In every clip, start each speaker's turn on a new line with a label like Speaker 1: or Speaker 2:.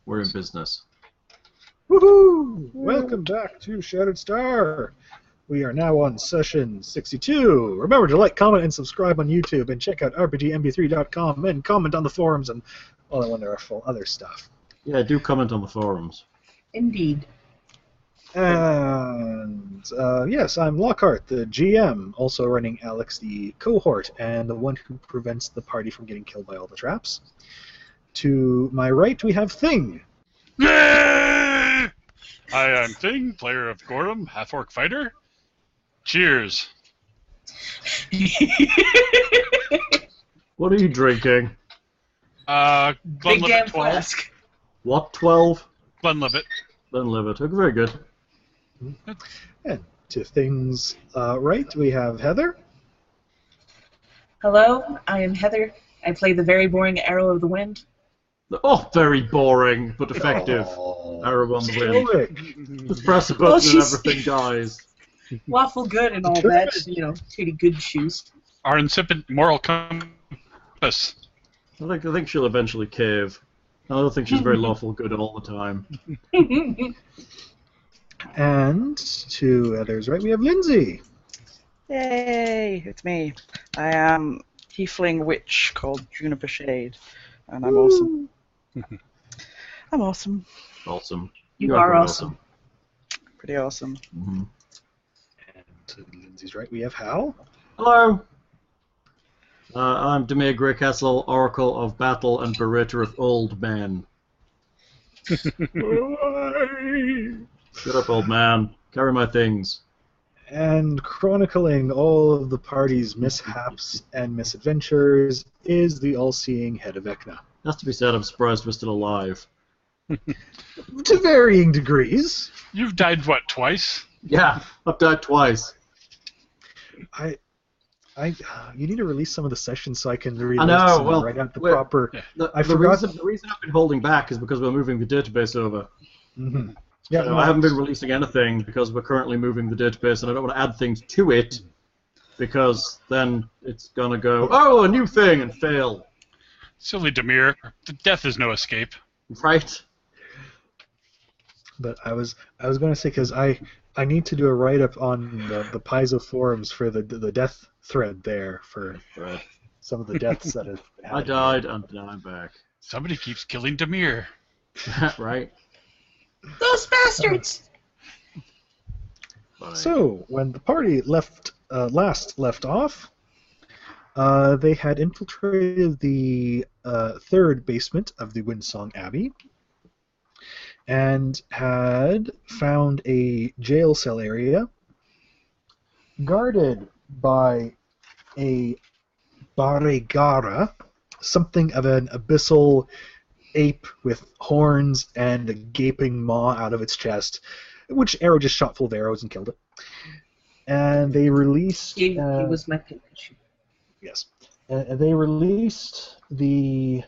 Speaker 1: We're in business.
Speaker 2: Woohoo! Welcome back to Shattered Star. We are now on session 62. Remember to like, comment, and subscribe on YouTube, and check out rpgmp3.com and comment on the forums and all that wonderful other stuff.
Speaker 1: Yeah, do comment on the forums.
Speaker 3: Indeed.
Speaker 2: And yes, I'm Lockhart, the GM, also running Alex, the cohort, and the one who prevents the party from getting killed by all the traps. To my right, we have Thing.
Speaker 4: Yay! Hi, I'm Thing, player of Gorham, half-orc fighter. Cheers.
Speaker 1: What are you drinking?
Speaker 4: Glenlivet
Speaker 3: Big damn
Speaker 4: 12.
Speaker 3: flask.
Speaker 1: What, 12?
Speaker 4: Glenlivet.
Speaker 1: Glenlivet. Okay, very good.
Speaker 2: And to Thing's right, we have Heather.
Speaker 3: Hello, I am Heather. I play the very boring Arrow of the Wind.
Speaker 1: Oh, very boring, but effective.
Speaker 2: Oh,
Speaker 1: Arrow on the wind.
Speaker 2: stoic.
Speaker 1: Just press a button and
Speaker 3: she's-
Speaker 1: everything dies.
Speaker 3: Waffle good and all that, you know, pretty good shoes.
Speaker 4: Our insipid moral compass.
Speaker 1: I think she'll eventually cave. I don't think she's very lawful good all the time.
Speaker 2: And to Heather's right, we have Lindsay.
Speaker 5: Yay, it's me. I am Tiefling Witch called Juniper Shade, and I'm awesome. I'm awesome.
Speaker 1: Awesome.
Speaker 3: You are
Speaker 1: quite
Speaker 3: awesome.
Speaker 5: Pretty awesome.
Speaker 1: Mm-hmm.
Speaker 2: And to Lindsay's right, we have Hal.
Speaker 1: Hello. I'm Demir Greycastle, Oracle of Battle and Berater of Old Men. Shut up, old man. Carry my things.
Speaker 2: And chronicling all of the party's mishaps and misadventures is the all-seeing head of Vecna.
Speaker 1: Has to be said, I'm surprised we're still alive.
Speaker 2: To varying degrees.
Speaker 4: You've died, what, twice?
Speaker 1: Yeah, I've died twice.
Speaker 2: You need to release some of the sessions so I can read
Speaker 1: I know, well,
Speaker 2: write out the
Speaker 1: well,
Speaker 2: proper.
Speaker 1: The
Speaker 2: forgot-
Speaker 1: reason I've been holding back is because we're moving the database over.
Speaker 2: Mhm. Yeah,
Speaker 1: So I haven't been releasing anything because we're currently moving the database, and I don't want to add things to it because then it's gonna go, oh, a new thing, and fail.
Speaker 4: Silly Demir. Death is no escape.
Speaker 1: Right?
Speaker 2: But I was going to say because I need to do a write up on the Paizo forums for the death thread there for
Speaker 1: Right.
Speaker 2: some of the deaths that have.
Speaker 1: I died, and now I'm back.
Speaker 4: Somebody keeps killing Demir.
Speaker 1: Right?
Speaker 3: Those bastards!
Speaker 1: Fine.
Speaker 2: So when the party last left off, they had infiltrated the third basement of the Windsong Abbey and had found a jail cell area guarded by a Baregara, something of an abyssal ape with horns and a gaping maw out of its chest, which Arrow just shot full of arrows and killed it. And they released...
Speaker 3: He was my pinch.
Speaker 2: Yes. They released the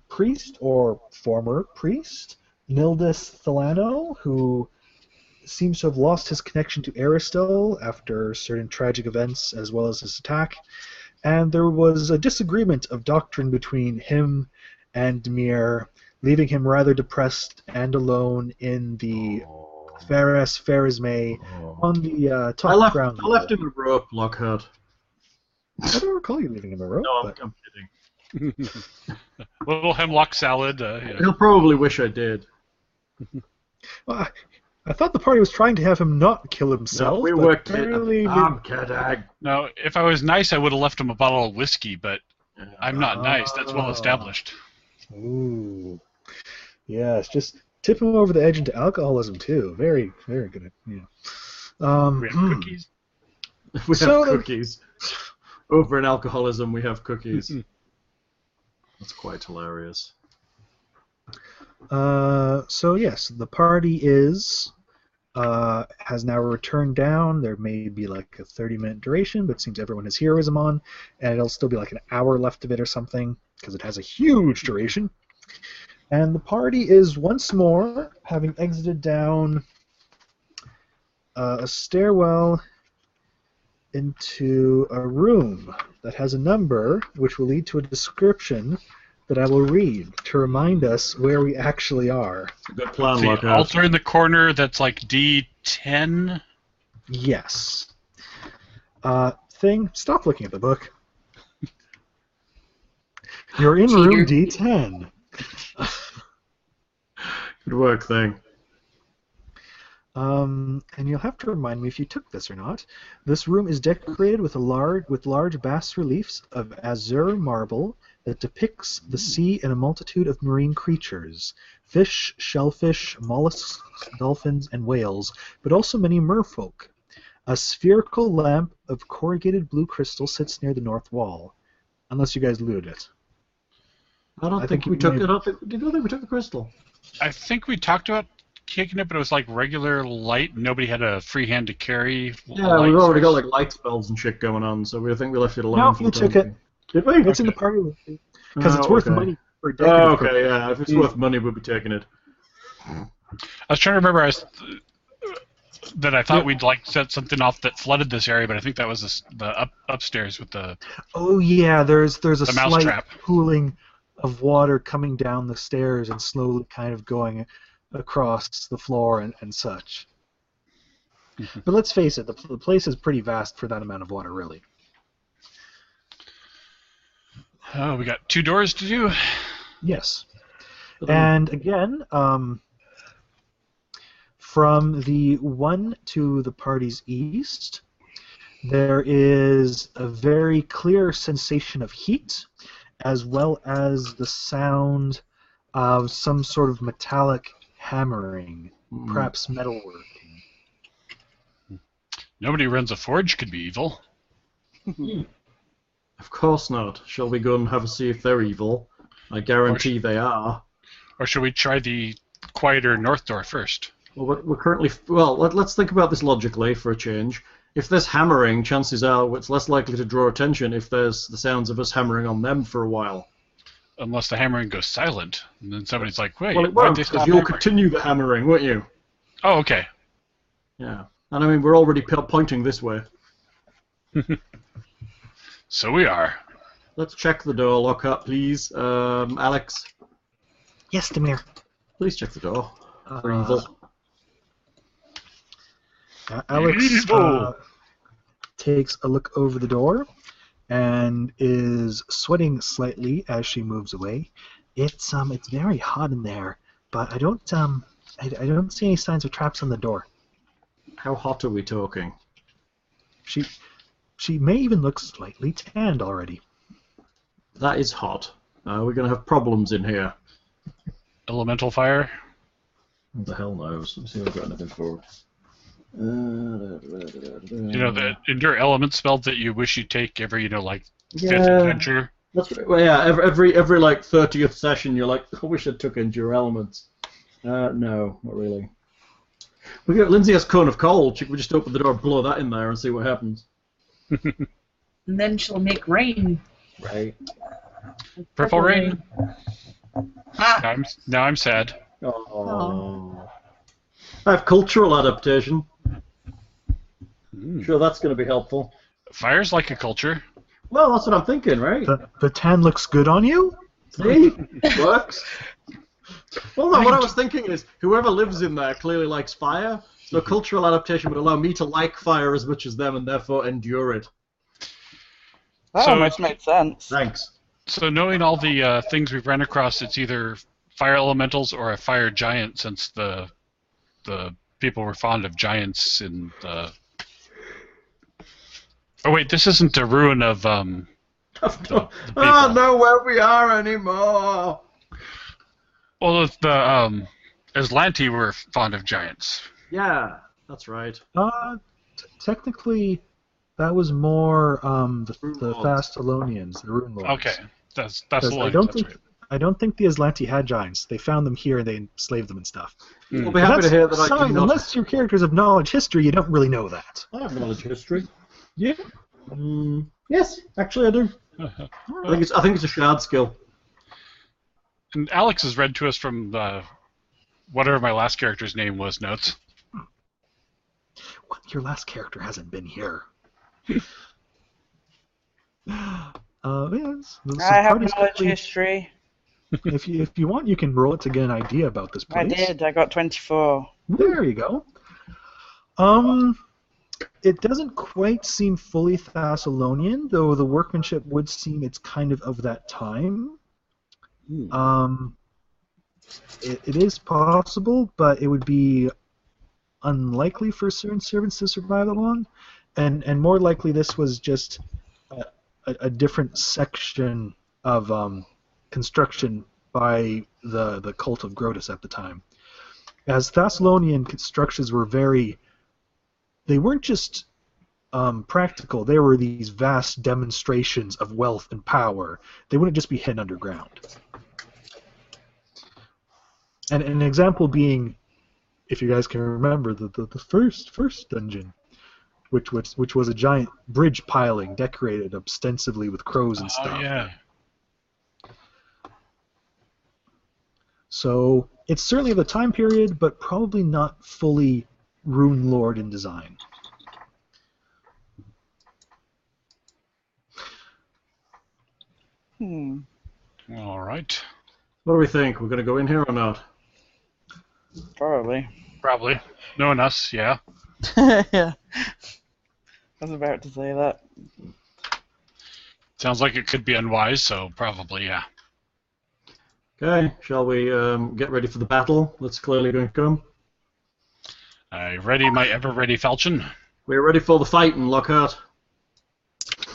Speaker 2: priest, or former priest, Nildis Thelano, who seems to have lost his connection to Aristel after certain tragic events as well as his attack. And there was a disagreement of doctrine between him and Demir, leaving him rather depressed and alone in the Ferris May on the top ground.
Speaker 1: I left him a rope, Lockhart.
Speaker 2: I don't recall you leaving him a rope.
Speaker 1: No,
Speaker 2: but...
Speaker 1: I'm kidding.
Speaker 4: Little hemlock salad. Yeah.
Speaker 1: He'll probably wish I did.
Speaker 2: Well, I thought the party was trying to have him not kill himself.
Speaker 1: No, we
Speaker 2: but
Speaker 1: were
Speaker 2: apparently
Speaker 1: kidding. I'm kidding.
Speaker 4: Now, if I was nice, I would have left him a bottle of whiskey, but I'm not nice. That's well established.
Speaker 2: Ooh. Yes, just tip him over the edge into alcoholism too. Very, very good. Yeah.
Speaker 4: We have cookies.
Speaker 1: We
Speaker 2: So-
Speaker 1: have cookies. Over in alcoholism, we have cookies. That's quite hilarious.
Speaker 2: So yes, the party has now returned down. There may be like a 30-minute duration, but it seems everyone has heroism on, and it'll still be like an hour left of it or something because it has a huge duration. And the party is once more having exited down a stairwell into a room that has a number which will lead to a description that I will read to remind us where we actually are.
Speaker 1: It's a good plan,
Speaker 4: The
Speaker 1: Lockhart.
Speaker 4: altar in the corner that's like D10.
Speaker 2: Yes. Stop looking at the book. You're in room D10.
Speaker 1: Good work, Thing.
Speaker 2: And you'll have to remind me if you took this or not. This room is decorated with large bas reliefs of azure marble that depicts the sea and a multitude of marine creatures: fish, shellfish, mollusks, dolphins, and whales, but also many merfolk. A spherical lamp of corrugated blue crystal sits near the north wall, unless you guys looted it.
Speaker 1: I don't think we took the crystal.
Speaker 4: I think we talked about kicking it, but it was like regular light. Nobody had a free hand to carry.
Speaker 1: Yeah, we've already got like light spells and shit going on, so I think we left it alone.
Speaker 2: No,
Speaker 1: for
Speaker 2: you
Speaker 1: the time
Speaker 2: took it.
Speaker 1: being. Did we?
Speaker 2: It's in the party because it's worth
Speaker 1: okay.
Speaker 2: money for a
Speaker 1: Oh,
Speaker 2: decorative
Speaker 1: okay,
Speaker 2: purpose.
Speaker 1: yeah. If it's worth money, we'll be taking it.
Speaker 4: I was trying to remember that I thought we'd like set something off that flooded this area, but I think that was the upstairs with the.
Speaker 2: Oh yeah, there's a
Speaker 4: The
Speaker 2: slight
Speaker 4: mousetrap.
Speaker 2: pooling of water coming down the stairs and slowly kind of going across the floor and such. But let's face it, the place is pretty vast for that amount of water, really.
Speaker 4: Oh, we got 2 doors to do.
Speaker 2: Yes. And again, from the one to the party's east, there is a very clear sensation of heat, as well as the sound of some sort of metallic hammering, perhaps metalworking.
Speaker 4: Nobody who runs a forge could be evil.
Speaker 1: Of course not. Shall we go and have a see if they're evil? I guarantee they are.
Speaker 4: Or should we try the quieter north door first?
Speaker 1: Well, we're currently... Well, let's think about this logically for a change. If there's hammering, chances are it's less likely to draw attention if there's the sounds of us hammering on them for a while.
Speaker 4: Unless the hammering goes silent, and then somebody's like, wait,
Speaker 1: Well, it
Speaker 4: why'd
Speaker 1: won't,
Speaker 4: they
Speaker 1: because
Speaker 4: stop
Speaker 1: you'll
Speaker 4: hammering?
Speaker 1: continue the hammering, won't you?
Speaker 4: Oh, okay.
Speaker 1: Yeah. And I mean, we're already pointing this way.
Speaker 4: So we are.
Speaker 1: Let's check the door, Lockhart, please. Alex,
Speaker 2: Yes, Demir.
Speaker 1: please check the door. For evil.
Speaker 2: Alex
Speaker 4: Evil.
Speaker 2: takes a look over the door and is sweating slightly as she moves away. It's very hot in there, but I don't see any signs of traps on the door.
Speaker 1: How hot are we talking?
Speaker 2: She may even look slightly tanned already.
Speaker 1: That is hot. We're going to have problems in here.
Speaker 4: Elemental fire.
Speaker 1: Who the hell knows? Let's see if I've got anything for it.
Speaker 4: You know, the endure element spell that you wish you'd take every, like, 5th
Speaker 1: Yeah.
Speaker 4: adventure.
Speaker 1: That's right. Well, yeah. Every like 30th session, you're like, I wish I took Endure Elements. No, not really. We got Lindsay has Cone of Cold. We just open the door, blow that in there, and see what happens.
Speaker 3: And then she'll make rain.
Speaker 1: Right.
Speaker 4: Purple rain.
Speaker 3: Ah,
Speaker 4: Now I'm sad.
Speaker 1: Oh. I have cultural adaptation. Sure, that's going to be helpful.
Speaker 4: Fire's like a culture.
Speaker 1: Well, that's what I'm thinking, right?
Speaker 2: The tan looks good on you?
Speaker 1: See? Works. Well, no, what I was thinking is, whoever lives in there clearly likes fire, so cultural adaptation would allow me to like fire as much as them and therefore endure it.
Speaker 5: That
Speaker 4: So-
Speaker 5: almost made sense.
Speaker 1: Thanks.
Speaker 4: So knowing all the things we've run across, it's either fire elementals or a fire giant, since the people were fond of giants in the... Oh wait, this isn't a ruin of
Speaker 1: I
Speaker 4: people.
Speaker 1: don't know where we are anymore.
Speaker 4: Well, the Aslanti were fond of giants.
Speaker 1: Yeah, that's right.
Speaker 2: Technically, that was more the
Speaker 1: Lords.
Speaker 2: Fastalonians, the Rune Lords.
Speaker 4: Okay, that's
Speaker 2: Because
Speaker 4: the
Speaker 2: I
Speaker 4: line.
Speaker 2: don't
Speaker 4: That's
Speaker 2: think
Speaker 4: right.
Speaker 2: I don't think the Aslanti had giants. They found them here and they enslaved them and stuff.
Speaker 1: We'll
Speaker 4: Mm.
Speaker 1: be happy to hear that I
Speaker 2: Sorry,
Speaker 1: do not...
Speaker 2: unless your characters have knowledge history, you don't really know that.
Speaker 1: I have knowledge history.
Speaker 2: Yeah.
Speaker 1: Yes, actually I do. I think it's a shard skill.
Speaker 4: And Alex has read to us from whatever my last character's name was notes.
Speaker 2: What? Your last character hasn't been here. Yes.
Speaker 5: I have knowledge history.
Speaker 2: If you want, you can roll it to get an idea about this
Speaker 5: I
Speaker 2: place.
Speaker 5: did. I got 24.
Speaker 2: There you go. It doesn't quite seem fully Thessalonian, though the workmanship would seem it's kind of that time. It is possible, but it would be unlikely for certain servants to survive that long, and more likely this was just a different section of construction by the cult of Grotus at the time. As Thessalonian structures were they weren't just practical, they were these vast demonstrations of wealth and power. They wouldn't just be hidden underground. And an example being, if you guys can remember, the first dungeon, which was a giant bridge piling decorated ostensibly with crows and stuff.
Speaker 4: Oh, yeah.
Speaker 2: So it's certainly of the time period, but probably not fully Rune Lord in design.
Speaker 4: All right.
Speaker 1: What do we think? We're going to go in here or not?
Speaker 5: Probably.
Speaker 4: Probably. Knowing us, yeah.
Speaker 5: Yeah. I was about to say that.
Speaker 4: Sounds like it could be unwise, so probably, yeah.
Speaker 1: Okay, shall we get ready for the battle that's clearly going to come?
Speaker 4: Ready, my ever-ready falchion?
Speaker 1: We're ready for the fighting, Lockhart.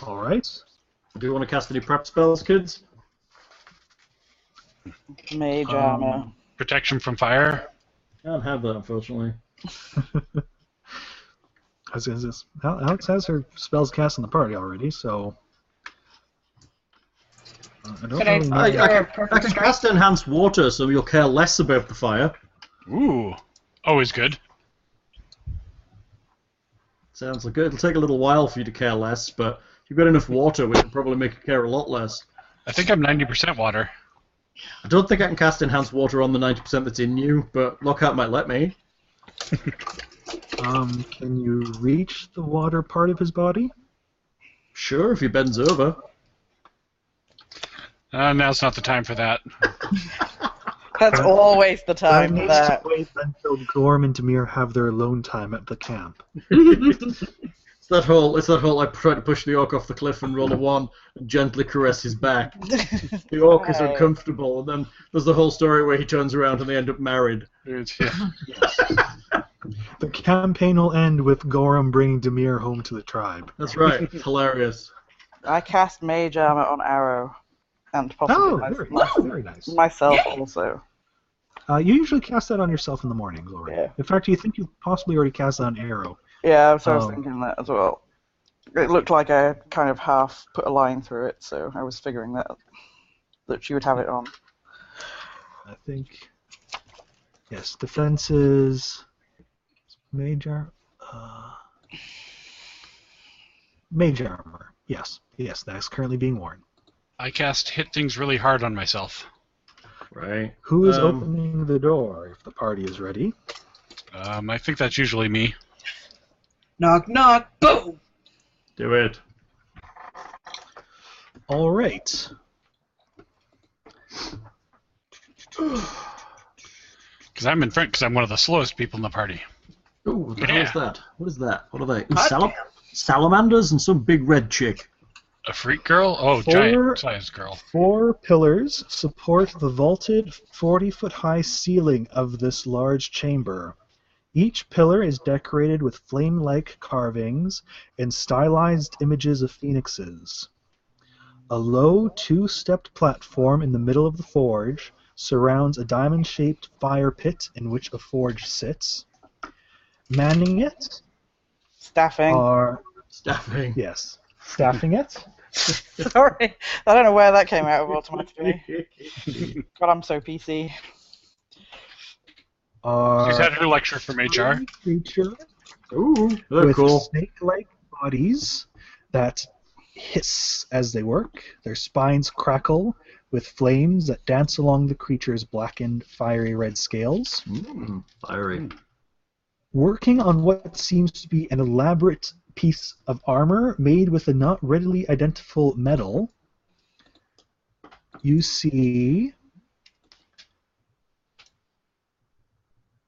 Speaker 2: All right.
Speaker 1: Do you want to cast any prep spells, kids?
Speaker 5: Mage armor.
Speaker 4: Protection from fire?
Speaker 1: Can't have that, unfortunately.
Speaker 2: Alex has her spells cast in the party already, so I don't
Speaker 3: Can I-
Speaker 2: really know.
Speaker 1: I can cast Enhanced Water, so you'll care less about the fire.
Speaker 4: Ooh. Always good.
Speaker 1: Sounds like good. It'll take a little while for you to care less, but if you've got enough water, we can probably make you care a lot less.
Speaker 4: I think I'm 90% water.
Speaker 1: I don't think I can cast Enhanced Water on the 90% that's in you, but Lockhart might let me.
Speaker 2: Can you reach the water part of his body?
Speaker 1: Sure, if he bends over.
Speaker 4: Now's not the time for that.
Speaker 5: That's always the time for
Speaker 2: needs
Speaker 5: that.
Speaker 2: to wait until Gorm and Demir have their alone time at the camp.
Speaker 1: It's that whole I try to push the orc off the cliff and roll a 1 and gently caress his back. The orc is
Speaker 5: Right.
Speaker 1: uncomfortable, and then there's the whole story where he turns around and they end up married.
Speaker 4: Yeah.
Speaker 2: The campaign will end with Gorm bringing Demir home to the tribe.
Speaker 1: That's right. Hilarious.
Speaker 5: I cast mage armor on Arrow. And possibly
Speaker 2: Very nice.
Speaker 5: myself also.
Speaker 2: You usually cast that on yourself in the mornings already.
Speaker 5: Yeah.
Speaker 2: In fact, you think you possibly already cast that on Arrow.
Speaker 5: Yeah, so I was
Speaker 2: Oh.
Speaker 5: thinking that as well. It looked like I kind of half put a line through it, so I was figuring that she would have it on.
Speaker 2: I think. Yes, defenses. Mage armor. Mage armor. Yes, that's currently being worn.
Speaker 4: I cast hit things really hard on myself.
Speaker 1: Right.
Speaker 2: Who is opening the door if the party is ready?
Speaker 4: I think that's usually me.
Speaker 3: Knock, knock, boom!
Speaker 1: Do it.
Speaker 2: All right.
Speaker 4: Because I'm in front, because I'm one of the slowest people in the party.
Speaker 1: Ooh, what the hell is that? What is that? What are they? Ooh,
Speaker 3: Hot
Speaker 1: salamanders and some big red chick.
Speaker 4: A freak girl? Oh, giant-sized girl.
Speaker 2: 4 pillars support the vaulted 40-foot-high ceiling of this large chamber. Each pillar is decorated with flame-like carvings and stylized images of phoenixes. A low 2-stepped platform in the middle of the forge surrounds a diamond-shaped fire pit in which a forge sits. Manning it
Speaker 5: Staffing.
Speaker 2: are...
Speaker 1: Staffing.
Speaker 2: Yes. Staffing it
Speaker 5: Sorry. I don't know where that came out of automatically. God, I'm so PC.
Speaker 2: are...
Speaker 4: She's had her lecture from HR.
Speaker 2: creature
Speaker 1: Ooh, they're
Speaker 2: with
Speaker 1: cool.
Speaker 2: snake-like bodies that hiss as they work. Their spines crackle with flames that dance along the creature's blackened, fiery red scales.
Speaker 1: Fiery.
Speaker 2: Working on what seems to be an elaborate piece of armor made with a not readily identifiable metal, you see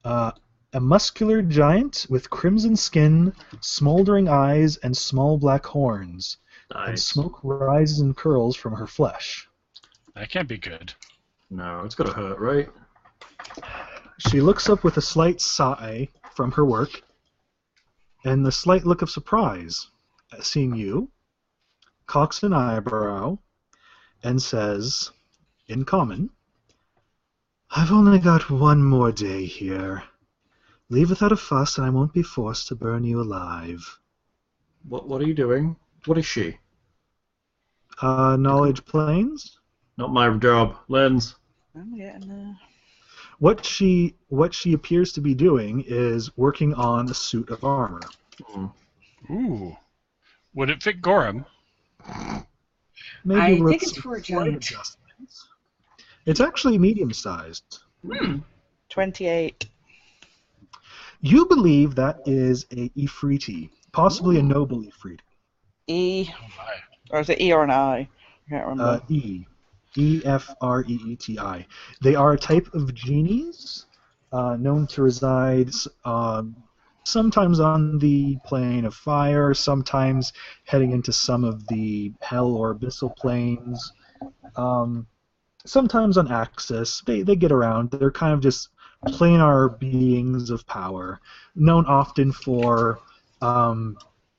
Speaker 2: A muscular giant with crimson skin, smoldering eyes, and small black horns. And
Speaker 1: Nice.
Speaker 2: smoke rises and curls from her flesh.
Speaker 4: That can't be good.
Speaker 1: No, it's gotta hurt, right?
Speaker 2: She looks up with a slight sigh from her work, and the slight look of surprise at seeing you, cocks an eyebrow, and says, in common, "I've only got one more day here. Leave without a fuss, and I won't be forced to burn you alive."
Speaker 1: What are you doing? What is she?
Speaker 2: Knowledge planes?
Speaker 1: Not my job. Lens.
Speaker 5: I'm getting there.
Speaker 2: What she appears to be doing is working on a suit of armor.
Speaker 4: Ooh. Would it fit Gorham?
Speaker 2: Maybe
Speaker 3: I
Speaker 2: with
Speaker 3: think it's for a
Speaker 2: slight
Speaker 3: giant.
Speaker 2: adjustments. It's actually medium-sized.
Speaker 5: 28.
Speaker 2: You believe that is a Ifriti, possibly a noble Ifriti.
Speaker 5: E.
Speaker 4: Oh my.
Speaker 5: Or is it E or an I? I can't remember.
Speaker 2: E. Efreeti. They are a type of genies known to reside sometimes on the plane of fire, sometimes heading into some of the hell or abyssal planes, sometimes on Axis. They get around. They're kind of just planar beings of power, known often for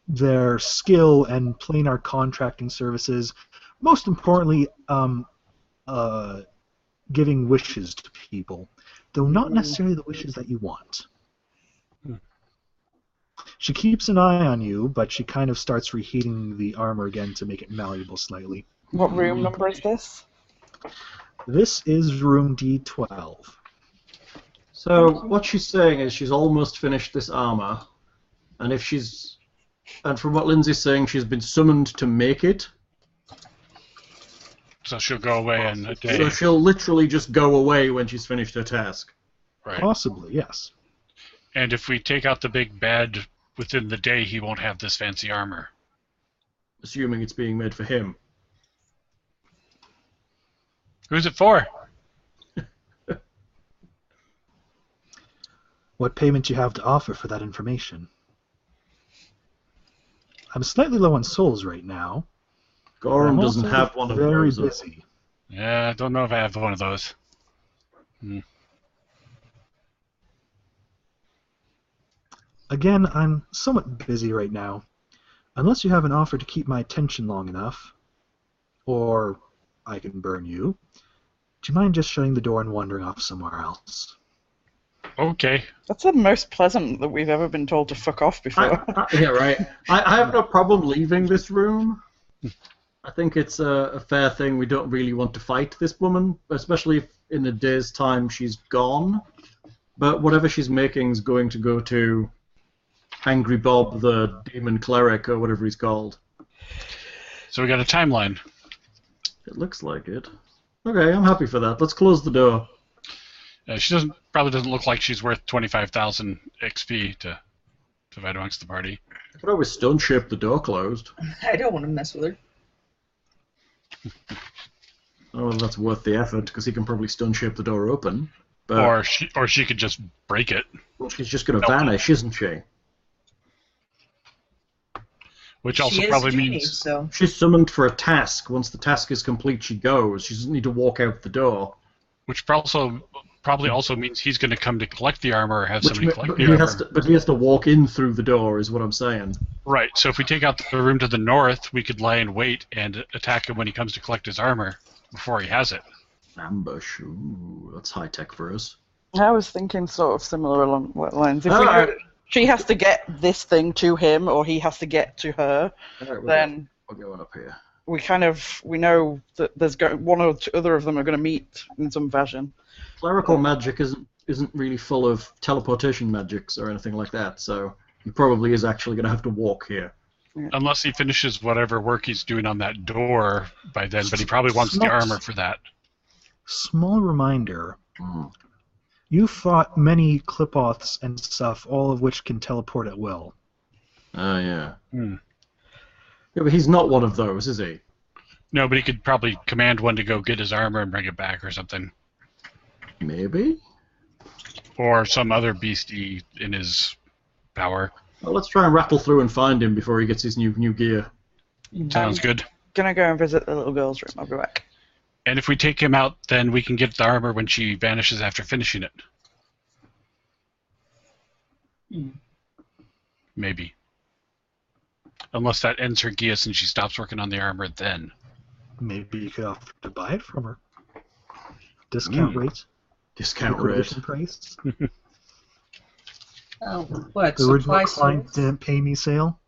Speaker 2: their skill and planar contracting services. Most importantly, giving wishes to people, though not necessarily the wishes that you want. She keeps an eye on you, but she kind of starts reheating the armor again to make it malleable slightly.
Speaker 5: What room number is this?
Speaker 2: This is room D12.
Speaker 1: So what she's saying is she's almost finished this armor, and from what Lindsay's saying, she's been summoned to make it.
Speaker 4: So she'll go away in a day.
Speaker 1: So she'll literally just go away when she's finished her task.
Speaker 4: Right.
Speaker 2: Possibly, yes.
Speaker 4: And if we take out the big bad within the day, he won't have this fancy armor.
Speaker 1: Assuming it's being made for him.
Speaker 4: Who's it for?
Speaker 2: What payment you have to offer for that information? I'm slightly low on souls right now.
Speaker 1: Gorham
Speaker 2: I'm
Speaker 1: doesn't
Speaker 2: also
Speaker 1: have one of
Speaker 2: very
Speaker 1: those.
Speaker 2: busy.
Speaker 4: Yeah, I don't know if I have one of those.
Speaker 2: Again, I'm somewhat busy right now. Unless you have an offer to keep my attention long enough, or I can burn you, do you mind just shutting the door and wandering off somewhere else?
Speaker 4: Okay.
Speaker 5: That's the most pleasant that we've ever been told to fuck off before.
Speaker 1: Yeah, right. I have no problem leaving this room. I think it's a fair thing. We don't really want to fight this woman, especially if in a day's time she's gone. But whatever she's making is going to go to Angry Bob, the demon cleric, or whatever he's called.
Speaker 4: So we got a timeline.
Speaker 1: It looks like it. Okay, I'm happy for that. Let's close the door.
Speaker 4: She probably doesn't look like she's worth 25,000 XP to fight amongst the party.
Speaker 1: I could always stone shape the door closed.
Speaker 3: I don't want to mess with her.
Speaker 1: Oh, well, that's worth the effort because he can probably stone shape the door open. But
Speaker 4: Or she could just break it.
Speaker 1: she's just going to vanish, isn't she?
Speaker 4: Which
Speaker 3: She
Speaker 4: also
Speaker 3: is
Speaker 4: probably
Speaker 3: genie,
Speaker 4: means
Speaker 3: so
Speaker 1: She's summoned for a task. Once the task is complete, she goes. She doesn't need to walk out the door.
Speaker 4: which probably also means he's going to come to collect the armor or have
Speaker 1: Which,
Speaker 4: somebody collect
Speaker 1: but
Speaker 4: the
Speaker 1: he
Speaker 4: armor.
Speaker 1: has to walk in through the door, is what I'm saying.
Speaker 4: Right. So if we take out the room to the north, we could lie in wait and attack him when he comes to collect his armor before he has it.
Speaker 1: Ambush. Ooh, that's high tech for us.
Speaker 5: I was thinking sort of similar along what lines. If
Speaker 1: Alright.
Speaker 5: she has to get this thing to him, or he has to get to her,
Speaker 1: Alright,
Speaker 5: then
Speaker 1: we're going up here.
Speaker 5: we know that there's one or two other of them are going to meet in some fashion.
Speaker 1: Clerical magic isn't really full of teleportation magics or anything like that, so he probably is actually going to have to walk here.
Speaker 4: Unless he finishes whatever work he's doing on that door by then, but he probably wants the armor for that.
Speaker 2: Small reminder.
Speaker 1: Mm.
Speaker 2: You fought many Clipoths and stuff, all of which can teleport at will.
Speaker 1: Oh, yeah.
Speaker 4: Hmm.
Speaker 1: Yeah, but he's not one of those, is he?
Speaker 4: No, but he could probably command one to go get his armor and bring it back or something.
Speaker 1: Maybe?
Speaker 4: Or some other beastie in his power.
Speaker 1: Well, let's try and rattle through and find him before he gets his new gear.
Speaker 4: Sounds good.
Speaker 5: Gonna go and visit the little girl's room. I'll be back.
Speaker 4: And if we take him out, then we can get the armor when she vanishes after finishing it. Maybe. Unless that ends her geas and she stops working on the armor then.
Speaker 2: Maybe you could offer to buy it from her. Discount rate.
Speaker 1: Discount
Speaker 2: Liquidation
Speaker 1: rate.
Speaker 2: price.
Speaker 3: Oh, what?
Speaker 2: The original
Speaker 3: Supply
Speaker 2: client
Speaker 3: stores?
Speaker 2: didn't pay me sale.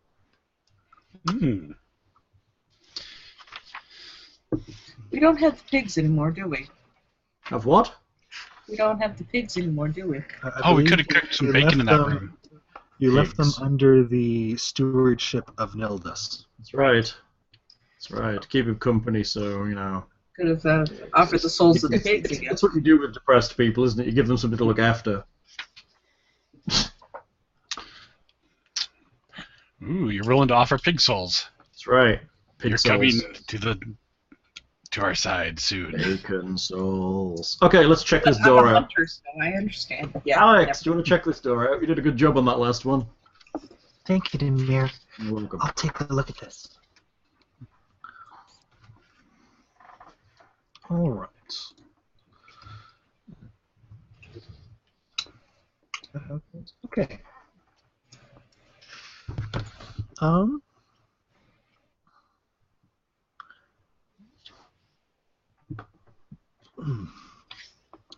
Speaker 4: Mm.
Speaker 3: We don't have the pigs anymore, do we?
Speaker 1: Of what?
Speaker 3: We don't have the pigs anymore, do we?
Speaker 4: Oh, we
Speaker 2: believe
Speaker 4: could have cooked some
Speaker 2: you
Speaker 4: bacon in
Speaker 2: left
Speaker 4: that
Speaker 2: them-
Speaker 4: room.
Speaker 2: You left them
Speaker 1: Pigs.
Speaker 2: under the stewardship of Nildus.
Speaker 1: That's right. That's right. Keep him company, so, you know.
Speaker 3: Could have offered the souls of the pigs again.
Speaker 1: That's what you do with depressed people, isn't it? You give them something to look after.
Speaker 4: Ooh, you're willing to offer pig souls.
Speaker 1: That's right. Pig
Speaker 4: You're
Speaker 1: souls.
Speaker 4: coming to our side soon.
Speaker 1: Bacon souls. Okay, let's check this
Speaker 3: I'm
Speaker 1: door
Speaker 3: a
Speaker 1: out.
Speaker 3: hunter, so I understand. Yeah.
Speaker 1: Alex, do you want to check this door out? You did a good job on that last one.
Speaker 2: Thank you, Demir.
Speaker 1: You're welcome.
Speaker 2: I'll take a look at this. All right. Okay.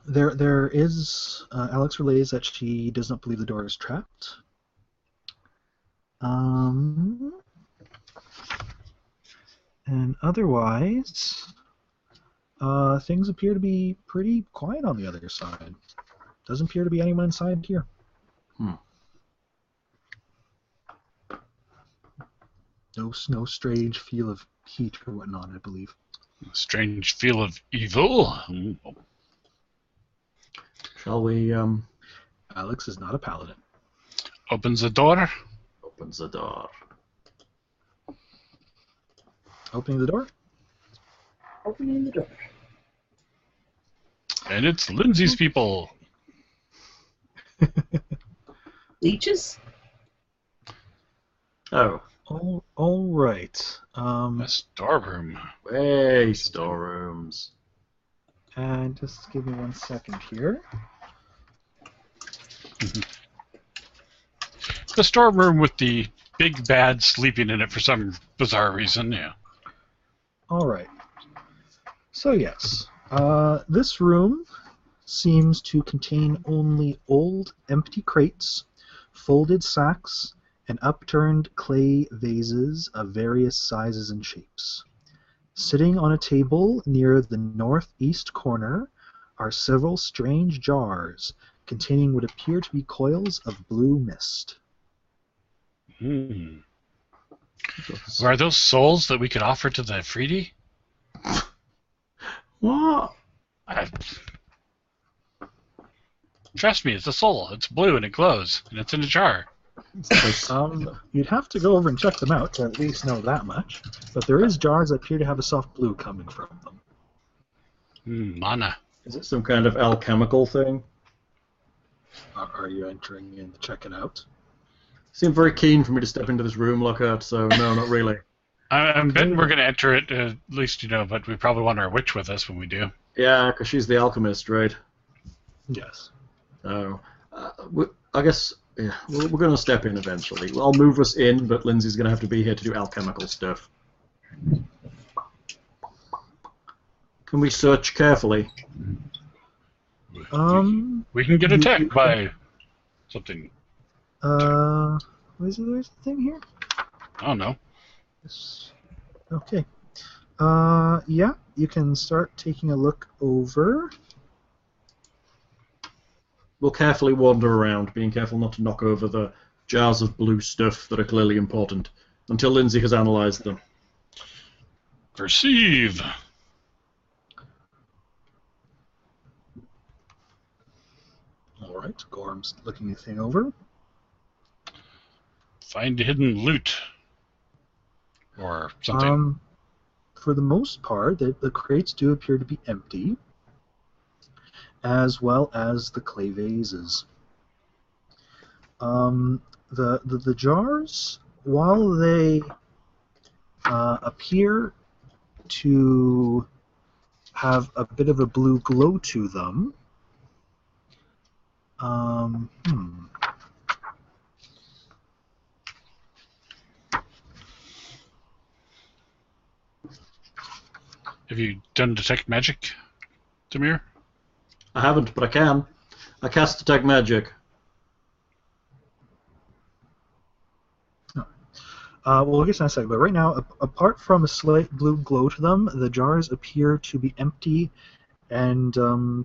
Speaker 2: There is. Alex relays that she does not believe the door is trapped. And otherwise, things appear to be pretty quiet on the other side. Doesn't appear to be anyone inside here. No strange feel of heat or whatnot, I believe.
Speaker 4: Strange feel of evil.
Speaker 1: Shall we,
Speaker 2: Alex is not a paladin.
Speaker 4: Opens the door.
Speaker 1: opens the door.
Speaker 2: Opening the door.
Speaker 3: Opening the door.
Speaker 4: And it's Lindsay's people.
Speaker 3: Leeches?
Speaker 1: Oh,
Speaker 2: All right.
Speaker 4: A storeroom.
Speaker 1: way storerooms.
Speaker 2: And just give me 1 second here.
Speaker 4: The storeroom with the big bad sleeping in it for some bizarre reason, yeah.
Speaker 2: All right. So yes, this room seems to contain only old, empty crates, folded sacks, and upturned clay vases of various sizes and shapes. Sitting on a table near the northeast corner are several strange jars containing what appear to be coils of blue mist.
Speaker 4: Hmm. Are those souls that we could offer to the Freedy?
Speaker 1: What?
Speaker 4: Trust me, it's a soul. It's blue and it glows, and it's in a jar.
Speaker 2: You'd have to go over and check them out to at least know that much. But there is jars that appear to have a soft blue coming from them.
Speaker 4: Mana.
Speaker 1: Is it some kind of alchemical thing?
Speaker 2: Are you entering in to check it out?
Speaker 1: Seem very keen for me to step into this room, Lockhart, so no, not really.
Speaker 4: I'm betting we're going to enter it, at least, but we probably want our witch with us when we do.
Speaker 1: Yeah, because she's the alchemist, right?
Speaker 2: Yes.
Speaker 1: So, I guess yeah, we're going to step in eventually. I'll move us in, but Lindsay's going to have to be here to do alchemical stuff. Can we search carefully?
Speaker 4: We can get attacked by something.
Speaker 2: Is there a thing here?
Speaker 4: I don't know.
Speaker 2: Yes. Okay. Yeah, you can start taking a look over.
Speaker 1: We'll carefully wander around, being careful not to knock over the jars of blue stuff that are clearly important, until Lindsay has analysed them.
Speaker 4: Perceive.
Speaker 2: All right, Gorm's looking the thing over.
Speaker 4: Find hidden loot. Or something.
Speaker 2: For the most part, the crates do appear to be empty. as well as the clay vases. The jars, while they appear to have a bit of a blue glow to them,
Speaker 4: Have you done detect magic, Demir?
Speaker 1: I haven't, but I can. I cast detect magic.
Speaker 2: Well, I guess in a second, but right now, apart from a slight blue glow to them, the jars appear to be empty and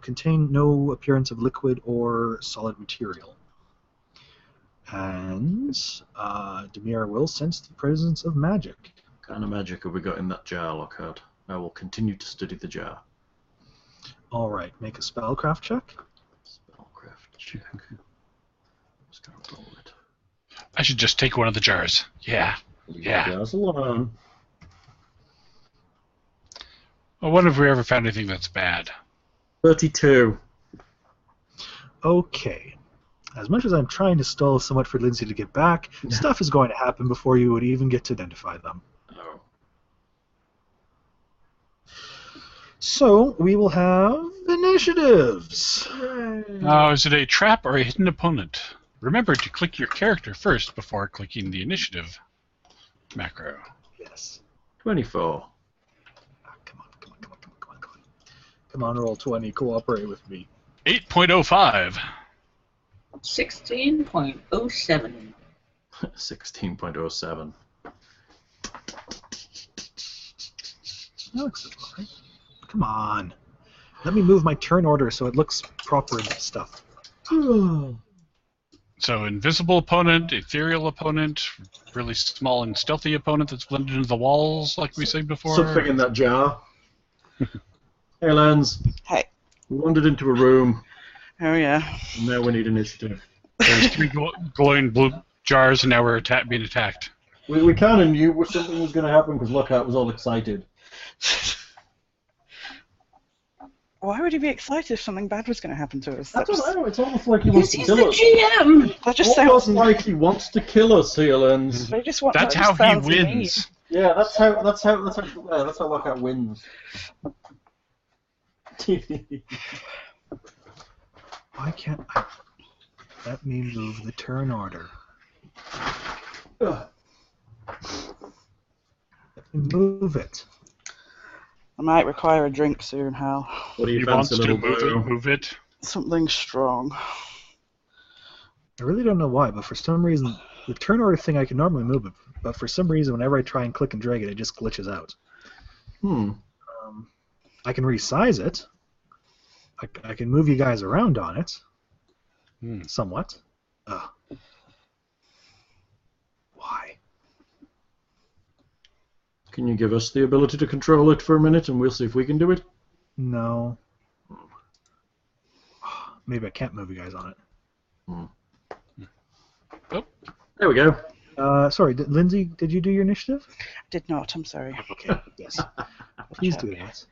Speaker 2: contain no appearance of liquid or solid material. And Demir will sense the presence of magic.
Speaker 1: What kind of magic have we got in that jar, Lockhart? I will continue to study the jar.
Speaker 2: All right, make a spellcraft check.
Speaker 1: Spellcraft check. Just gonna roll it.
Speaker 4: I should just take one of the jars. Yeah.
Speaker 1: Leave
Speaker 4: Yeah.
Speaker 1: the jars alone.
Speaker 4: I wonder if we ever found anything that's bad.
Speaker 1: 32.
Speaker 2: Okay. As much as I'm trying to stall somewhat for Lindsay to get back, stuff is going to happen before you would even get to identify them.
Speaker 1: Oh.
Speaker 2: So, we will have initiatives.
Speaker 4: Now, is it a trap or a hidden opponent? Remember to click your character first before clicking the initiative macro.
Speaker 2: Yes.
Speaker 1: 24.
Speaker 2: Come on. Come on, roll 20. Cooperate with me.
Speaker 4: 8.05.
Speaker 3: 16.07.
Speaker 1: 16.07.
Speaker 2: That looks all right. Come on. Let me move my turn order so it looks proper and stuff.
Speaker 4: So, invisible opponent, ethereal opponent, really small and stealthy opponent that's blended into the walls, like we said before.
Speaker 1: Something in that jar. Hey, Lens.
Speaker 5: Hey.
Speaker 1: We wandered into a room,
Speaker 5: Oh yeah.
Speaker 1: and now we need initiative.
Speaker 4: There's 3 glowing blue jars, and now we're being attacked.
Speaker 1: We kind of knew something was going to happen because Lockhart was all excited.
Speaker 5: Why would he be excited if something bad was going to happen to us?
Speaker 1: I
Speaker 5: That
Speaker 1: don't
Speaker 5: just,
Speaker 1: know. It's almost like he
Speaker 3: Because
Speaker 1: wants to
Speaker 3: he's
Speaker 1: kill
Speaker 3: the
Speaker 1: us.
Speaker 3: GM!
Speaker 5: that just
Speaker 1: Almost
Speaker 5: sounds.
Speaker 1: like he wants to kill us, here, Lens.
Speaker 5: They just want.
Speaker 4: That's
Speaker 5: that
Speaker 4: how
Speaker 5: just
Speaker 4: he
Speaker 5: sounds mean.
Speaker 4: wins.
Speaker 1: Yeah, that's how Lockhart wins.
Speaker 2: Why can't I... Let me move the turn order.
Speaker 1: Ugh.
Speaker 2: Let me move it.
Speaker 5: I might require a drink soon, Hal.
Speaker 1: What do you
Speaker 4: He wants
Speaker 1: fancy,
Speaker 4: to
Speaker 1: little
Speaker 4: move it.
Speaker 5: Something strong.
Speaker 2: I really don't know why, but for some reason, the turn order thing I can normally move it, but for some reason, whenever I try and click and drag it, it just glitches out. I can resize it. I can move you guys around on it. Somewhat. Why?
Speaker 1: Can you give us the ability to control it for a minute, and we'll see if we can do it?
Speaker 2: No. Maybe I can't move you guys on it.
Speaker 4: Oh,
Speaker 1: There we go.
Speaker 2: Sorry, Lindsay, did you do your initiative?
Speaker 5: Did not. I'm sorry.
Speaker 2: Okay, yes. Please do that.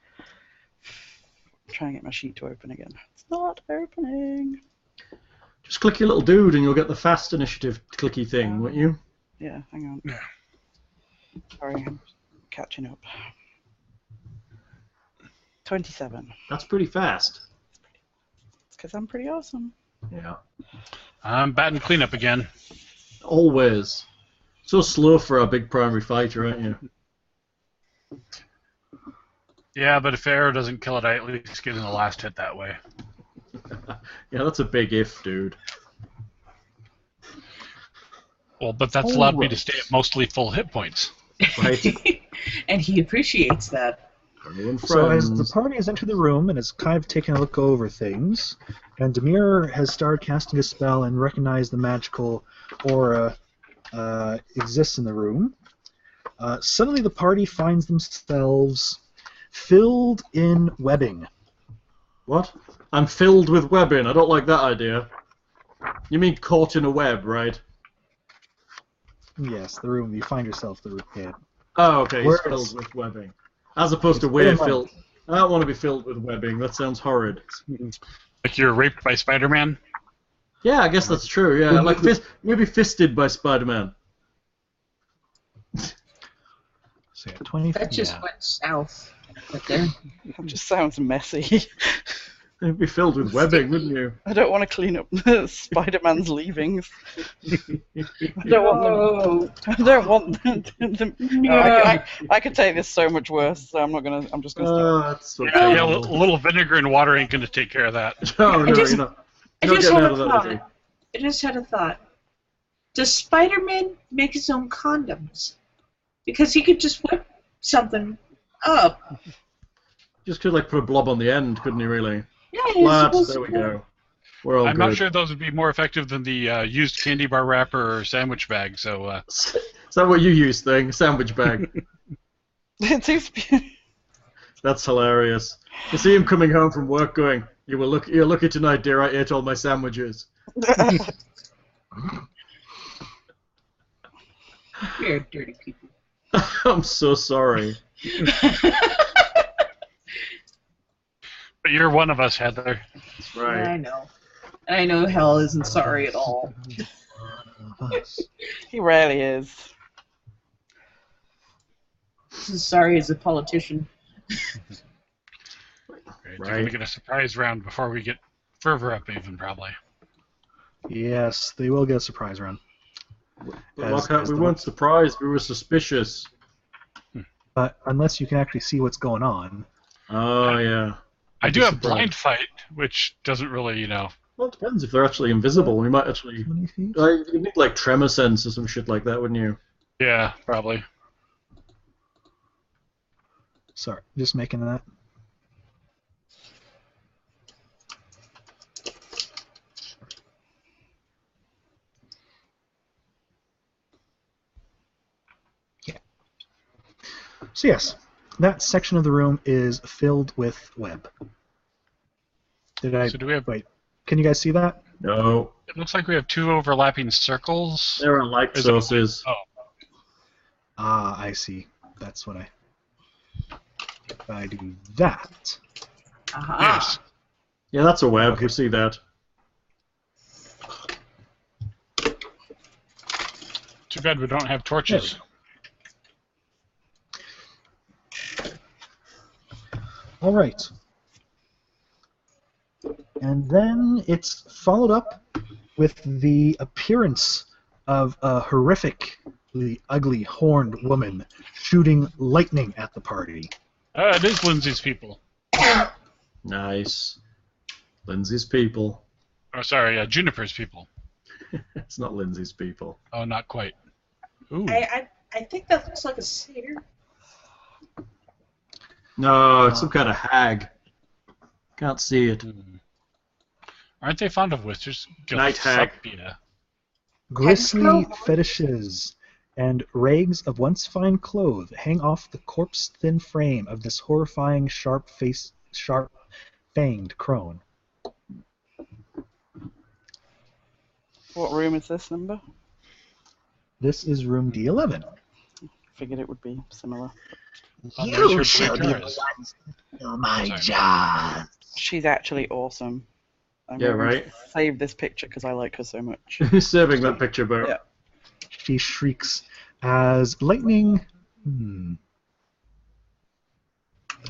Speaker 5: Try and get my sheet to open again. It's not opening.
Speaker 1: Just click your little dude, and you'll get the fast initiative clicky thing, won't you?
Speaker 5: Yeah, hang on.
Speaker 4: Yeah.
Speaker 5: Sorry, I'm catching up. 27.
Speaker 1: That's pretty fast.
Speaker 5: It's because I'm pretty awesome.
Speaker 1: Yeah.
Speaker 4: I'm batting cleanup again.
Speaker 1: Always. So slow for a big primary fighter, aren't you?
Speaker 4: Yeah, but if arrow doesn't kill it, I at least get in the last hit that way.
Speaker 1: Yeah, that's a big if, dude.
Speaker 4: Well, but that's allowed me to stay at mostly full hit points.
Speaker 1: Right.
Speaker 3: And he appreciates that.
Speaker 1: Everyone
Speaker 2: So as
Speaker 1: friends.
Speaker 2: the party has entered the room and is kind of taking a look over things, and Demir has started casting a spell and recognized the magical aura exists in the room, suddenly the party finds themselves filled in webbing.
Speaker 1: What? I'm filled with webbing. I don't like that idea. You mean caught in a web, right?
Speaker 2: Yes, the room you find yourself the room. Yeah.
Speaker 1: Oh, okay. He's
Speaker 2: Whereas-
Speaker 1: filled with webbing. As opposed to
Speaker 2: It's
Speaker 1: we're
Speaker 2: very
Speaker 1: filled. I don't want to be filled with webbing. That sounds horrid.
Speaker 4: Like you're raped by Spider-Man?
Speaker 1: Yeah, I guess that's true. Yeah, like maybe fisted by Spider-Man.
Speaker 2: So yeah, 20.
Speaker 3: That just
Speaker 2: Yeah.
Speaker 3: went south right there.
Speaker 5: That just sounds messy.
Speaker 1: It'd be filled with webbing, wouldn't you?
Speaker 5: I don't want to clean up Spider-Man's leavings. I don't want them. I don't want them.
Speaker 3: No.
Speaker 5: I could take this so much worse, so I'm not gonna. I'm just gonna stop.
Speaker 1: That's what
Speaker 4: Yeah, a little vinegar and water ain't going to take care of that.
Speaker 1: No, no,
Speaker 3: just-
Speaker 1: you're not.
Speaker 3: I
Speaker 1: You're not
Speaker 3: just
Speaker 1: getting
Speaker 3: had
Speaker 1: out
Speaker 3: a
Speaker 1: of that, is
Speaker 3: thought. I just had a thought. Does Spider-Man make his own condoms? Because he could just whip something up.
Speaker 1: Just could like put a blob on the end, couldn't he? Really?
Speaker 3: Yeah, he's
Speaker 1: Lads,
Speaker 3: supposed
Speaker 1: there we
Speaker 3: to-
Speaker 1: go. We're all
Speaker 4: I'm
Speaker 1: good.
Speaker 4: not sure those would be more effective than the used candy bar wrapper or sandwich bag, so...
Speaker 1: Is that what you use, thing? Sandwich bag.
Speaker 5: It's
Speaker 1: That's hilarious. You see him coming home from work, going, "You're lucky tonight, dear. I ate all my sandwiches."
Speaker 3: We're dirty people.
Speaker 1: I'm so sorry.
Speaker 4: But you're one of us, Heather.
Speaker 1: That's right.
Speaker 3: I know. I know hell isn't sorry at all.
Speaker 5: He rarely is.
Speaker 3: He's sorry as a politician.
Speaker 4: Right. They're
Speaker 1: Right.
Speaker 4: going to get a surprise round before we get further up even, probably.
Speaker 2: Yes, they will get a surprise round.
Speaker 1: But Lockhart, we weren't surprised. We were suspicious.
Speaker 2: But unless you can actually see what's going on.
Speaker 1: Oh yeah.
Speaker 4: I do
Speaker 1: be
Speaker 4: have
Speaker 1: surprised.
Speaker 4: blind fight, which doesn't really,
Speaker 1: Well, it depends if they're actually invisible. We might actually.
Speaker 2: 20 feet?
Speaker 1: You need like tremor sense or some shit like that, wouldn't you?
Speaker 4: Yeah, probably.
Speaker 2: Sorry, just making that. Yeah. So yes, that section of the room is filled with web. Did I
Speaker 4: So do we have...
Speaker 2: wait? Can you guys see that?
Speaker 1: No.
Speaker 4: It looks like we have two overlapping circles.
Speaker 1: There are light
Speaker 4: Is it-
Speaker 1: sources.
Speaker 4: Oh,
Speaker 2: Ah, I see. That's what I. If I do that.
Speaker 3: Aha.
Speaker 4: yes.
Speaker 1: Yeah, that's a web. We see that.
Speaker 4: Too bad we don't have torches.
Speaker 2: All right. And then it's followed up with the appearance of a horrifically ugly horned woman shooting lightning at the party.
Speaker 4: It is Lindsay's people.
Speaker 1: Nice. Lindsay's people.
Speaker 4: Oh, sorry, Juniper's people.
Speaker 1: It's not Lindsay's people.
Speaker 4: Oh, not quite. Ooh.
Speaker 3: I think that looks like a satyr.
Speaker 1: No, it's some kind of hag. Can't see it.
Speaker 4: Aren't they fond of wizards?
Speaker 1: Night hag.
Speaker 4: Yeah.
Speaker 2: Grisly
Speaker 3: Headscope?
Speaker 2: fetishes and rags of once fine clothes hang off the corpse-thin frame of this horrifying sharp-fanged crone.
Speaker 5: What room is this number?
Speaker 2: This is room D11.
Speaker 5: Figured it would be similar.
Speaker 4: You shall be the
Speaker 2: ones to do my
Speaker 4: Sorry.
Speaker 2: job.
Speaker 5: She's actually awesome. I'm
Speaker 1: Yeah,
Speaker 5: going to
Speaker 1: right.
Speaker 5: Save this picture because I like her so much.
Speaker 1: Who's saving that picture, Bert?
Speaker 5: Yeah.
Speaker 2: She shrieks as lightning.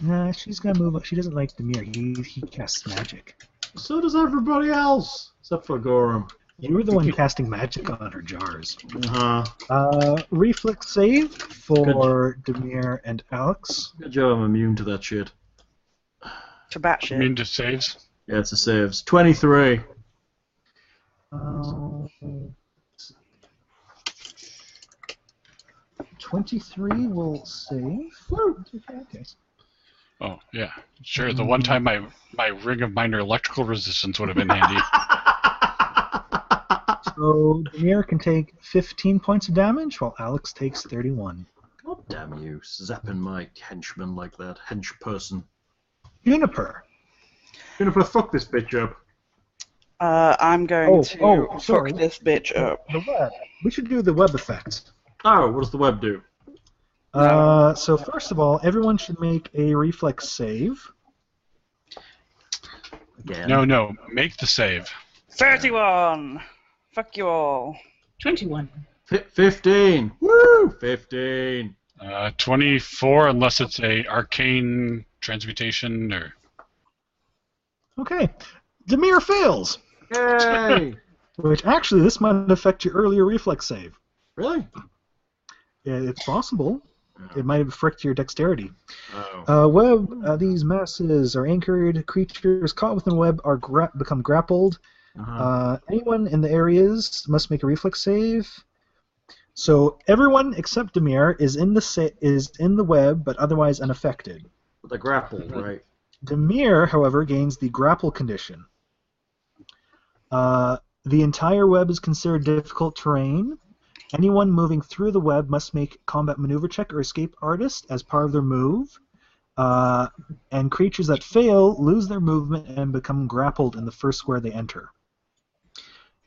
Speaker 2: Nah, she's gonna move. She doesn't like Demir. He casts magic.
Speaker 1: So does everybody else, except for Gorham.
Speaker 2: You were the one casting magic on her jars.
Speaker 1: Uh-huh.
Speaker 2: Reflex save for Demir and Alex.
Speaker 1: Good job, I'm immune to that shit.
Speaker 5: To batshit.
Speaker 4: You mean to saves?
Speaker 1: Yeah, it's a saves. 23.
Speaker 2: 23 will save. Okay.
Speaker 4: Oh, yeah. Sure, the one time my ring of minor electrical resistance would have been handy.
Speaker 2: So Demir can take 15 points of damage, while Alex takes 31.
Speaker 1: God damn you, zapping my henchman like that. Hench person.
Speaker 2: Juniper.
Speaker 1: Jennifer, fuck this bitch up.
Speaker 5: I'm going to
Speaker 2: sorry.
Speaker 5: fuck this bitch up.
Speaker 2: The web. We should do the web effect.
Speaker 1: Oh, what does the web do?
Speaker 2: So first of all, everyone should make a reflex save.
Speaker 1: Again.
Speaker 4: No. Make the save.
Speaker 5: 31! Fuck you all.
Speaker 3: 21.
Speaker 1: 15. Woo! 15.
Speaker 4: 24, unless it's a arcane transmutation or.
Speaker 2: Okay. Demir fails.
Speaker 1: Yay!
Speaker 2: Which actually, this might affect your earlier reflex save.
Speaker 1: Really?
Speaker 2: It's possible. It might affect your dexterity.
Speaker 1: Oh.
Speaker 2: These masses are anchored. Creatures caught within the web are become grappled. Anyone in the areas must make a reflex save. So everyone except Demir is in the web, but otherwise unaffected.
Speaker 1: The grapple, right?
Speaker 2: Demir, however, gains the grapple condition. The entire web is considered difficult terrain. Anyone moving through the web must make combat maneuver check or escape artist as part of their move. And creatures that fail lose their movement and become grappled in the first square they enter.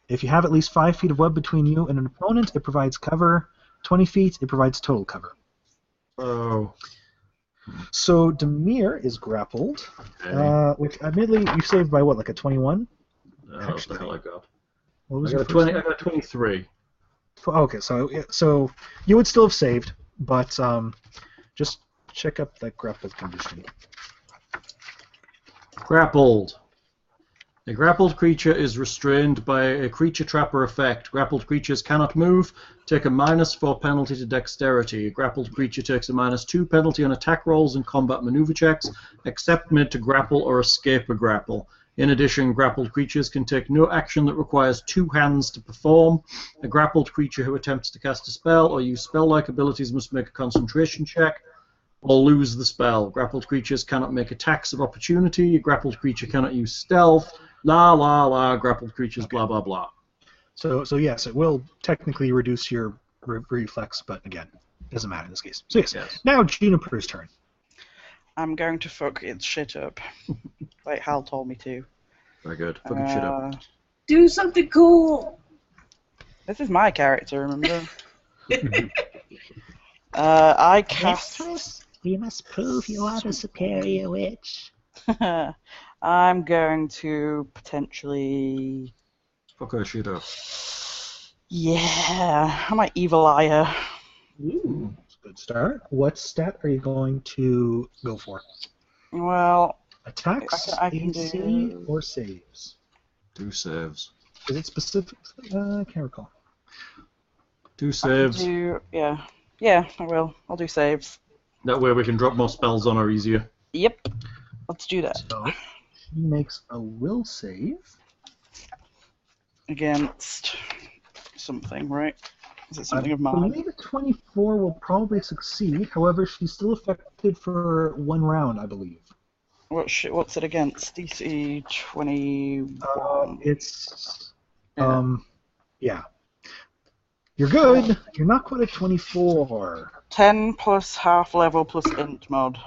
Speaker 2: If you have at least 5 feet of web between you and an opponent, it provides cover. 20 feet, it provides total cover.
Speaker 1: Oh.
Speaker 2: So Demir is grappled, which admittedly you saved by what, like a 21?
Speaker 1: What the hell I got?
Speaker 2: What was
Speaker 1: I
Speaker 2: your
Speaker 1: got a
Speaker 2: first
Speaker 1: 20.
Speaker 2: one?
Speaker 1: I got a 23.
Speaker 2: Okay, so you would still have saved, but just check up that grapple condition.
Speaker 1: Grappled. A grappled creature is restrained by a creature trapper effect. Grappled creatures cannot move, take a -4 penalty to dexterity. A grappled creature takes a -2 penalty on attack rolls and combat maneuver checks, except made to grapple or escape a grapple. In addition, grappled creatures can take no action that requires 2 hands to perform. A grappled creature who attempts to cast a spell or use spell-like abilities must make a concentration check or lose the spell. Grappled creatures cannot make attacks of opportunity. A grappled creature cannot use stealth. La la la, grappled creatures, blah blah blah.
Speaker 2: So yes, it will technically reduce your reflex, but again, doesn't matter in this case. So yes. Now Juniper's turn.
Speaker 5: I'm going to fuck its shit up. Like Hal told me to.
Speaker 1: Very good. Fucking shit up.
Speaker 3: Do something cool.
Speaker 5: This is my character, remember? I cast...
Speaker 6: We must prove you are the superior witch.
Speaker 5: I'm going to potentially...
Speaker 1: Fuck her shit up.
Speaker 5: Yeah, I might evil eye her.
Speaker 2: Ooh, good start. What stat are you going to go for?
Speaker 5: Well,
Speaker 2: attacks,
Speaker 5: I can
Speaker 2: AC,
Speaker 5: do...
Speaker 2: or saves?
Speaker 1: Do saves.
Speaker 2: Is it specific? I can't recall.
Speaker 1: Do saves.
Speaker 5: Yeah, I will. I'll do saves.
Speaker 1: That way we can drop more spells on her easier.
Speaker 5: Yep. Let's do that.
Speaker 2: So, she makes a will save.
Speaker 5: Against something, right? Is it something of
Speaker 2: I
Speaker 5: mine?
Speaker 2: believe a 24 will probably succeed. However, she's still affected for 1 round, I believe.
Speaker 5: What's it against? DC 21.
Speaker 2: It's... yeah. You're good. You're not quite at 24.
Speaker 5: 10 plus half level plus int mod.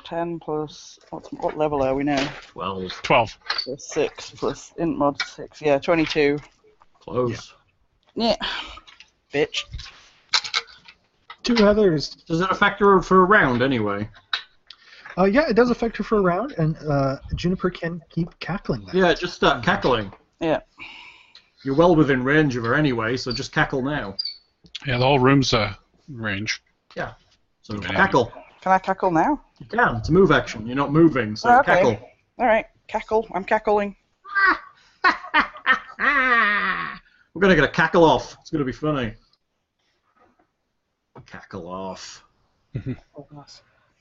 Speaker 5: 10 plus... What level are we now?
Speaker 1: 12.
Speaker 4: 12.
Speaker 5: So 6 plus int mod 6. Yeah, 22.
Speaker 1: Close.
Speaker 5: Yeah. Bitch.
Speaker 2: 2 others.
Speaker 1: Does it affect her for a round anyway?
Speaker 2: Yeah, it does affect her for a round, and Juniper can keep cackling that.
Speaker 1: Yeah, just start cackling.
Speaker 5: Yeah.
Speaker 1: You're well within range of her anyway, so just cackle now.
Speaker 4: Yeah, the whole room's range.
Speaker 1: Yeah. So cackle.
Speaker 5: Can I cackle now?
Speaker 1: You can. It's a move action. You're not moving, so
Speaker 5: Okay.
Speaker 1: cackle.
Speaker 5: Alright, cackle. I'm cackling.
Speaker 1: We're going to get a cackle off. It's going to be funny. Cackle off.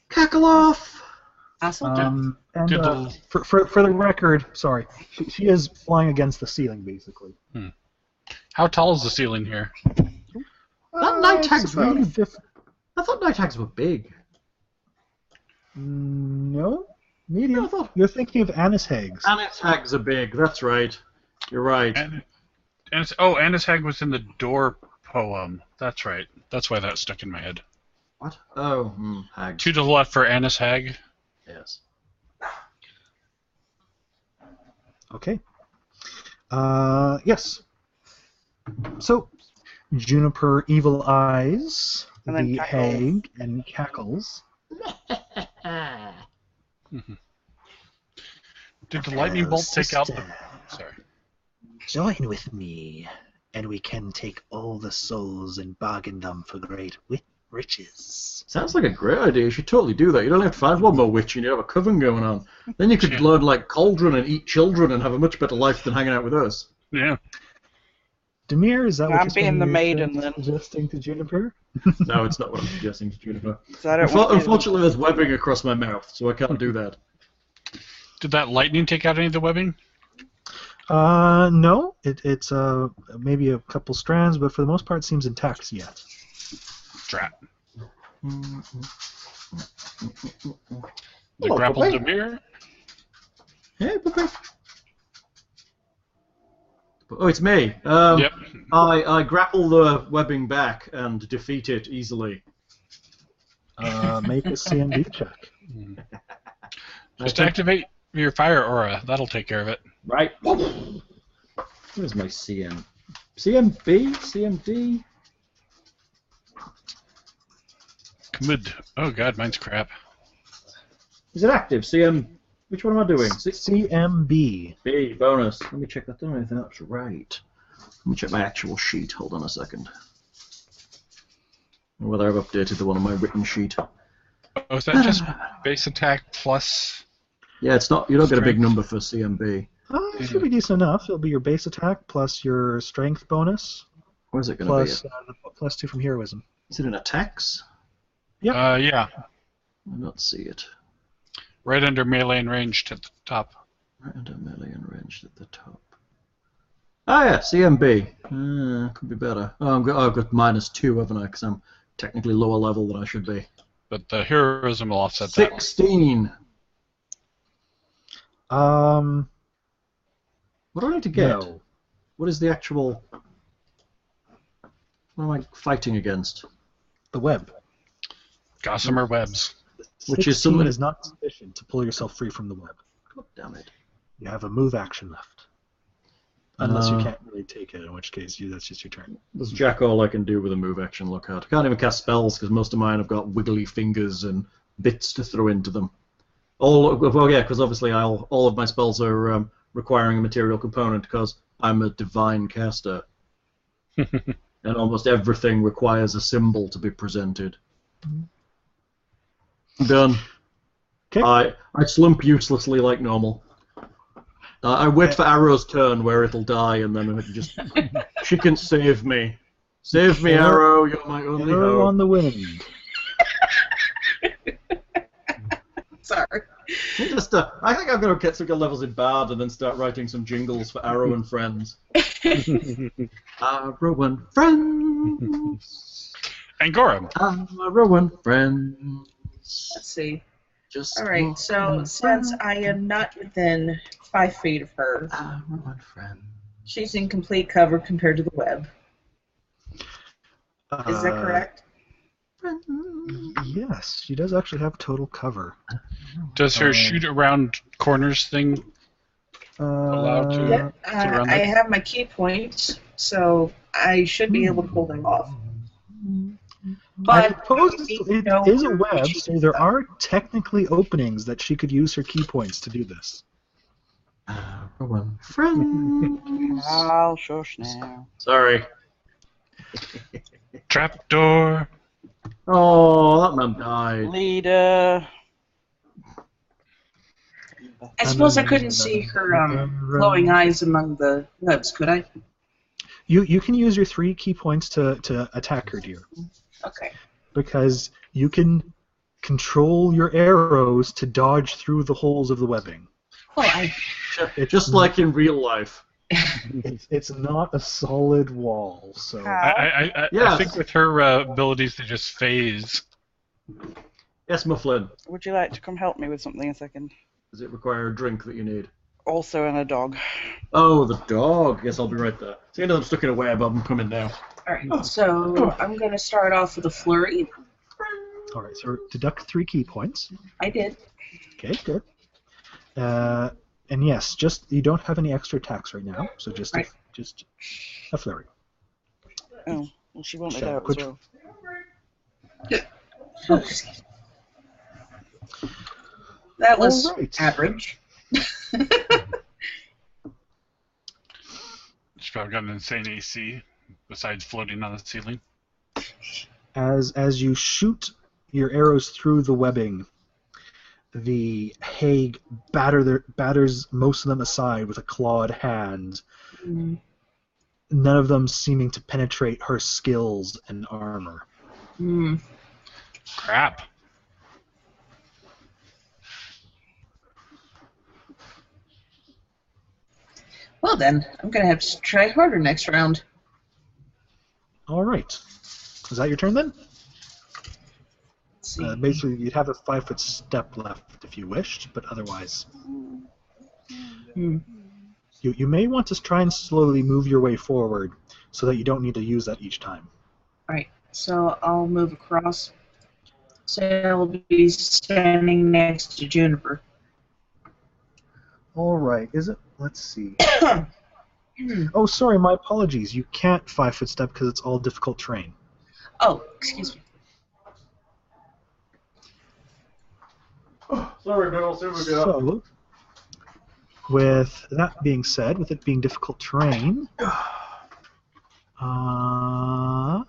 Speaker 1: Cackle off!
Speaker 3: Awesome.
Speaker 2: And for the record, sorry, she is flying against the ceiling, basically.
Speaker 4: How tall is the ceiling here?
Speaker 1: That night hags
Speaker 2: about
Speaker 1: really...
Speaker 2: 50.
Speaker 1: I thought night hags were big.
Speaker 2: No? Medium.
Speaker 1: No,
Speaker 2: You're thinking of Anis hags.
Speaker 1: Anis hags are big, that's right. You're right.
Speaker 4: Anna's hag was in the door poem. That's right. That's why that stuck in my head.
Speaker 1: What? Oh, hags.
Speaker 4: 2 to the left for Anna's hag.
Speaker 1: Yes.
Speaker 2: Okay. Yes. So, Juniper evil eyes
Speaker 5: And then
Speaker 2: the
Speaker 5: cackles.
Speaker 2: hag and cackles.
Speaker 4: Did the lightning bolt take out the...
Speaker 6: Sister,
Speaker 4: Sorry.
Speaker 6: join with me, and we can take all the souls and bargain them for great riches.
Speaker 1: Sounds like a great idea. You should totally do that. You'd only have to find one more witch and you have a coven going on. Then you could learn like Cauldron and eat children and have a much better life than hanging out with us.
Speaker 4: Yeah.
Speaker 2: Demir, is that what
Speaker 5: I'm
Speaker 2: you're
Speaker 5: being the
Speaker 2: you're
Speaker 5: maiden, then.
Speaker 2: suggesting to Juniper?
Speaker 1: No, it's not what I'm suggesting to Juniper.
Speaker 5: So I don't want to-
Speaker 1: Unfortunately, there's webbing across my mouth, so I can't do that.
Speaker 4: Did that lightning take out any of the webbing?
Speaker 2: No. It's maybe a couple strands, but for the most part, it seems intact yet.
Speaker 4: Drat. The
Speaker 1: Hello,
Speaker 4: grapple
Speaker 1: puppy.
Speaker 4: Demir.
Speaker 1: Hey, puppy. Oh, it's me.
Speaker 4: Yep.
Speaker 1: I grapple the webbing back and defeat it easily.
Speaker 2: Make a CMD check.
Speaker 4: Just activate your fire aura. That'll take care of it.
Speaker 1: Right. Where's my CM? CMB? CMD?
Speaker 4: Good. Oh god, mine's crap.
Speaker 1: Is it active? CM... Which one am I doing?
Speaker 2: CMB.
Speaker 1: B, bonus. Let me check that. I don't know if that's right. Let me check my actual sheet. Hold on a second. Or whether I've updated the one on my written sheet.
Speaker 4: Oh, is that just base attack plus...
Speaker 1: Yeah, it's not. You don't get a big
Speaker 4: Strength.
Speaker 1: number for CMB.
Speaker 2: It should be decent enough. It'll be your base attack plus your strength bonus
Speaker 1: Where's it going to
Speaker 2: plus
Speaker 1: be?
Speaker 2: the plus 2 from heroism.
Speaker 1: Is it in attacks?
Speaker 4: Yeah.
Speaker 1: I don't see it.
Speaker 4: Right under melee and ranged at the top.
Speaker 1: Right under melee and ranged at the top. Ah, yeah, CMB. Could be better. Oh, I've got -2, haven't I? Because I'm technically lower level than I should be.
Speaker 4: But the heroism will offset that.
Speaker 1: 16. What do I need to get?
Speaker 2: No.
Speaker 1: What is the actual... What am I fighting against?
Speaker 2: The web.
Speaker 4: Gossamer webs.
Speaker 1: Which is
Speaker 2: 16
Speaker 1: something...
Speaker 2: is not sufficient to pull yourself free from the web.
Speaker 1: God damn it.
Speaker 2: You have a move action left. Unless you
Speaker 1: Uh,
Speaker 2: can't really take it, in which case that's just your turn.
Speaker 1: That's jack all I can do with a move action lookout. I can't even cast spells because most of mine have got wiggly fingers and bits to throw into them. Well, yeah, because obviously all of my spells are requiring a material component because I'm a divine caster. And almost everything requires a symbol to be presented. Done.
Speaker 2: Okay.
Speaker 1: I slump uselessly like normal. I wait for Arrow's turn where it'll die, and then I can just... She can save me. Save me, Arrow, you're my only
Speaker 2: Arrow
Speaker 1: hope.
Speaker 2: on the wind.
Speaker 3: Sorry.
Speaker 1: Just, I think I'm going to get some good levels in Bard and then start writing some jingles for Arrow and Friends. Arrow and Friends.
Speaker 4: And Gorham.
Speaker 1: Arrow and Friends.
Speaker 3: Let's see.
Speaker 1: Just
Speaker 3: All right. So since I am not within 5 feet of her,
Speaker 1: Arrow and Friends.
Speaker 3: she's in complete cover compared to the web. Is that correct?
Speaker 2: Yes, she does actually have total cover.
Speaker 4: Does her shoot around corners thing allow to...
Speaker 3: Yep.
Speaker 4: around
Speaker 3: I
Speaker 4: that?
Speaker 3: have my key points, so I should be able to pull them off.
Speaker 2: I
Speaker 3: But
Speaker 2: suppose
Speaker 3: we
Speaker 2: it
Speaker 3: know
Speaker 2: is a
Speaker 3: where
Speaker 2: web,
Speaker 3: she
Speaker 2: so
Speaker 3: can
Speaker 2: there
Speaker 3: go.
Speaker 2: are technically openings that she could use her key points to do this.
Speaker 1: Arrow and Friends.
Speaker 5: I'll shush now.
Speaker 1: Sorry.
Speaker 4: Trapdoor.
Speaker 1: Oh, that man died.
Speaker 5: Leader.
Speaker 3: I suppose I couldn't see her glowing eyes among the webs, could I?
Speaker 2: You can use your 3 key points to attack her, dear,
Speaker 3: Okay.
Speaker 2: because you can control your arrows to dodge through the holes of the webbing.
Speaker 3: Well, I
Speaker 1: Just like in real life.
Speaker 2: It's not a solid wall, so
Speaker 4: I
Speaker 1: Yes.
Speaker 4: think with her abilities to just phase.
Speaker 1: Yes, Mufflin.
Speaker 5: Would you like to come help me with something a second?
Speaker 1: Does it require a drink that you need?
Speaker 5: Also and a dog.
Speaker 1: Oh, the dog. Yes, I'll be right there. See, I'm stuck in a web. I'm coming now.
Speaker 3: all right. So I'm going to start off with a flurry.
Speaker 2: all right. So deduct 3 key points.
Speaker 3: I did.
Speaker 2: Okay, good. And yes, just you don't have any extra attacks right now, so just
Speaker 3: Right.
Speaker 2: just a flurry.
Speaker 5: Oh, well, she wanted
Speaker 2: Shall
Speaker 5: out
Speaker 2: quit-
Speaker 5: as well.
Speaker 3: That was
Speaker 2: All right.
Speaker 3: average.
Speaker 4: She's probably got an insane AC, besides floating on the ceiling.
Speaker 2: As you shoot your arrows through the webbing, the hag batters most of them aside with a clawed hand, none of them seeming to penetrate her skills and armor.
Speaker 4: Crap.
Speaker 3: Well then, I'm gonna have to try harder next round.
Speaker 2: All right. Is that your turn then?
Speaker 3: Let's see.
Speaker 2: Basically, you'd have a 5-foot step left if you wished, but otherwise... You may want to try and slowly move your way forward so that you don't need to use that each time.
Speaker 3: Alright, so I'll move across. So I'll be standing next to Juniper.
Speaker 2: All right. Is it? Let's see. Oh, sorry. My apologies. You can't 5-foot step because it's all difficult terrain.
Speaker 3: Oh, excuse me.
Speaker 1: Sorry, Bill. See what we got.
Speaker 2: So, with that being said, with it being difficult terrain, I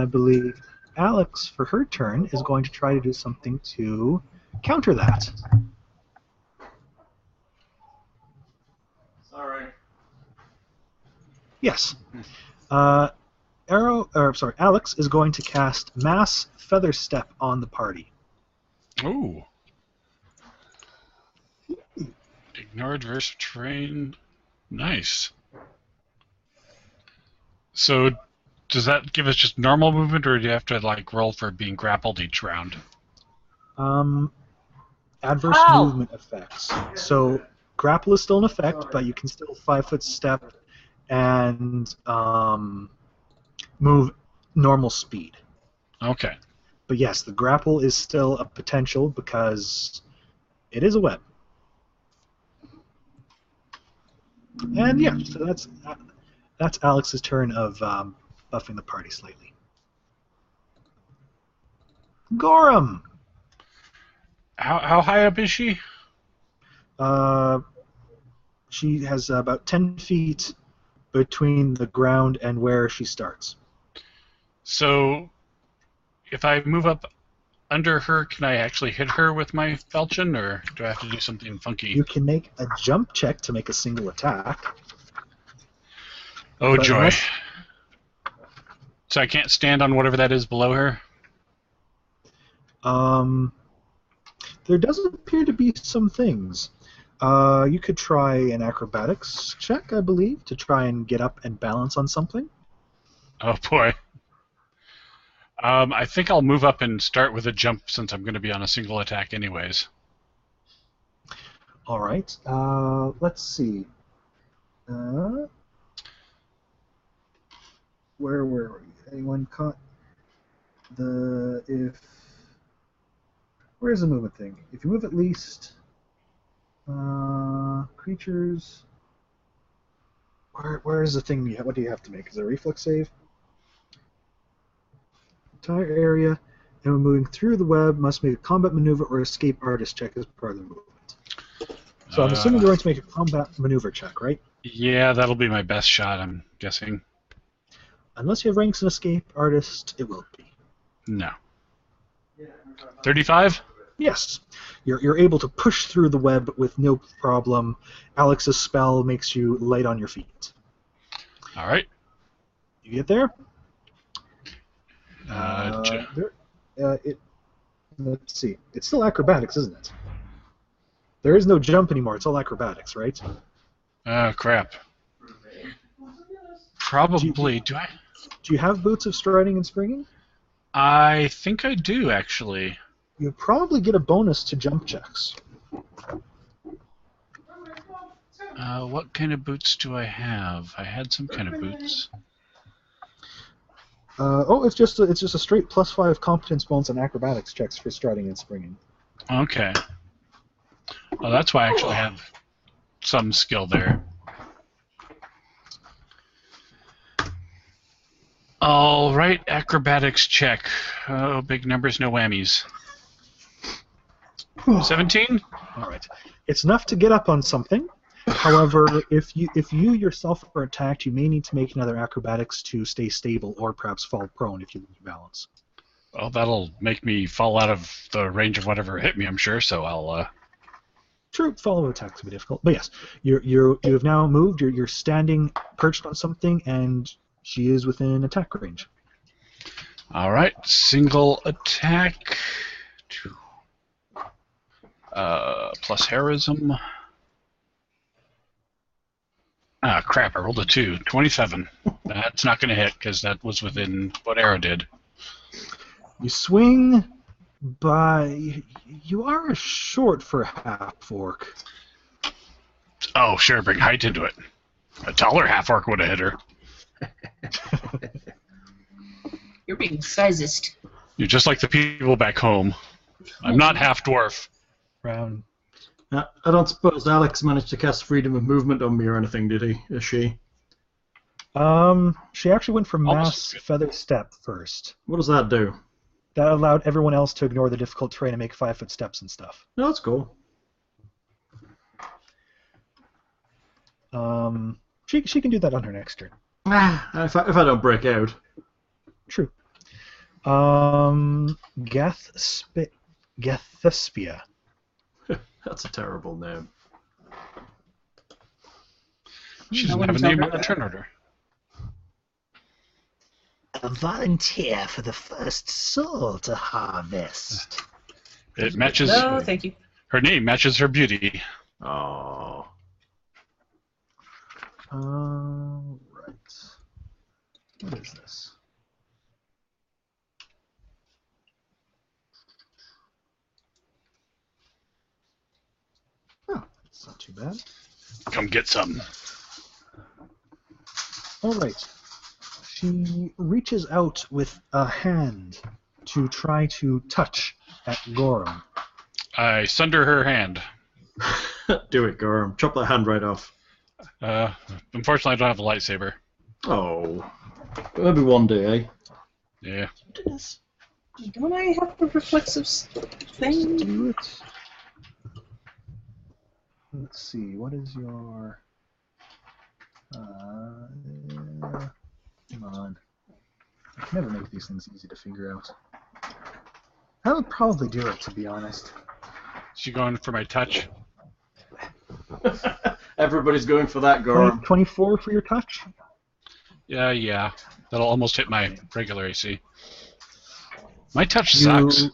Speaker 2: believe Alex, for her turn, is going to try to do something to counter that.
Speaker 1: Sorry.
Speaker 2: Yes. Alex is going to cast Mass Feather Step on the party.
Speaker 4: Ooh. Ignore adverse terrain. Nice. So, does that give us just normal movement, or do you have to like roll for being grappled each round?
Speaker 2: Adverse movement effects. So grapple is still in effect, but you can still 5-foot step and move normal speed.
Speaker 4: Okay.
Speaker 2: But yes, the grapple is still a potential because it is a web. And yeah, so that's Alex's turn of buffing the party slightly. Gorham!
Speaker 4: How high up is she?
Speaker 2: She has about 10 feet between the ground and where she starts.
Speaker 4: So, if I move up under her, can I actually hit her with my falchion, or do I have to do something funky?
Speaker 2: You can make a jump check to make a single attack.
Speaker 4: Oh,
Speaker 2: but
Speaker 4: joy.
Speaker 2: unless-
Speaker 4: So I can't stand on whatever that is below her?
Speaker 2: There does appear to be some things. You could try an acrobatics check, I believe, to try and get up and balance on something.
Speaker 4: Oh, boy. I think I'll move up and start with a jump since I'm going to be on a single attack anyways.
Speaker 2: All right. Let's see. Where were we? Anyone caught where's the movement thing? If you move at least creatures. Where is the thing? What do you have to make? Is it a reflex save? Entire area, and when moving through the web, must make a combat maneuver or escape artist check as part of the movement. So I'm assuming you're going to make a combat maneuver check, right?
Speaker 4: Yeah, that'll be my best shot, I'm guessing.
Speaker 2: Unless you have ranks in escape artist, it will be.
Speaker 4: No. 35?
Speaker 2: Yes. You're able to push through the web with no problem. Alex's spell makes you light on your feet.
Speaker 4: All right.
Speaker 2: You get there? Let's see. It's still acrobatics, isn't it? There is no jump anymore. It's all acrobatics, right?
Speaker 4: Oh, crap. Probably. Do I?
Speaker 2: Do you have boots of striding and springing?
Speaker 4: I think I do, actually.
Speaker 2: You probably get a bonus to jump checks.
Speaker 4: What kind of boots do I have? I had some kind of boots.
Speaker 2: It's just a straight +5 competence bonus and acrobatics checks for striding and springing.
Speaker 4: Okay. Well, that's why I actually have some skill there. All right, acrobatics check. Oh, big numbers, no whammies. 17?
Speaker 2: All right. It's enough to get up on something. However, if you yourself are attacked, you may need to make another acrobatics to stay stable, or perhaps fall prone if you lose balance.
Speaker 4: Well, that'll make me fall out of the range of whatever hit me, I'm sure. So I'll.
Speaker 2: True, follow attacks will be difficult, but yes, you have now moved. You're standing perched on something, and she is within attack range.
Speaker 4: All right, single attack. Plus heroism. Ah, crap! I rolled a 2. 27. That's not going to hit because that was within what arrow did.
Speaker 2: You swing, but you are short for a half orc.
Speaker 4: Oh, sure, bring height into it. A taller half orc would have hit her.
Speaker 3: You're being sizist.
Speaker 4: You're just like the people back home. I'm not half dwarf.
Speaker 2: Round.
Speaker 1: I don't suppose Alex managed to cast freedom of movement on me or anything, did he? Is she?
Speaker 2: She actually went for mass
Speaker 4: Almost.
Speaker 2: feather step first.
Speaker 1: What does that do?
Speaker 2: That allowed everyone else to ignore the difficult terrain and make 5-foot steps and stuff.
Speaker 1: No, that's cool.
Speaker 2: She can do that on her next turn.
Speaker 1: If I don't break out.
Speaker 2: True. Gethespia.
Speaker 1: That's a terrible name.
Speaker 4: She
Speaker 3: No
Speaker 4: doesn't
Speaker 3: one
Speaker 4: have a
Speaker 3: told
Speaker 4: name
Speaker 3: her
Speaker 4: on the
Speaker 3: that.
Speaker 4: turn order.
Speaker 6: A volunteer for the first soul to harvest.
Speaker 4: It matches.
Speaker 3: No, thank you.
Speaker 4: Her name matches her beauty.
Speaker 1: Oh.
Speaker 2: Right. What is this? Oh, it's not too bad.
Speaker 4: Come get some.
Speaker 2: All right. She reaches out with a hand to try to touch at Gorham.
Speaker 4: I sunder her hand.
Speaker 1: Do it, Gorham. Chop that hand right off.
Speaker 4: Unfortunately, I don't have a lightsaber.
Speaker 1: Oh. Maybe one day, eh?
Speaker 4: Yeah.
Speaker 3: Goodness. Don't I have a reflexive thing?
Speaker 2: Do it. Let's see. What is your? Come on. I can never make these things easy to figure out. I would probably do it, to be honest.
Speaker 4: She going for my touch?
Speaker 1: Everybody's going for that, Gorham.
Speaker 2: 24 for your touch?
Speaker 4: Yeah. That'll almost hit my regular AC. My touch sucks.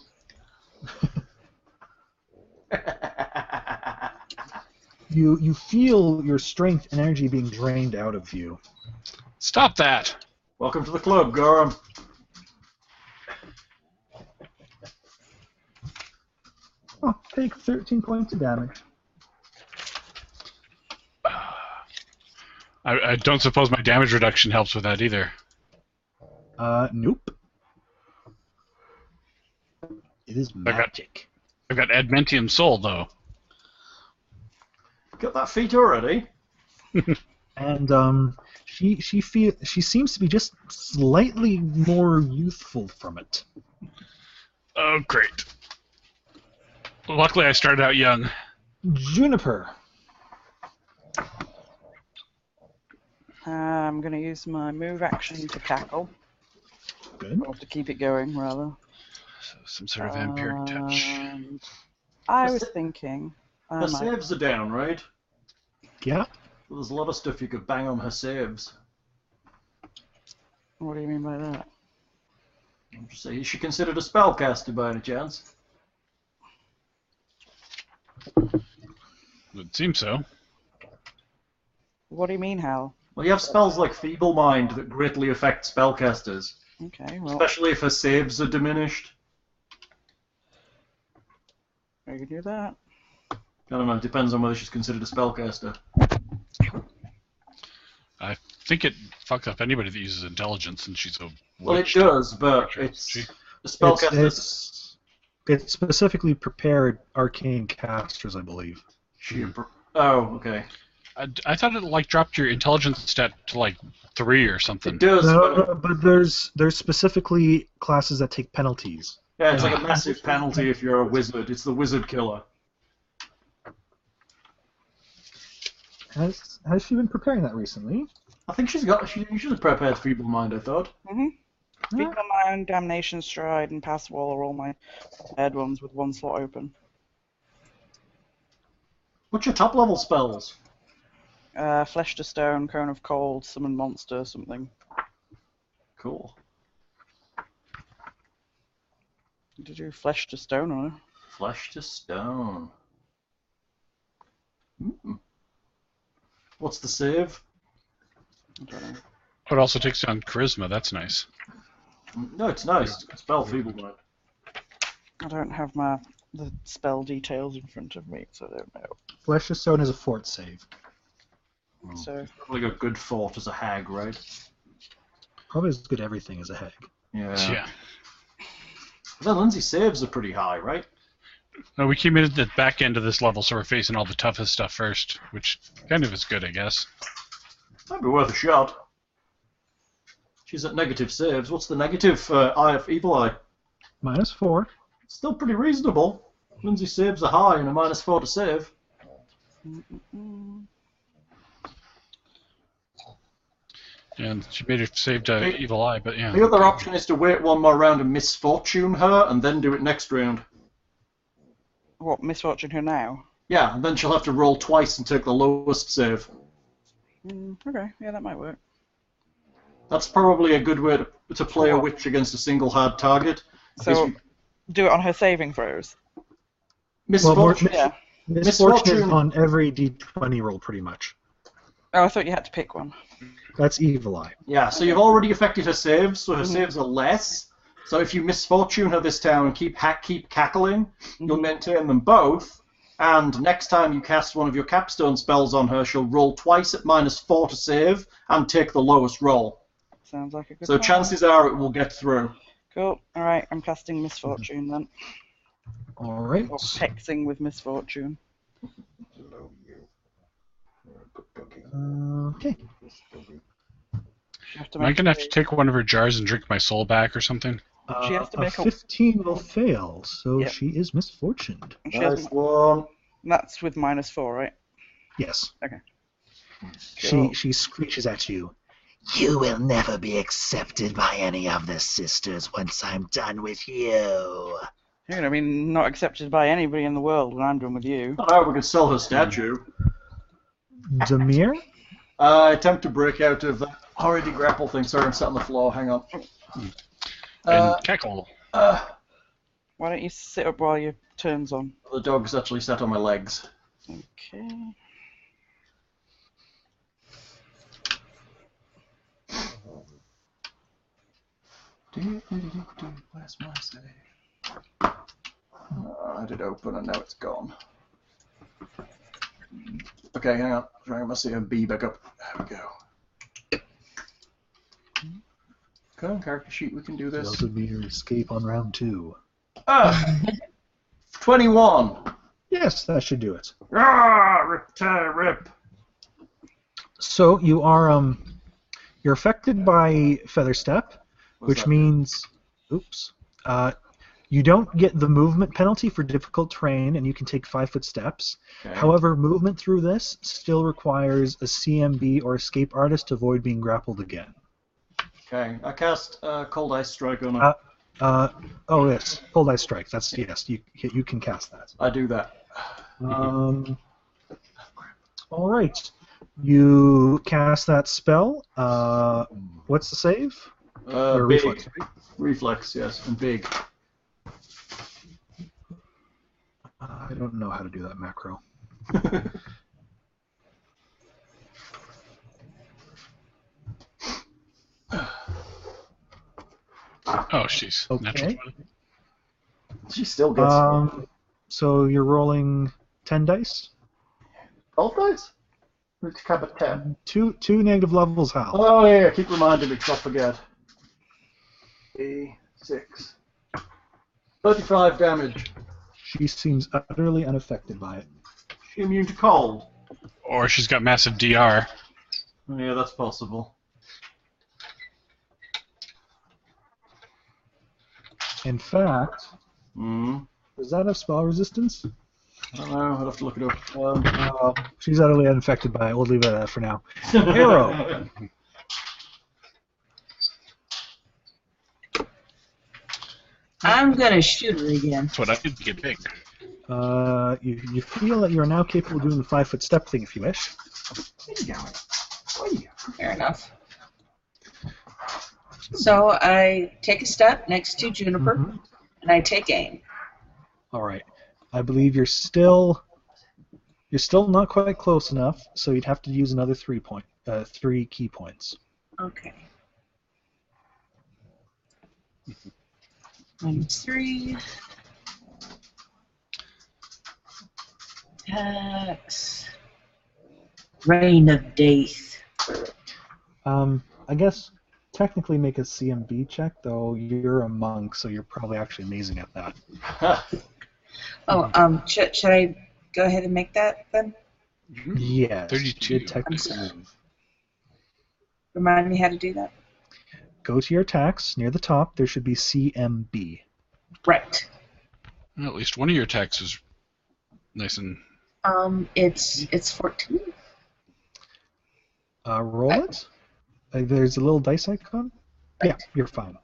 Speaker 2: You feel your strength and energy being drained out of you.
Speaker 4: Stop that!
Speaker 1: Welcome to the club, Gorham.
Speaker 2: Oh, take 13 points of damage.
Speaker 4: I don't suppose my damage reduction helps with that either.
Speaker 2: Nope. It is magic.
Speaker 4: I've got adamantium soul, though.
Speaker 1: Got that feat already?
Speaker 2: And she seems to be just slightly more youthful from it.
Speaker 4: Oh, great. Luckily, I started out young.
Speaker 2: Juniper.
Speaker 5: I'm going to use my move action to cackle.
Speaker 2: Good.
Speaker 5: Or to keep it going, rather.
Speaker 4: So some sort of vampiric touch.
Speaker 5: I was thinking...
Speaker 1: Her saves are down, right?
Speaker 2: Yeah.
Speaker 1: Well, there's a lot of stuff you could bang on her saves.
Speaker 5: What do you mean by that?
Speaker 1: I'm just saying, is she considered a spellcaster by any chance?
Speaker 4: It seems so.
Speaker 5: What do you mean, Hal?
Speaker 1: Well, you have spells like Feeble Mind that greatly affect spellcasters,
Speaker 5: Okay, well,
Speaker 1: especially if her saves are diminished.
Speaker 5: we can do that.
Speaker 1: I don't know, it depends on whether she's considered a spellcaster.
Speaker 4: I think it fucks up anybody that uses intelligence, and she's a
Speaker 1: Well, it
Speaker 4: witch.
Speaker 1: does, but it's
Speaker 4: She-
Speaker 1: a spellcaster.
Speaker 2: It's specifically prepared arcane casters, I believe.
Speaker 1: Oh, okay.
Speaker 4: I thought it like dropped your intelligence stat to like 3 or something.
Speaker 1: It does,
Speaker 2: But there's specifically classes that take penalties.
Speaker 1: yeah, it's like a massive penalty if you're a wizard. It's the wizard killer.
Speaker 2: Has she been preparing that recently?
Speaker 1: I think she's prepared feeble mind. I thought.
Speaker 5: Feeble Mind, Damnation Stride, and Pass Wall are all my prepared ones with one slot open.
Speaker 1: What's your top level spells?
Speaker 5: Flesh to Stone, Cone of Cold, Summon Monster, something.
Speaker 1: Cool.
Speaker 5: Did you do Flesh to Stone on her?
Speaker 1: Flesh to stone. What's the save?
Speaker 5: I don't know.
Speaker 4: It also takes down charisma. That's nice.
Speaker 1: No, it's nice. Spell feeble mind.
Speaker 5: I don't have the spell details in front of me, so I don't know.
Speaker 2: Flesh of Stone is a fort save.
Speaker 5: So
Speaker 1: Probably got good fort as a hag, right?
Speaker 2: Probably as good everything as a hag.
Speaker 1: Yeah. But then Lindsay saves are pretty high, right?
Speaker 4: No, we came in at the back end of this level, so we're facing all the toughest stuff first, which kind of is good, I guess.
Speaker 1: Might be worth a shot. She's at negative saves. What's the negative eye of Evil Eye?
Speaker 2: -4.
Speaker 1: Still pretty reasonable. Lindsay saves are high and a -4 to save.
Speaker 4: And she made her save to Evil Eye, but yeah.
Speaker 1: The other option is to wait one more round and misfortune her, and then do it next round.
Speaker 5: what, Misfortune her now?
Speaker 1: Yeah, and then she'll have to roll twice and take the lowest save.
Speaker 5: Okay, yeah, that might work.
Speaker 1: That's probably a good way to play a witch against a single hard target.
Speaker 5: So, do it on her saving throws?
Speaker 1: Misfortune.
Speaker 5: Yeah.
Speaker 2: Misfortune is on every d20 roll, pretty much.
Speaker 5: Oh, I thought you had to pick one.
Speaker 2: That's Evil Eye.
Speaker 1: Yeah, so you've already affected her saves, so her saves are less. So if you misfortune her this time and keep cackling, you'll maintain them both. And next time you cast one of your capstone spells on her, she'll roll twice at -4 to save and take the lowest roll.
Speaker 5: Sounds like a good
Speaker 1: So
Speaker 5: plan.
Speaker 1: chances are it will get through.
Speaker 5: Cool. Alright, I'm casting Misfortune then.
Speaker 2: Alright.
Speaker 5: Or hexing with Misfortune.
Speaker 2: Okay.
Speaker 4: Am I going to have to take one of her jars and drink my soul back or something?
Speaker 5: She has to
Speaker 2: A
Speaker 5: make a...
Speaker 2: 15 will fail, so
Speaker 5: Yep.
Speaker 2: she is misfortuned.
Speaker 1: Nice one.
Speaker 5: That's with -4, right?
Speaker 2: Yes.
Speaker 5: Okay.
Speaker 6: She screeches at you. You will never be accepted by any of the sisters once I'm done with you.
Speaker 5: You're going to be not accepted by anybody in the world when I'm done with you.
Speaker 1: I hope we could sell her statue.
Speaker 2: Demir?
Speaker 1: Attempt to break out of that horrid grapple thing. Sorry, I'm sat on the floor. Hang on.
Speaker 4: And cackle.
Speaker 5: Why don't you sit up while your turn's on?
Speaker 1: The dog's actually sat on my legs.
Speaker 5: Okay.
Speaker 1: Where's my save? I had it open and now it's gone. Okay, hang on. Trying my CMB back up. There we go. Come on, character sheet, we can do this.
Speaker 2: Demir escape on round 2.
Speaker 1: 21!
Speaker 2: Yes, that should do it.
Speaker 1: Rip, tear, rip!
Speaker 2: So you are you're affected by Feather Step, which means, you don't get the movement penalty for difficult terrain, and you can take 5-foot steps.
Speaker 1: Okay.
Speaker 2: However, movement through this still requires a CMB or Escape Artist to avoid being grappled again.
Speaker 1: Okay, I cast Cold Ice Strike on her.
Speaker 2: Oh yes, Cold Ice Strike. That's yes, you can cast that.
Speaker 1: I do that.
Speaker 2: All right, you cast that spell. What's the save? Or
Speaker 1: Big.
Speaker 2: reflex, right?
Speaker 1: Reflex, yes, and big.
Speaker 2: I don't know how to do that macro.
Speaker 4: Oh, she's natural
Speaker 2: Okay.
Speaker 4: 20.
Speaker 1: She still gets
Speaker 2: So you're rolling 10 dice.
Speaker 1: 12 dice? Let's cap at 10.
Speaker 2: Two negative levels, Hal.
Speaker 1: Oh yeah, keep reminding me because I'll forget. 6. 35 damage.
Speaker 2: She seems utterly unaffected by it.
Speaker 1: She immune to cold?
Speaker 4: Or she's got massive DR.
Speaker 1: Oh, yeah, that's possible.
Speaker 2: In fact,
Speaker 1: Hmm.
Speaker 2: does that have spell resistance?
Speaker 1: I don't know. I'll have to look it up.
Speaker 2: She's utterly unaffected by it. We'll leave it at that for now. Arrow.
Speaker 3: I'm gonna shoot her again.
Speaker 4: That's what I did to get big.
Speaker 2: You feel that you are now capable of doing the 5-foot step thing if you wish.
Speaker 1: Where you going? Where you going?
Speaker 3: Fair enough. So I take a step next to Juniper, and I take aim.
Speaker 2: All right. I believe you're still not quite close enough, so you'd have to use another 3 key points.
Speaker 3: Okay. -3. Tax. Rain of Death.
Speaker 2: I guess technically make a CMB check, though you're a monk, so you're probably actually amazing at that.
Speaker 3: Oh, should I go ahead and make that then?
Speaker 2: Yes.
Speaker 4: 32.
Speaker 2: Technically move.
Speaker 3: Remind me how to do that.
Speaker 2: Go to your attacks. Near the top, there should be CMB.
Speaker 3: Right.
Speaker 4: Well, at least one of your attacks is nice and...
Speaker 3: It's 14.
Speaker 2: Roll it. There's a little dice icon.
Speaker 3: Right.
Speaker 2: Yeah, you're fine.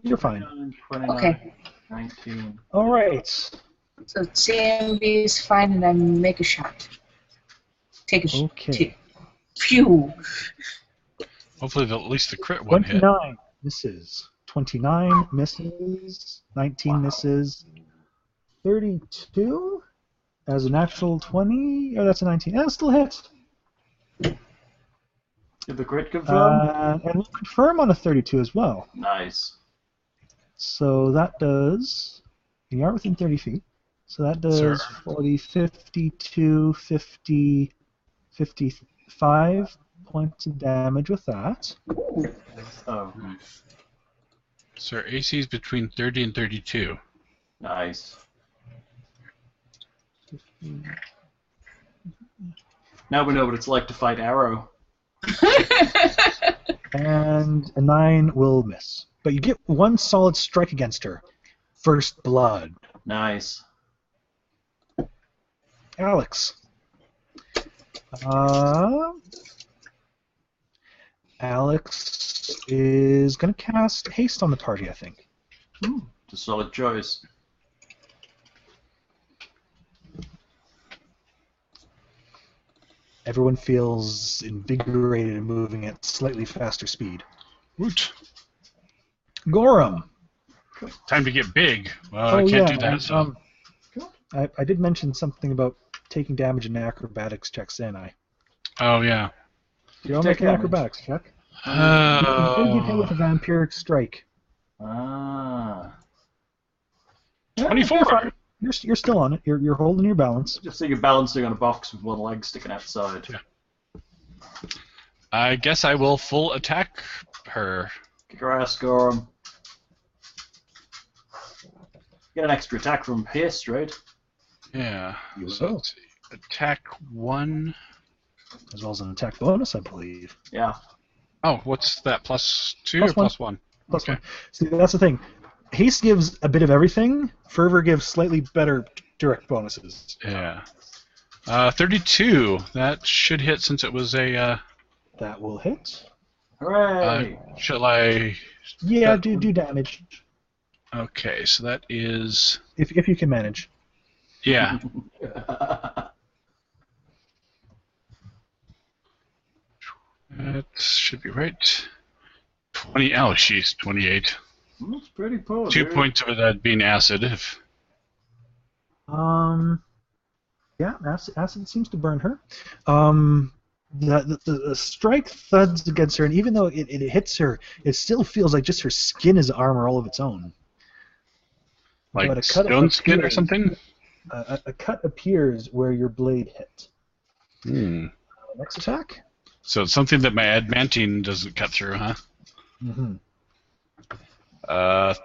Speaker 2: You're fine.
Speaker 1: 29,
Speaker 3: Okay.
Speaker 1: 19.
Speaker 2: All right.
Speaker 3: So CMB is fine, and I make a shot. Take a shot.
Speaker 2: Okay.
Speaker 3: Phew.
Speaker 4: Hopefully at least the crit one hit.
Speaker 2: 29 misses. 29 misses. 19 misses. 32 as a natural 20. Oh, that's a 19. That still hits.
Speaker 1: Did the crit confirm?
Speaker 2: And we'll confirm on a 32 as well.
Speaker 1: Nice.
Speaker 2: So that does... You are within 30 feet. So that does
Speaker 4: Sir.
Speaker 2: 40, 52, 50, 55 points of damage with that.
Speaker 1: Oh,
Speaker 4: So our AC is between 30 and 32.
Speaker 1: nice. Now we know what it's like to fight Arrow.
Speaker 2: And a 9 will miss. But you get one solid strike against her. First blood.
Speaker 1: Nice.
Speaker 2: Alex. Alex is going to cast Haste on the party, I think.
Speaker 1: It's a solid choice.
Speaker 2: Everyone feels invigorated and moving at slightly faster speed.
Speaker 4: Woot.
Speaker 2: Gorham.
Speaker 4: Time to get big. Well, I can't do that, so...
Speaker 2: I did mention something about taking damage in acrobatics checks, didn't I?
Speaker 4: Oh, yeah.
Speaker 2: You don't
Speaker 1: Take
Speaker 2: make an
Speaker 1: damage.
Speaker 2: acrobatics check. You get hit with a vampiric strike.
Speaker 1: Ah.
Speaker 4: 24!
Speaker 2: You're fine. You're still on it. You're holding your balance.
Speaker 1: Just so you're balancing on a box with one leg sticking outside.
Speaker 4: Yeah. I guess I will full attack her.
Speaker 1: Kick her ass, Gorham. Get an extra attack from haste, right?
Speaker 4: Yeah.
Speaker 2: You
Speaker 4: So
Speaker 2: will.
Speaker 4: let's see. Attack 1.
Speaker 2: As well as an attack bonus, I believe.
Speaker 1: Yeah.
Speaker 4: Oh, what's that? +2
Speaker 2: Plus
Speaker 4: or
Speaker 2: one.
Speaker 4: +1?
Speaker 2: Plus
Speaker 4: Okay.
Speaker 2: one. See, that's the thing. Haste gives a bit of everything. Fervor gives slightly better direct bonuses.
Speaker 4: Yeah. 32. That should hit since it was a...
Speaker 2: That will hit.
Speaker 1: Hooray!
Speaker 4: shall I...
Speaker 2: Yeah, do damage
Speaker 4: Okay, so that is...
Speaker 2: if you can manage.
Speaker 4: Yeah. That should be right. 20... Oh, she's 28.
Speaker 1: That's pretty poor.
Speaker 4: 2
Speaker 1: dude.
Speaker 4: points of that being acid.
Speaker 2: Yeah, acid seems to burn her. The strike thuds against her, and even though it hits her, it still feels like just her skin is armor all of its own. But
Speaker 4: Like
Speaker 2: a cut
Speaker 4: stone skin or
Speaker 2: appears-
Speaker 4: something?
Speaker 2: A cut appears where your blade hit.
Speaker 4: Hmm.
Speaker 2: Next attack.
Speaker 4: So it's something that my adamantine doesn't cut through, huh?
Speaker 2: Mm-hmm.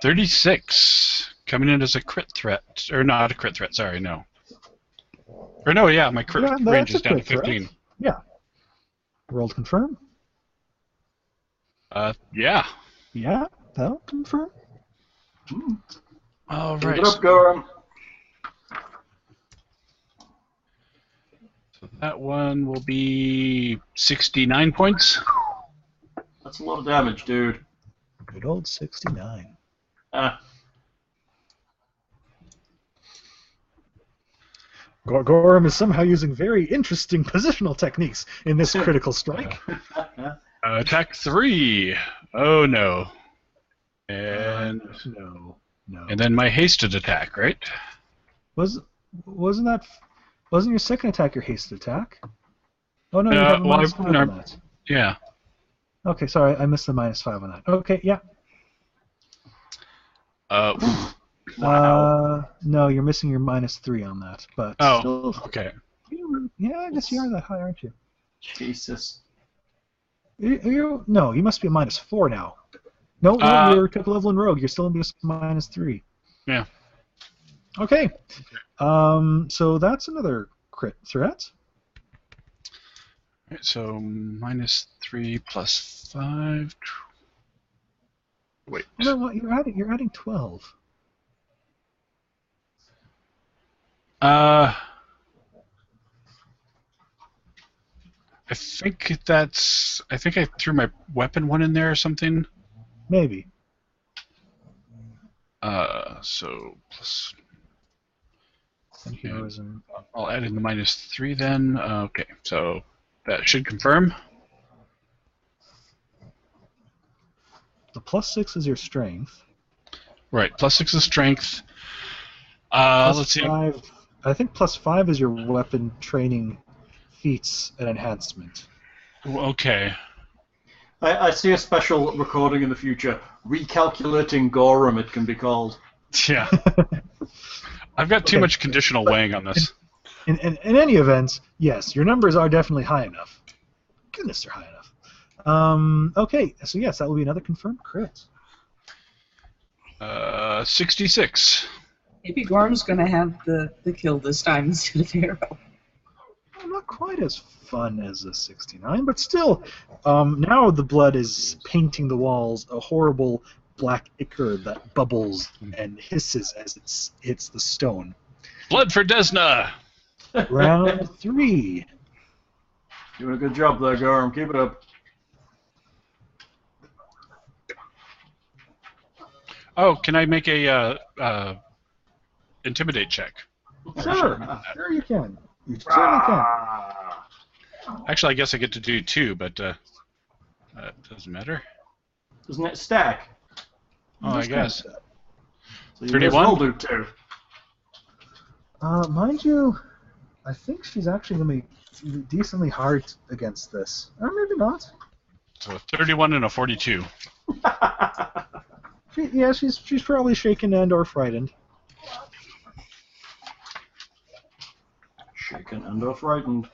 Speaker 4: 36. Coming in as a crit threat. Or not a crit threat, sorry, no. Or no, yeah, my crit
Speaker 2: Yeah, that's
Speaker 4: range
Speaker 2: a
Speaker 4: is down to
Speaker 2: crit threat.
Speaker 4: 15.
Speaker 2: Yeah. Roll to confirm.
Speaker 4: Yeah.
Speaker 2: Yeah, that'll confirm.
Speaker 4: All
Speaker 1: Keep
Speaker 4: right.
Speaker 1: it up, Gorham.
Speaker 4: So that one will be 69 points.
Speaker 1: That's a lot of damage, dude.
Speaker 2: Good old 69. Gorham is somehow using very interesting positional techniques in this critical strike.
Speaker 4: Attack 3. Oh no. And
Speaker 2: No.
Speaker 4: and then my hasted attack, right?
Speaker 2: Wasn't your second attack your hasted attack? Oh no, you have a minus 5 on that.
Speaker 4: Yeah.
Speaker 2: Okay, sorry, I missed the minus 5 on that. Okay, yeah.
Speaker 1: Wow.
Speaker 2: No, you're missing your minus 3 on that, but still.
Speaker 4: Okay.
Speaker 2: Yeah, I guess you are that high, aren't you?
Speaker 1: Jesus.
Speaker 2: No, you must be a minus 4 now. No, you're a level in rogue. You're still in minus 3.
Speaker 4: Yeah.
Speaker 2: Okay. So that's another crit threat.
Speaker 4: Right, so minus 3 plus 5. Wait.
Speaker 2: No, what, you're adding 12.
Speaker 4: I think I threw my weapon one in there or something.
Speaker 2: Maybe.
Speaker 4: So plus.
Speaker 2: Heroism.
Speaker 4: I'll add in the minus 3 then. Okay, so that should confirm.
Speaker 2: The plus 6 is your strength.
Speaker 4: Right, plus 6 is strength.
Speaker 2: Plus
Speaker 4: Let's see.
Speaker 2: 5, I think plus 5 is your weapon training feats and enhancement.
Speaker 4: Okay.
Speaker 1: I see a special recording in the future. Recalculating Gorham, it can be called.
Speaker 4: Yeah. I've got too much conditional weighing on this.
Speaker 2: In any event, yes, your numbers are definitely high enough. Goodness, they're high enough. Okay, so yes, that will be another confirmed crit.
Speaker 4: 66.
Speaker 3: Maybe Gorm's going to have the kill this time instead of Arrow.
Speaker 2: Well, not quite as fun as a 69, but still, now the blood is painting the walls a horrible black ichor that bubbles and hisses as it hits the stone.
Speaker 4: Blood for Desna!
Speaker 2: Round 3.
Speaker 1: Doing a good job there, Gorham. Keep it up.
Speaker 4: Oh, can I make a intimidate check?
Speaker 2: Sure you can. You certainly can.
Speaker 4: Actually, I guess I get to do 2, but it doesn't matter.
Speaker 1: Doesn't it stack?
Speaker 4: Oh, I guess.
Speaker 1: So you
Speaker 4: 31?
Speaker 1: will do 2.
Speaker 2: Mind you, I think she's actually going to be decently hard against this. Or maybe not.
Speaker 4: So a 31 and a 42.
Speaker 2: She's probably shaken and or frightened.
Speaker 1: Shaken and or frightened.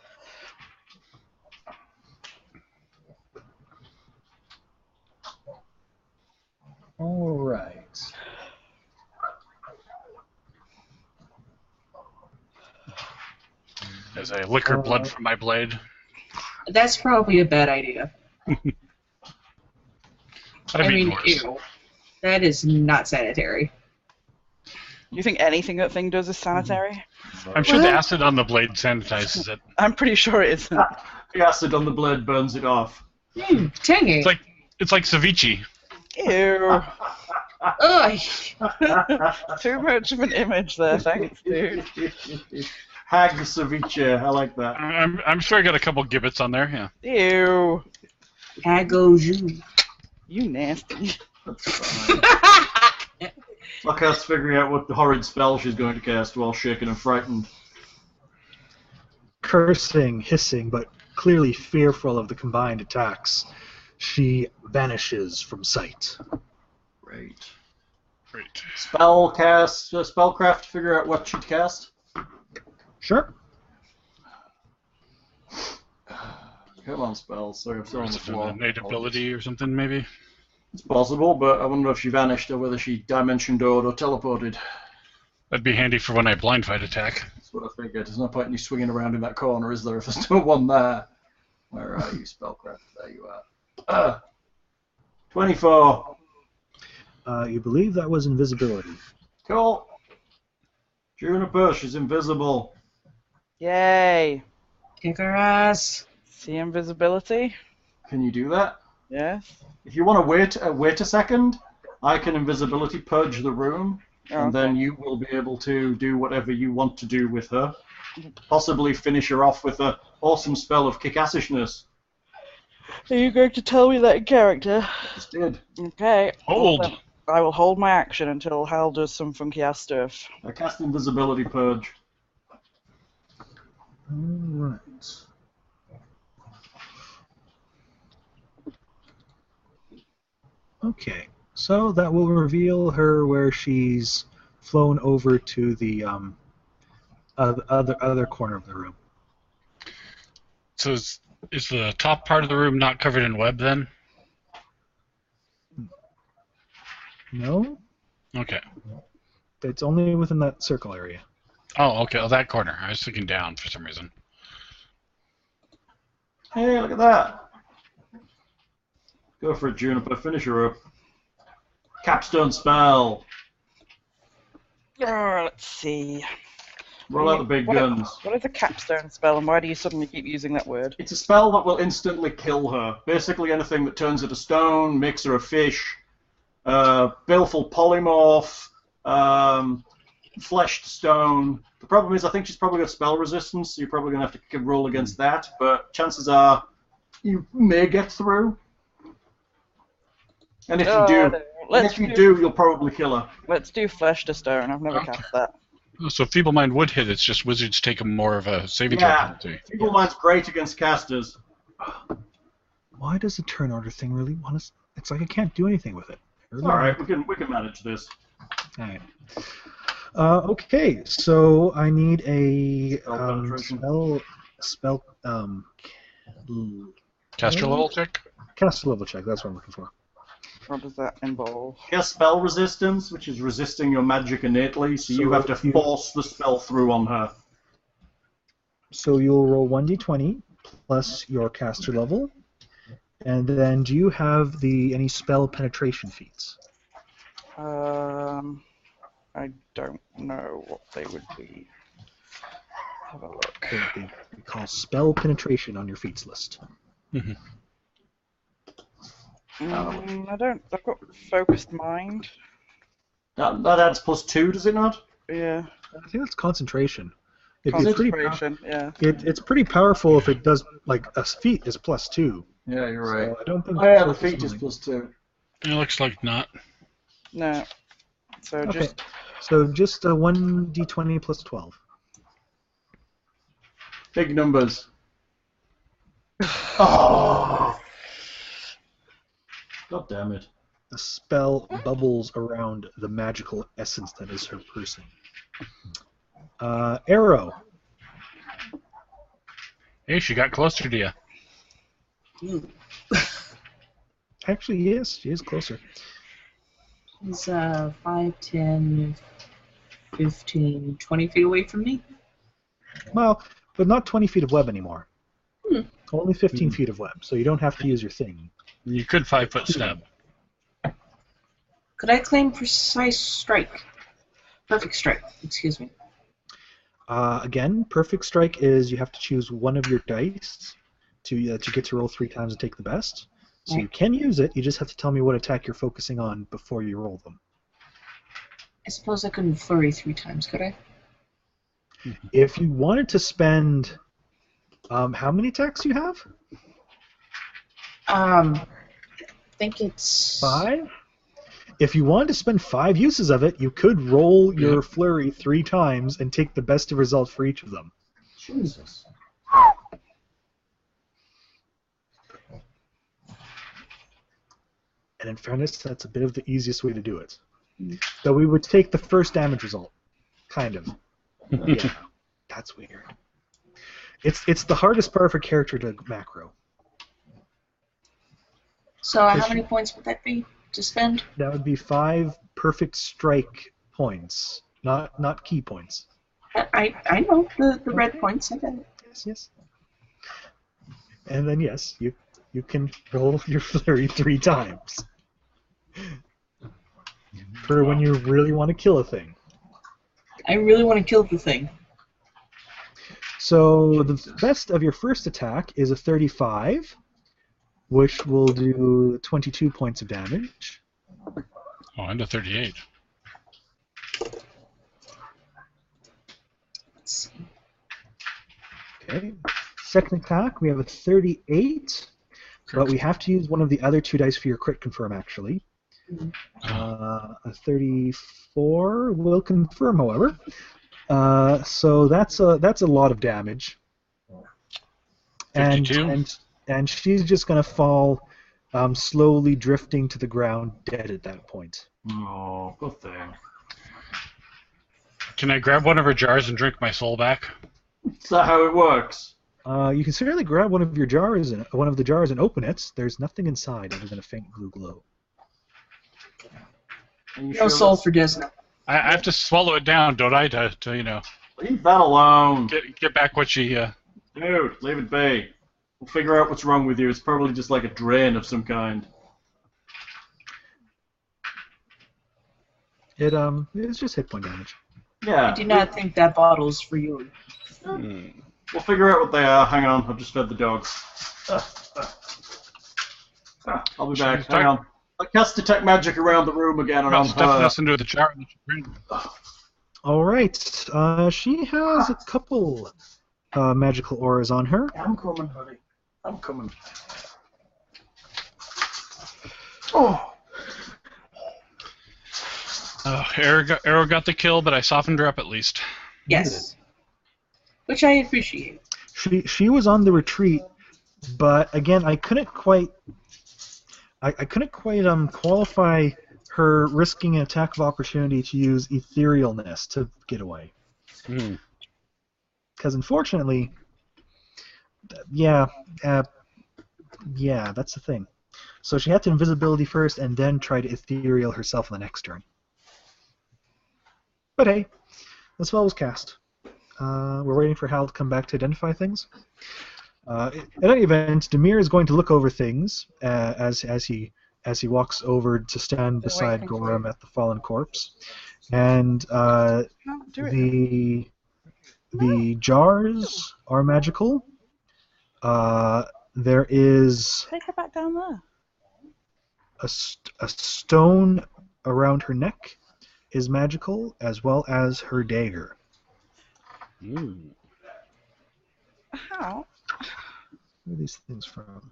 Speaker 2: All right.
Speaker 4: As I lick her blood from my blade.
Speaker 3: That's probably a bad idea.
Speaker 4: I mean, worse.
Speaker 3: Ew. That is not sanitary.
Speaker 5: You think anything that thing does is sanitary?
Speaker 4: I'm sure the acid on the blade sanitizes it.
Speaker 5: I'm pretty sure it isn't.
Speaker 1: The acid on the blade burns it off.
Speaker 3: Tangy.
Speaker 4: It's like ceviche.
Speaker 5: Ew.
Speaker 3: Ugh.
Speaker 5: Too much of an image there, thanks, dude.
Speaker 1: Hag ceviche, I like that.
Speaker 4: I'm sure I got a couple gibbets on there. Yeah.
Speaker 5: Ew.
Speaker 3: Agojou.
Speaker 5: You nasty.
Speaker 1: That's fine. Lockhurst's figuring out what the horrid spell she's going to cast while shaken and frightened.
Speaker 2: Cursing, hissing, but clearly fearful of the combined attacks, she vanishes from sight.
Speaker 1: Great.
Speaker 4: Great.
Speaker 1: Spellcraft, figure out what she'd cast?
Speaker 2: Sure.
Speaker 1: Come on, spells. Sorry, I'm still on the floor.
Speaker 4: Innate ability or something, maybe?
Speaker 1: It's possible, but I wonder if she vanished or whether she dimension doored or teleported.
Speaker 4: That'd be handy for when I blind fight attack.
Speaker 1: That's what I figured. There's no point in you swinging around in that corner, is there, if there's no one there? Where are you, Spellcraft? There you are. 24.
Speaker 2: You believe that was invisibility.
Speaker 1: Cool. Juniper, she's invisible.
Speaker 5: Yay.
Speaker 3: Kick her ass.
Speaker 5: See invisibility?
Speaker 1: Can you do that?
Speaker 5: Yes.
Speaker 1: If you want to wait a second, I can invisibility purge the room, and then you will be able to do whatever you want to do with her. Possibly finish her off with an awesome spell of kick-assishness.
Speaker 5: Are you going to tell me that in character?
Speaker 1: Just did.
Speaker 5: Okay.
Speaker 4: Hold.
Speaker 5: Well, I will hold my action until Hal does some funky ass stuff.
Speaker 1: I cast invisibility purge.
Speaker 2: Alright. Okay, so that will reveal her where she's flown over to the other corner of the room.
Speaker 4: So is the top part of the room not covered in web then?
Speaker 2: No,
Speaker 4: Okay.
Speaker 2: it's only within that circle area.
Speaker 4: Oh, okay. Oh, that corner. I was thinking down for some reason.
Speaker 1: Hey, look at that. Go for it, Juniper. Finish her up. Capstone spell.
Speaker 5: Let's see.
Speaker 1: Roll out the big guns.
Speaker 5: What is a capstone spell, and why do you suddenly keep using that word?
Speaker 1: It's a spell that will instantly kill her. Basically anything that turns her to stone, makes her a fish, baleful polymorph, fleshed stone. The problem is I think she's probably got spell resistance, so you're probably going to have to roll against that, but chances are you may get through. And if you do, you'll probably kill her.
Speaker 5: Let's do flesh to stone. I've never cast that.
Speaker 4: So Feeble Mind would hit. It's just wizards take more of a saving throw penalty.
Speaker 1: Feeble Mind's great against casters.
Speaker 2: Why does the turn order thing really want to? It's like I can't do anything with it.
Speaker 1: All right, we can manage this.
Speaker 2: All right. Okay, so I need a spell
Speaker 4: Caster level check?
Speaker 2: caster level check. That's what I'm looking for.
Speaker 5: What does that involve?
Speaker 1: She has spell resistance, which is resisting your magic innately, so you have to force the spell through on her.
Speaker 2: So you'll roll 1d20 plus your caster level, and then do you have any spell penetration feats?
Speaker 5: I don't know what they would be. Have a look.
Speaker 2: They call spell penetration on your feats list.
Speaker 4: Mm-hmm.
Speaker 5: I don't. I've got focused mind.
Speaker 1: That adds +2, does it not?
Speaker 5: Yeah.
Speaker 2: I think that's concentration.
Speaker 5: Concentration. Yeah.
Speaker 2: It's pretty powerful if it does, like, a feat is +2.
Speaker 1: Yeah, you're right.
Speaker 2: So I don't think.
Speaker 1: Oh yeah, the feat is +2.
Speaker 4: It looks like not.
Speaker 5: No. So
Speaker 2: Okay. So just 1d20 plus 12.
Speaker 1: Big numbers. Oh! God damn it.
Speaker 2: The spell bubbles around the magical essence that is her person. Arrow.
Speaker 4: Hey, she got closer to you.
Speaker 2: Actually, yes, she is closer.
Speaker 3: He's 5, 10, 15, 20 feet away from me.
Speaker 2: Well, but not 20 feet of web anymore. Only 15 feet of web, so you don't have to use your thing.
Speaker 4: You could 5-foot step.
Speaker 3: Could I claim precise strike? Perfect strike, excuse me.
Speaker 2: Again, perfect strike is you have to choose one of your dice to get to roll 3 times and take the best. So you can use it, you just have to tell me what attack you're focusing on before you roll them.
Speaker 3: I suppose I couldn't flurry 3 times, could I?
Speaker 2: If you wanted to spend... how many attacks do you have?
Speaker 3: I think it's...
Speaker 2: 5? If you wanted to spend 5 uses of it, you could roll your flurry 3 times and take the best of results for each of them.
Speaker 1: Jesus.
Speaker 2: And in fairness, that's a bit of the easiest way to do it. So we would take the first damage result. Kind of. Yeah, that's weird. It's the hardest part for a character to macro.
Speaker 3: So how many points would that be to spend?
Speaker 2: That would be 5 perfect strike points, not key points.
Speaker 3: I know the red points. I got it.
Speaker 2: Yes. And then yes, you can roll your flurry 3 times. For when you really want to kill a thing.
Speaker 3: I really want to kill the thing.
Speaker 2: So the best of your first attack is a 35, which will do 22 points of damage.
Speaker 4: Oh, and a 38.
Speaker 3: Let's see.
Speaker 2: Okay. Second attack, we have a 38, but we have to use one of the other 2 dice for your crit confirm, actually. A 34 will confirm, however. So that's a lot of damage.
Speaker 4: 52?
Speaker 2: And she's just going to fall, slowly drifting to the ground, dead at that point.
Speaker 1: Oh, good thing.
Speaker 4: Can I grab one of her jars and drink my soul back?
Speaker 1: Is that how it works?
Speaker 2: You can certainly grab one of the jars and open it. There's nothing inside other than a faint blue glow.
Speaker 1: Are you
Speaker 3: No
Speaker 1: sure
Speaker 3: soul
Speaker 1: that's-
Speaker 3: for Disney.
Speaker 4: I have to swallow it down, don't I, to
Speaker 1: Leave that alone.
Speaker 4: get back what she...
Speaker 1: Dude, leave it be. We'll figure out what's wrong with you. It's probably just like a drain of some kind.
Speaker 2: It's just hit point damage.
Speaker 1: Yeah.
Speaker 3: I do not think that bottle's for you.
Speaker 1: We'll figure out what they are. Hang on, I've just fed the dogs. I'll be back. Hang on. I cast detect magic around the room again and
Speaker 4: Well,
Speaker 1: on
Speaker 4: stuffing
Speaker 1: her.
Speaker 4: us into the jar that she brings.
Speaker 2: All right. She has a couple magical auras on her.
Speaker 1: I'm coming, buddy. I'm coming. Oh.
Speaker 4: Arrow got the kill, but I softened her up at least.
Speaker 3: Yes. Which I appreciate.
Speaker 2: She was on the retreat, but again, I couldn't quite qualify her risking an attack of opportunity to use etherealness to get away. Because unfortunately, yeah, that's the thing. So she had to invisibility first, and then try to ethereal herself on the next turn. But hey, the spell was cast. We're waiting for Hal to come back to identify things. In any event, Demir is going to look over things as he walks over to stand beside Gorham at the fallen corpse, and the jars are magical. There is
Speaker 5: Take her back down there.
Speaker 2: a stone around her neck is magical, as well as her dagger.
Speaker 5: How?
Speaker 2: Where are these things from?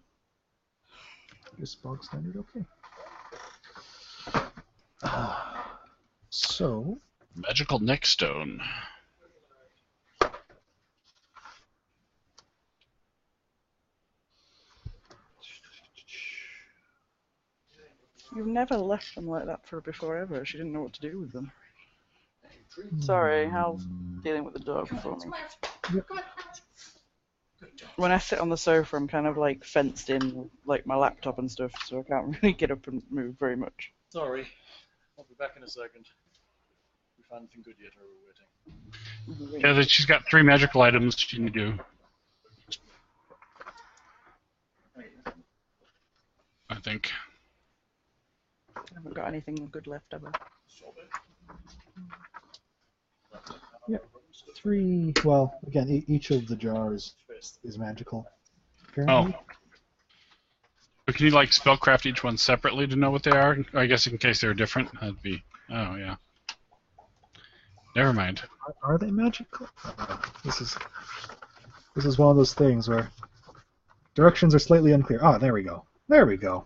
Speaker 2: Just bog standard, okay. So,
Speaker 4: Magical neck stone.
Speaker 5: You've never left them like that for her before ever. She didn't know what to do with them. Sorry, Hal's dealing with the dog for me. When I sit on the sofa, I'm kind of like fenced in with like my laptop and stuff, so I can't really get up and move very much.
Speaker 1: Sorry. I'll be back in a second. We find anything good yet, or are we waiting?
Speaker 4: Yeah, she's got 3 magical items she can do. I think.
Speaker 5: I haven't got anything good left, have I?
Speaker 2: yeah, 3. Well, again, each of the jars is magical. Apparently.
Speaker 4: Oh. But can you like spellcraft each one separately to know what they are? I guess in case they're different, that'd be. Oh yeah. Never mind.
Speaker 2: Are they magical? This is one of those things where directions are slightly unclear. Ah, there we go. There we go.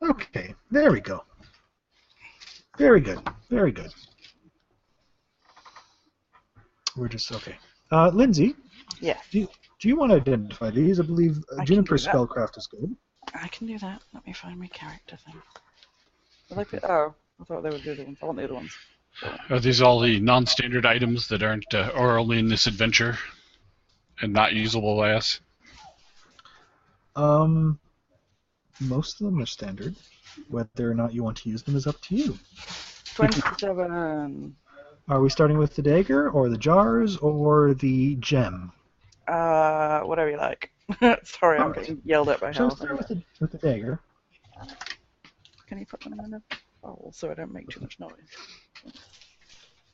Speaker 2: Okay, there we go. Very good. Very good. We're just okay. Lindsay,
Speaker 5: Yeah.
Speaker 2: do you want to identify these? I believe
Speaker 5: I can
Speaker 2: Juniper
Speaker 5: do that.
Speaker 2: spellcraft is good.
Speaker 5: I can do that. Let me find my character thing. Oh, I thought they were the other ones. I want the other ones.
Speaker 4: Are these all the non-standard items that aren't, or only in this adventure, and not usable by us?
Speaker 2: Most of them are standard. Whether or not you want to use them is up to you.
Speaker 5: 27.
Speaker 2: Are we starting with the dagger, or the jars, or the gem?
Speaker 5: Whatever you like. Sorry, I'm getting yelled at by
Speaker 2: Shall I
Speaker 5: Hal.
Speaker 2: start with the dagger?
Speaker 5: Can you put them in a bowl so I don't make too much noise?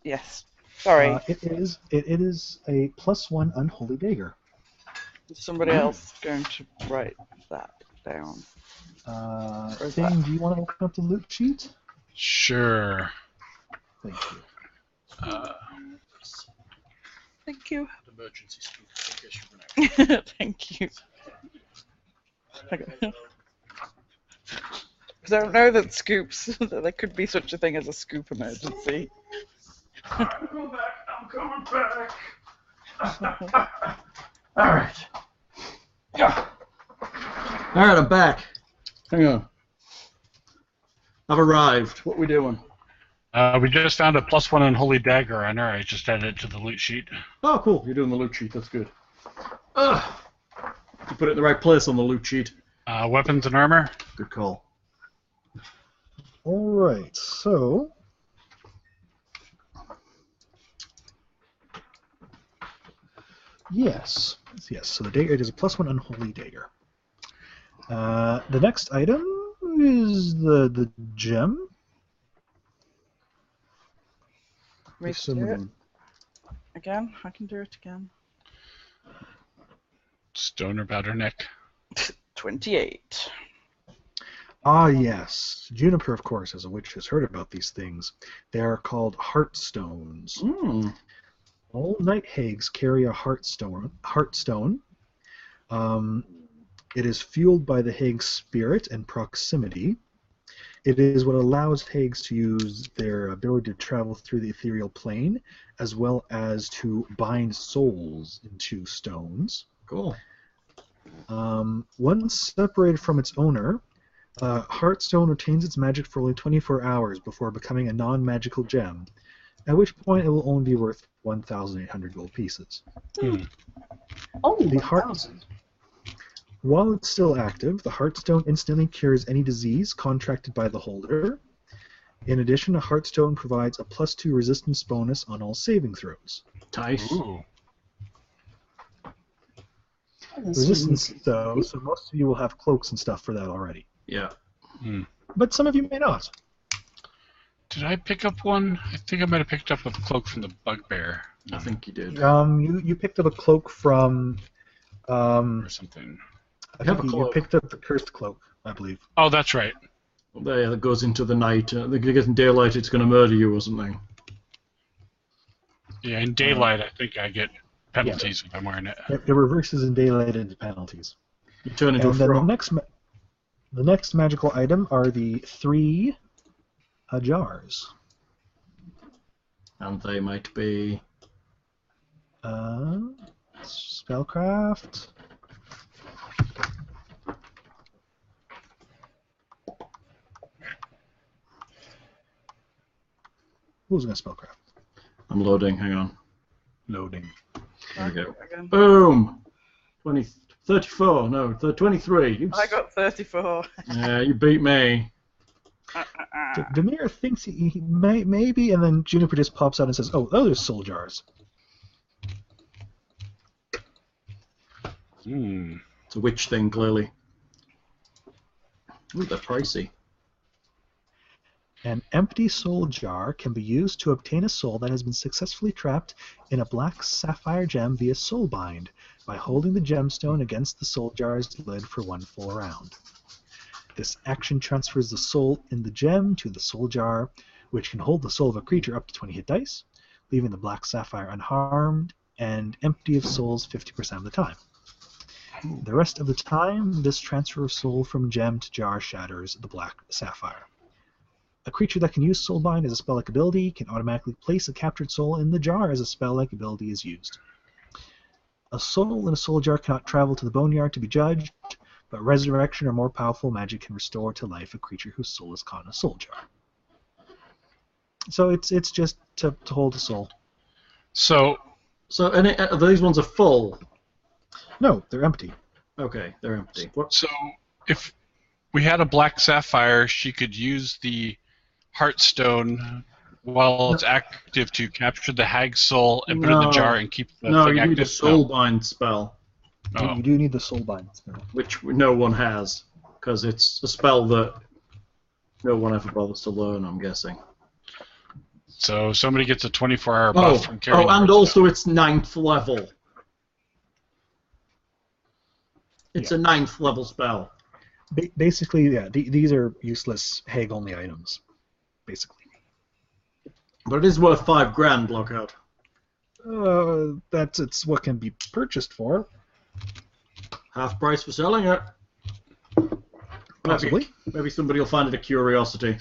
Speaker 5: Yes. Sorry.
Speaker 2: It is a +1 unholy dagger.
Speaker 5: Is somebody else going to write that down? Where's
Speaker 2: Thing,
Speaker 5: that?
Speaker 2: do you want to open up the loot sheet?
Speaker 4: Sure.
Speaker 2: Thank you.
Speaker 5: Thank you.
Speaker 1: Emergency scoop in case you run out.
Speaker 5: Thank you. Because I don't know that scoops, that there could be such a thing as a scoop emergency.
Speaker 1: I'm coming back. All right. Yeah. All right, I'm back. Hang on. I've arrived. What we doing?
Speaker 4: We just found a +1 unholy dagger on her. I just added it to the loot sheet.
Speaker 1: Oh, cool. You're doing the loot sheet. That's good. You put it in the right place on the loot sheet.
Speaker 4: Weapons and armor.
Speaker 1: Good call.
Speaker 2: All right, so yes. So the dagger, it is a +1 unholy dagger. The next item is the gem.
Speaker 5: Me to do it again? I can do it again.
Speaker 4: Stone about her neck.
Speaker 5: 28.
Speaker 2: Ah, yes. Juniper, of course, as a witch, has heard about these things. They are called heartstones. All night hags carry a heartstone. It is fueled by the hag's spirit and proximity. It is what allows hags to use their ability to travel through the ethereal plane, as well as to bind souls into stones.
Speaker 1: Cool.
Speaker 2: Once separated from its owner, Heartstone retains its magic for only 24 hours before becoming a non-magical gem, at which point it will only be worth 1,800 gold pieces.
Speaker 3: Oh,
Speaker 2: The
Speaker 3: 1,000.
Speaker 2: While it's still active, the Heartstone instantly cures any disease contracted by the holder. In addition, a Heartstone provides a +2 resistance bonus on all saving throws.
Speaker 1: Nice.
Speaker 4: Ooh.
Speaker 2: Resistance, though, so most of you will have cloaks and stuff for that already.
Speaker 1: Yeah.
Speaker 2: But some of you may not.
Speaker 4: Did I pick up one? I think I might have picked up a cloak from the bugbear.
Speaker 1: I think you did.
Speaker 2: You picked up a cloak from...
Speaker 4: or something.
Speaker 2: I
Speaker 1: have
Speaker 2: think
Speaker 1: a
Speaker 2: you
Speaker 1: cloak.
Speaker 2: picked up the cursed cloak, I believe.
Speaker 4: Oh, that's right.
Speaker 1: There, that goes into the night. Getting daylight, it's going to murder you or something.
Speaker 4: Yeah, in daylight, I think I get penalties if I'm wearing it.
Speaker 2: It reverses in daylight into penalties.
Speaker 1: You turn into
Speaker 2: And
Speaker 1: a
Speaker 2: then
Speaker 1: frog.
Speaker 2: the next magical item are the 3 jars.
Speaker 1: And they might be...
Speaker 2: Spellcraft. Who's going to spellcraft?
Speaker 1: I'm loading, hang on.
Speaker 2: Loading.
Speaker 1: There we go.
Speaker 5: Again.
Speaker 1: Boom! 34, no, 23. Oops.
Speaker 5: I got 34.
Speaker 1: Yeah, you beat me.
Speaker 2: Demir thinks he maybe, and then Juniper just pops out and says, "Oh, those are soul jars."
Speaker 1: It's a witch thing, clearly. Ooh, they're pricey.
Speaker 2: An empty soul jar can be used to obtain a soul that has been successfully trapped in a black sapphire gem via soulbind by holding the gemstone against the soul jar's lid for 1 full round. This action transfers the soul in the gem to the soul jar, which can hold the soul of a creature up to 20 hit dice, leaving the black sapphire unharmed and empty of souls 50% of the time. The rest of the time, this transfer of soul from gem to jar shatters the black sapphire. A creature that can use Soulbind as a spell-like ability can automatically place a captured soul in the jar as a spell-like ability is used. A soul in a soul jar cannot travel to the boneyard to be judged, but resurrection or more powerful magic can restore to life a creature whose soul is caught in a soul jar. So it's just to hold a soul.
Speaker 1: So these ones are full?
Speaker 2: No, they're empty.
Speaker 1: Okay, they're empty.
Speaker 4: So if we had a black sapphire, she could use the Heartstone while it's active to capture the hag's soul and put it in the jar and keep the
Speaker 1: No,
Speaker 4: thing
Speaker 1: you
Speaker 4: active?
Speaker 1: need a soulbind spell,
Speaker 4: Oh.
Speaker 2: You do need the soulbind spell.
Speaker 1: which no one has, because it's a spell that no one ever bothers to learn, I'm guessing.
Speaker 4: So somebody gets a 24-hour buff from carrying
Speaker 1: and
Speaker 4: the
Speaker 1: also it's 9th level. It's a 9th level spell.
Speaker 2: Basically, yeah, these are useless Hag-only items, basically.
Speaker 1: But it is worth $5,000, Lockout.
Speaker 2: It's what can be purchased for.
Speaker 1: Half price for selling it.
Speaker 2: Possibly.
Speaker 1: Maybe somebody will find it a curiosity.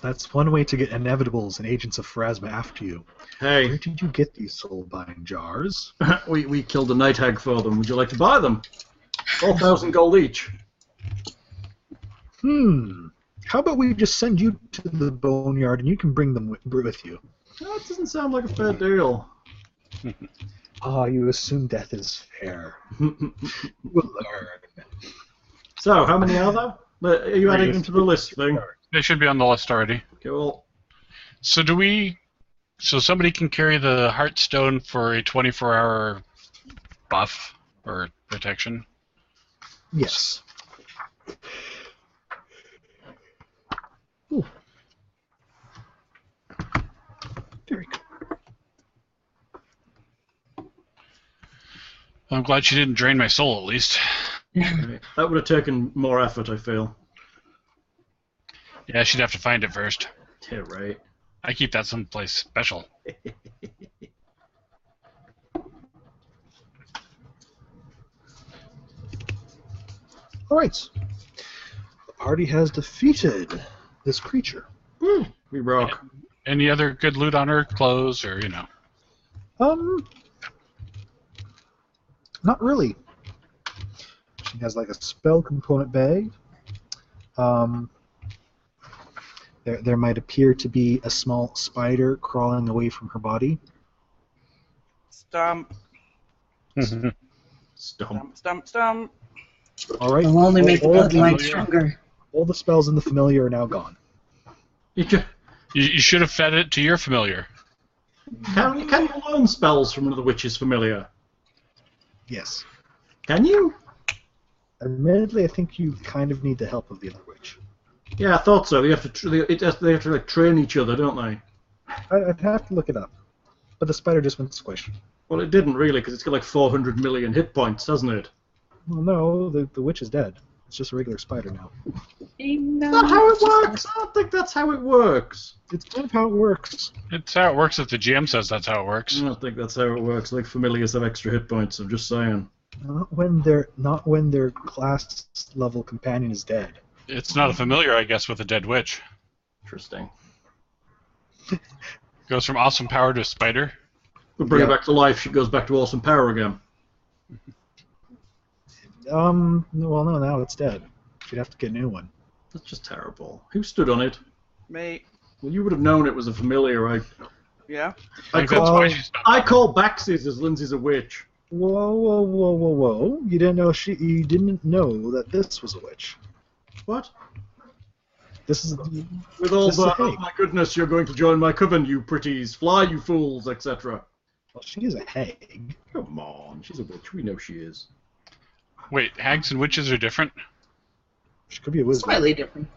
Speaker 2: That's one way to get inevitables and agents of Pharasma after you.
Speaker 1: Hey,
Speaker 2: Where did you get these soulbind jars?
Speaker 1: we killed a night hag for them. Would you like to buy them? 4,000 gold each.
Speaker 2: How about we just send you to the boneyard and you can bring them with you?
Speaker 1: That doesn't sound like a fair deal.
Speaker 2: You assume death is fair. We'll learn.
Speaker 1: So, how many are there? Are you adding them to the list thing?
Speaker 4: They should be on the list already.
Speaker 1: Cool.
Speaker 4: So somebody can carry the Heartstone for a 24-hour buff or protection?
Speaker 2: Yes. Ooh. Very good.
Speaker 4: I'm glad she didn't drain my soul, at least.
Speaker 1: That would have taken more effort, I feel.
Speaker 4: Yeah, she'd have to find it first.
Speaker 1: Yeah, right.
Speaker 4: I keep that someplace special.
Speaker 2: Alright. The party has defeated this creature.
Speaker 1: We rock.
Speaker 4: Any other good loot on her? Clothes or,
Speaker 2: Not really. She has like a spell component bag. There might appear to be a small spider crawling away from her body.
Speaker 5: Stomp,
Speaker 1: Stomp.
Speaker 5: stomp, stomp, stomp.
Speaker 2: All right.
Speaker 7: It'll only make the
Speaker 2: All
Speaker 7: bloodline
Speaker 2: the-
Speaker 7: stronger.
Speaker 2: All the spells in the familiar are now gone.
Speaker 4: You should have fed it to your familiar.
Speaker 1: Can you learn spells from another witch's familiar?
Speaker 2: Yes.
Speaker 1: Can you?
Speaker 2: Admittedly, I think you kind of need the help of the other witch.
Speaker 1: Yeah, I thought so. They have to like train each other, don't they?
Speaker 2: I'd have to look it up. But the spider just went squish.
Speaker 1: Well, it didn't really, because it's got like 400 million hit points, doesn't it?
Speaker 2: Well, no, the witch is dead. It's just a regular spider now.
Speaker 1: That's not how it works. I don't think that's how it works.
Speaker 2: It's kind of how it works.
Speaker 4: It's how it works if the GM says that's how it works.
Speaker 1: I don't think that's how it works. Like familiars have extra hit points. I'm just saying.
Speaker 2: Not when their class level companion is dead.
Speaker 4: It's not a familiar, I guess, with a dead witch.
Speaker 1: Interesting.
Speaker 4: Goes from awesome power to spider.
Speaker 1: We bring her back to life. She goes back to awesome power again.
Speaker 2: Well, no, now it's dead. She'd have to get a new one.
Speaker 1: That's just terrible. Who stood on it?
Speaker 5: Me.
Speaker 1: Well, you would have known it was a familiar, right?
Speaker 5: Yeah.
Speaker 4: I think that's why she stopped.
Speaker 1: I call Baxis as Lindsay's a witch.
Speaker 2: Whoa! You didn't know that this was a witch.
Speaker 1: What?
Speaker 2: This is
Speaker 1: With all
Speaker 2: this is
Speaker 1: the,
Speaker 2: a
Speaker 1: oh
Speaker 2: hag.
Speaker 1: my goodness, you're going to join my coven, you pretties. Fly, you fools, etc.
Speaker 2: Well, she is a hag.
Speaker 1: Come on, she's a witch. We know she is.
Speaker 4: Wait, hags and witches are different?
Speaker 2: She could be a wizard.
Speaker 7: Slightly different.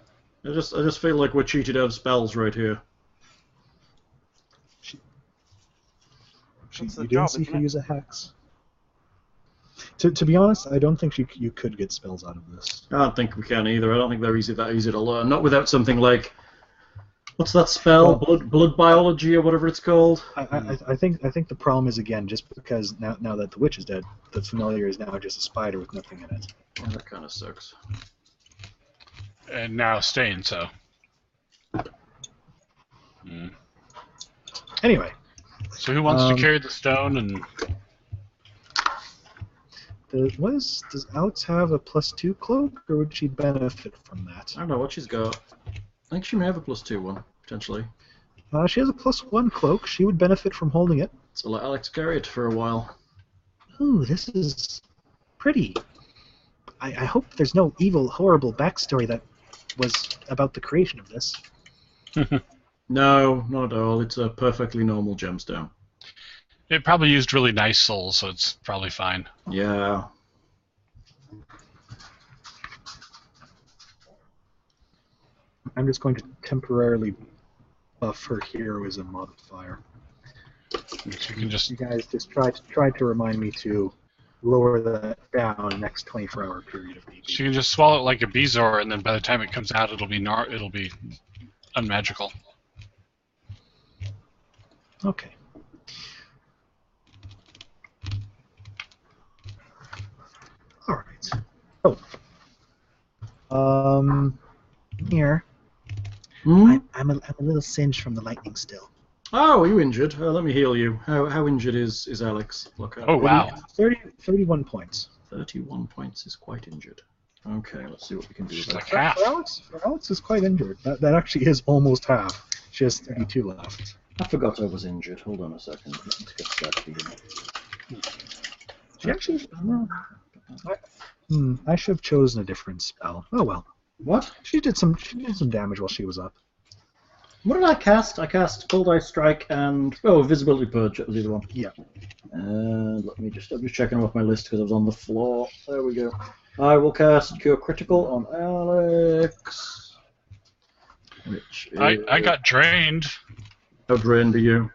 Speaker 1: I just feel like we're cheated out of spells right here.
Speaker 5: That's the
Speaker 2: You
Speaker 5: job,
Speaker 2: didn't see
Speaker 5: isn't
Speaker 2: her
Speaker 5: it?
Speaker 2: use a hex. To be honest, I don't think you could get spells out of this.
Speaker 1: I don't think we can either. I don't think they're that easy to learn. Not without something like, what's that spell? Blood biology or whatever it's called.
Speaker 2: I think the problem is again just because now that the witch is dead, the familiar is now just a spider with nothing in it.
Speaker 1: Yeah, that kind of sucks.
Speaker 4: And now staying so.
Speaker 2: Anyway,
Speaker 4: So who wants to carry the stone and...
Speaker 2: does Alex have a +2 cloak, or would she benefit from that?
Speaker 1: I don't know what she's got. I think she may have a +2 one, potentially.
Speaker 2: She has a +1 cloak. She would benefit from holding it.
Speaker 1: So let Alex carry it for a while.
Speaker 2: Ooh, this is pretty. I hope there's no evil, horrible backstory that was about the creation of this.
Speaker 1: No, not at all. It's a perfectly normal gemstone.
Speaker 4: It probably used really nice souls, so it's probably fine.
Speaker 1: Yeah.
Speaker 2: I'm just going to temporarily buff her heroism modifier.
Speaker 4: You can just
Speaker 2: You guys just try to remind me to lower that down the next 24-hour period of DB.
Speaker 4: she can just swallow it like a Bezoar, and then by the time it comes out, it'll be unmagical.
Speaker 2: Okay. All right. Oh. Here.
Speaker 1: Hmm?
Speaker 6: I'm a little singed from the lightning still.
Speaker 1: Oh, are you injured? Let me heal you. How injured is Alex? Look at
Speaker 4: Oh wow!
Speaker 2: 31 points.
Speaker 1: 31 points is quite injured. Okay, let's see what we can do
Speaker 4: She's
Speaker 1: about
Speaker 4: like
Speaker 1: that.
Speaker 4: half.
Speaker 2: For Alex is quite injured. That actually is almost half. She has 32 left.
Speaker 1: I forgot I was injured. Hold on a second. Let's get started again.
Speaker 2: She actually. I should have chosen a different spell. Oh well.
Speaker 1: What?
Speaker 2: She did some damage while she was up.
Speaker 1: What did I cast? I cast Cold Ice Strike and Visibility Purge. That was the other one.
Speaker 2: Yeah.
Speaker 1: And I'm just checking off my list because I was on the floor. There we go. I will cast Cure Critical on Alex. Which is...
Speaker 4: I got drained.
Speaker 1: How drained are you?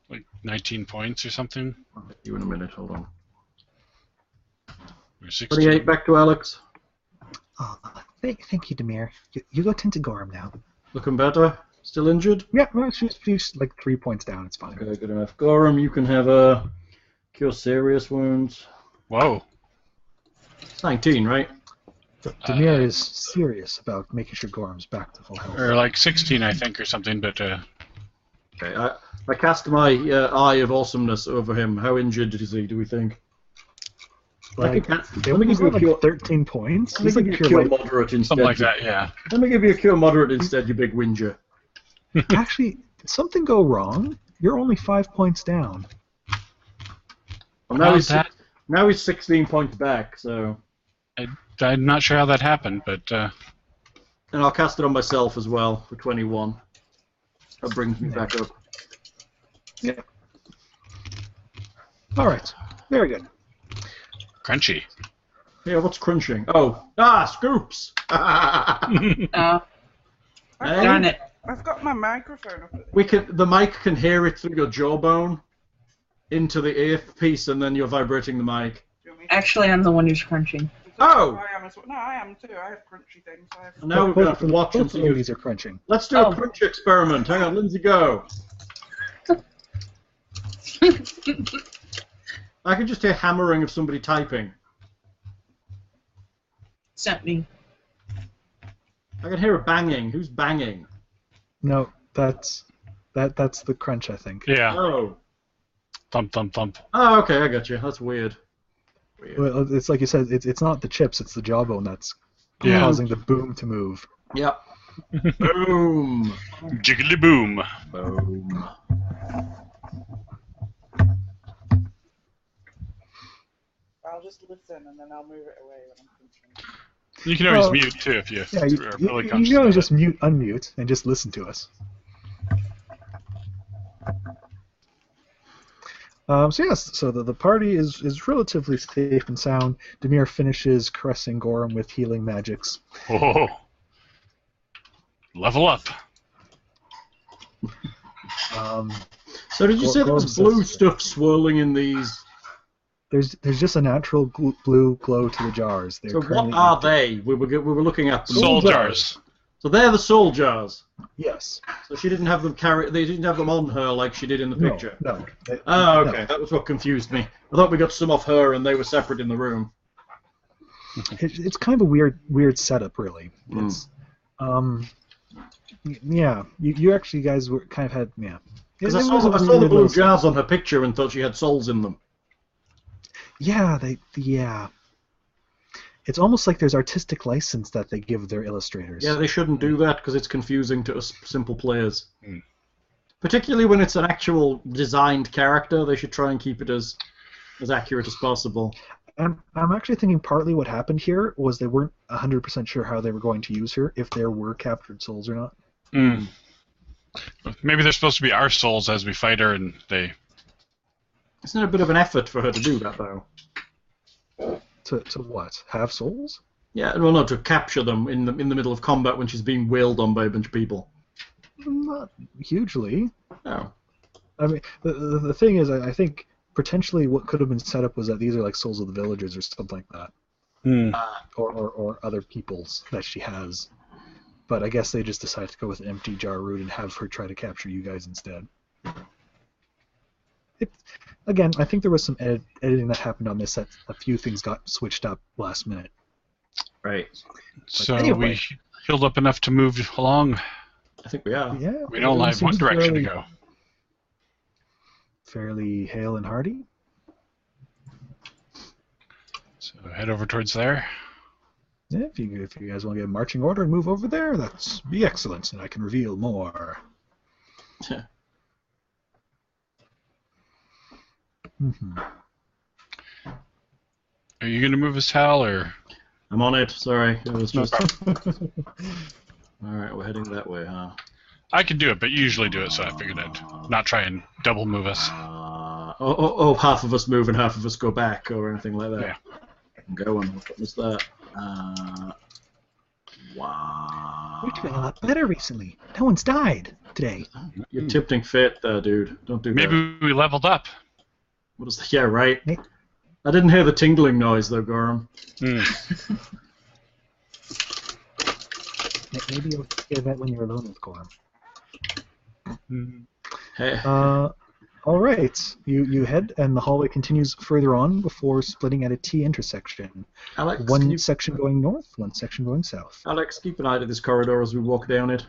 Speaker 4: Like 19 points or something.
Speaker 1: I'll get you in a minute. Hold on.
Speaker 4: Or 16.
Speaker 1: 28 back to Alex.
Speaker 6: Oh, thank you, Demir. You go tend to Gorham now.
Speaker 1: Looking better. Still injured?
Speaker 2: Yeah, well, she's like 3 points down. It's fine.
Speaker 1: Okay, good enough. Gorham, you can have a Cure Serious Wounds.
Speaker 4: Whoa.
Speaker 1: It's 19, right?
Speaker 2: Demir is serious about making sure Gorham's back to full health.
Speaker 4: Or like 16, I think, or something. But
Speaker 1: Okay, I cast my Eye of Awesomeness over him. How injured is he, do we think?
Speaker 2: Like,
Speaker 1: Let me give you a
Speaker 2: like
Speaker 1: cure,
Speaker 2: 13 points.
Speaker 1: let me
Speaker 2: He's
Speaker 1: give
Speaker 2: like
Speaker 1: you a
Speaker 2: pure
Speaker 1: cure
Speaker 2: light.
Speaker 1: moderate instead.
Speaker 4: something like that. Yeah.
Speaker 1: Let me give you a Cure Moderate instead, you big whinger.
Speaker 2: Actually, did something go wrong? You're only 5 points down.
Speaker 1: Well, now,
Speaker 4: How's that?
Speaker 1: now he's 16 points back, so...
Speaker 4: I'm not sure how that happened, but
Speaker 1: And I'll cast it on myself as well for 21. That brings me back up.
Speaker 2: Yeah. All right. Very good.
Speaker 4: crunchy.
Speaker 1: Yeah, what's crunching? Oh, scoops!
Speaker 3: Oh,
Speaker 1: Hey?
Speaker 3: darn it.
Speaker 5: I've got my microphone up.
Speaker 1: The mic can hear it through your jawbone into the earpiece, and then you're vibrating the mic.
Speaker 5: Do you want me to-
Speaker 3: Actually, I'm the one who's crunching.
Speaker 1: Oh!
Speaker 5: I am as well. No, I am too. I have crunchy things.
Speaker 1: And now we're going to have to watch and
Speaker 2: Both
Speaker 1: see.
Speaker 2: ladies are crunching.
Speaker 1: Let's do a crunch experiment. Hang on, Lindsay, go. I can just hear hammering of somebody typing.
Speaker 3: It's not me.
Speaker 1: I can hear a banging. Who's banging?
Speaker 2: No, that's the crunch, I think.
Speaker 4: Yeah.
Speaker 1: Oh.
Speaker 4: Thump, thump, thump.
Speaker 1: Oh, okay, I got you. That's weird.
Speaker 2: Well, it's like you said. It's not the chips. It's the jawbone that's
Speaker 4: Yeah.
Speaker 2: causing the boom to move.
Speaker 1: Yep. Boom.
Speaker 4: Jiggly boom.
Speaker 1: Boom.
Speaker 5: I'll just listen and then I'll move it away when I'm crunching.
Speaker 4: You can always
Speaker 2: Well,
Speaker 4: mute too if you
Speaker 2: Yeah,
Speaker 4: are really conscious.
Speaker 2: you can always
Speaker 4: about
Speaker 2: just mute, unmute, and just listen to us. So yes, so the party is relatively safe and sound. Demir finishes caressing Gorham with healing magics.
Speaker 4: it. Oh. Level up.
Speaker 1: So did you say there was blue stuff swirling in these?
Speaker 2: There's just a natural blue glow to the jars. They're
Speaker 1: So what
Speaker 2: currently
Speaker 1: are
Speaker 2: active.
Speaker 1: they? We were looking at them.
Speaker 4: Soul jars.
Speaker 1: So they're the soul jars.
Speaker 2: Yes.
Speaker 1: So she didn't have them they didn't have them on her like she did in the picture.
Speaker 2: No.
Speaker 1: Oh, okay. That was what confused me. I thought we got some off her and they were separate in the room.
Speaker 2: It's kind of a weird setup, really. It's yeah. You actually guys were kind of had yeah.
Speaker 1: Because
Speaker 2: It
Speaker 1: I
Speaker 2: was a
Speaker 1: saw the
Speaker 2: weird
Speaker 1: blue
Speaker 2: little-
Speaker 1: jars on her picture and thought she had souls in them.
Speaker 2: Yeah, yeah. It's almost like there's artistic license that they give their illustrators.
Speaker 1: Yeah, they shouldn't do that because it's confusing to us simple players.
Speaker 4: Hmm.
Speaker 1: Particularly when it's an actual designed character, they should try and keep it as accurate as possible.
Speaker 2: And I'm actually thinking partly what happened here was they weren't 100% sure how they were going to use her, if there were captured souls or not.
Speaker 4: Mm. Maybe they're supposed to be our souls as we fight her, and they...
Speaker 1: Isn't it a bit of an effort for her to do that, though?
Speaker 2: To what? Have souls?
Speaker 1: Yeah, well, no, to capture them in the middle of combat when she's being wailed on by a bunch of people.
Speaker 2: Not hugely.
Speaker 1: No.
Speaker 2: I mean, the thing is, I think potentially what could have been set up was that these are like souls of the villagers or something like that. Or other peoples that she has. But I guess they just decided to go with an empty jar route and have her try to capture you guys instead. Again, I think there was some editing that happened on this that a few things got switched up last minute.
Speaker 1: Right.
Speaker 4: So
Speaker 2: anyway.
Speaker 4: we healed up enough to move along.
Speaker 1: I think we are.
Speaker 2: Yeah,
Speaker 4: We don't have one direction to go.
Speaker 2: Fairly hale and hearty.
Speaker 4: So head over towards there.
Speaker 2: Yeah, if you guys want to get a marching order and move over there, that's be excellent, and I can reveal more.
Speaker 4: Are you going to move us, Hal, or...?
Speaker 1: I'm on it, sorry. It was
Speaker 4: No
Speaker 1: just...
Speaker 4: problem.
Speaker 1: Alright, we're heading that way, huh?
Speaker 4: I can do it, but you usually do it, so I figured I'd not try and double move us.
Speaker 1: Half of us move and half of us go back, or anything like that.
Speaker 4: Yeah.
Speaker 1: I'm going. What was that? Wow.
Speaker 6: We're doing a lot better recently. No one's died today.
Speaker 1: You're tempting fate there, dude. Don't do that.
Speaker 4: Maybe we leveled up.
Speaker 1: What is the... Yeah, right.
Speaker 6: Hey.
Speaker 1: I didn't hear the tingling noise, though, Gorham.
Speaker 6: Maybe you'll hear that when you're alone with Gorham.
Speaker 1: Hey.
Speaker 2: All right, you head, and the hallway continues further on before splitting at a T intersection.
Speaker 1: Alex,
Speaker 2: One section going north, one section going south.
Speaker 1: Alex, keep an eye to this corridor as we walk down it.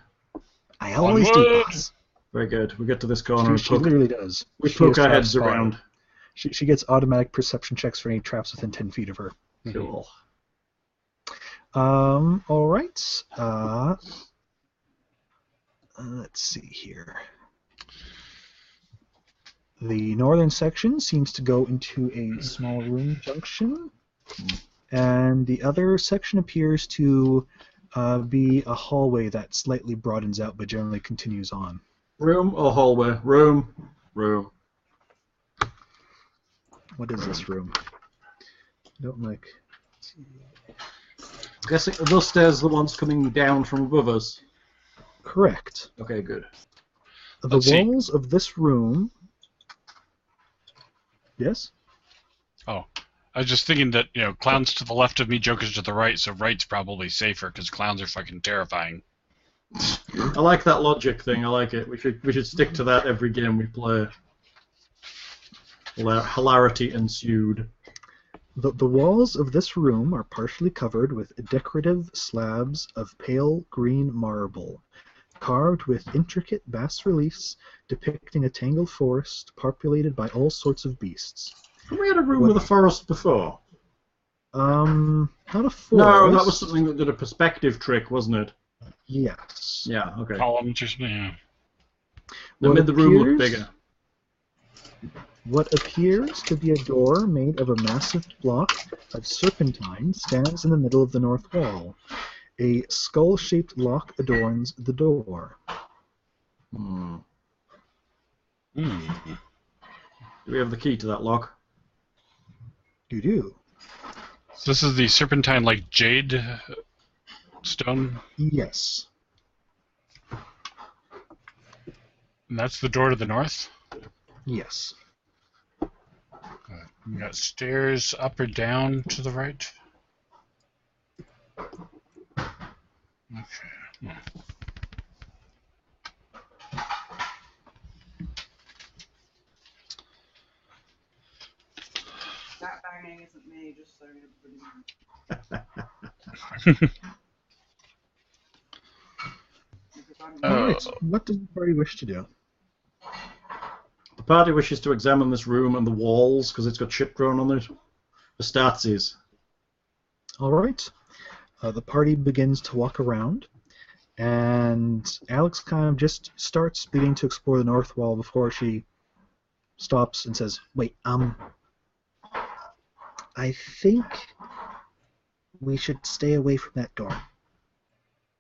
Speaker 6: I always do,
Speaker 4: Onward!
Speaker 6: boss.
Speaker 1: Very good. We get to this corner and
Speaker 2: She
Speaker 1: poke,
Speaker 2: literally does.
Speaker 1: we
Speaker 2: She
Speaker 1: poke
Speaker 2: is
Speaker 1: our heads
Speaker 2: fast
Speaker 1: around.
Speaker 2: spotted. She gets automatic perception checks for any traps within 10 feet of her.
Speaker 1: Cool.
Speaker 2: All right. Let's see here. The northern section seems to go into a small room junction, and the other section appears to be a hallway that slightly broadens out but generally continues on.
Speaker 1: Room or hallway? Room. Room.
Speaker 2: What is this room? I don't like...
Speaker 1: Guessing are those stairs the ones coming down from above us?
Speaker 2: Correct.
Speaker 1: Okay, good.
Speaker 2: The
Speaker 4: Let's see.
Speaker 2: walls of this room... Yes?
Speaker 4: Oh. I was just thinking that, clowns to the left of me, jokers to the right, so right's probably safer, because clowns are fucking terrifying.
Speaker 1: I like that logic thing. I like it. We should stick to that every game we play. Hilarity ensued.
Speaker 2: The walls of this room are partially covered with decorative slabs of pale green marble, carved with intricate bas-reliefs depicting a tangled forest populated by all sorts of beasts.
Speaker 1: Have we had a room with a forest before?
Speaker 2: Not a forest.
Speaker 1: No, that was something that did a perspective trick, wasn't it?
Speaker 2: Yes.
Speaker 1: Yeah, okay.
Speaker 4: Columns or something, yeah.
Speaker 1: They
Speaker 2: What
Speaker 1: made the room look
Speaker 2: appears-
Speaker 1: bigger.
Speaker 2: What appears to be a door made of a massive block of serpentine stands in the middle of the north wall. A skull-shaped lock adorns the door.
Speaker 1: Hmm.
Speaker 4: Hmm.
Speaker 1: Do we have the key to that lock?
Speaker 2: You do.
Speaker 4: So this is the serpentine, like, jade stone,
Speaker 2: Yes.
Speaker 4: and that's the door to the north?
Speaker 2: Yes.
Speaker 4: We got stairs up or down to the right? Okay.
Speaker 5: That banging isn't me, just so everybody
Speaker 2: Alright, what does the party wish to do?
Speaker 1: The party wishes to examine this room and the walls because it's got shit grown on it. The startsies.
Speaker 2: Alright. The party begins to walk around, and Alex kind of just starts beginning to explore the north wall before she stops and says, "Wait, I think we should stay away from that door."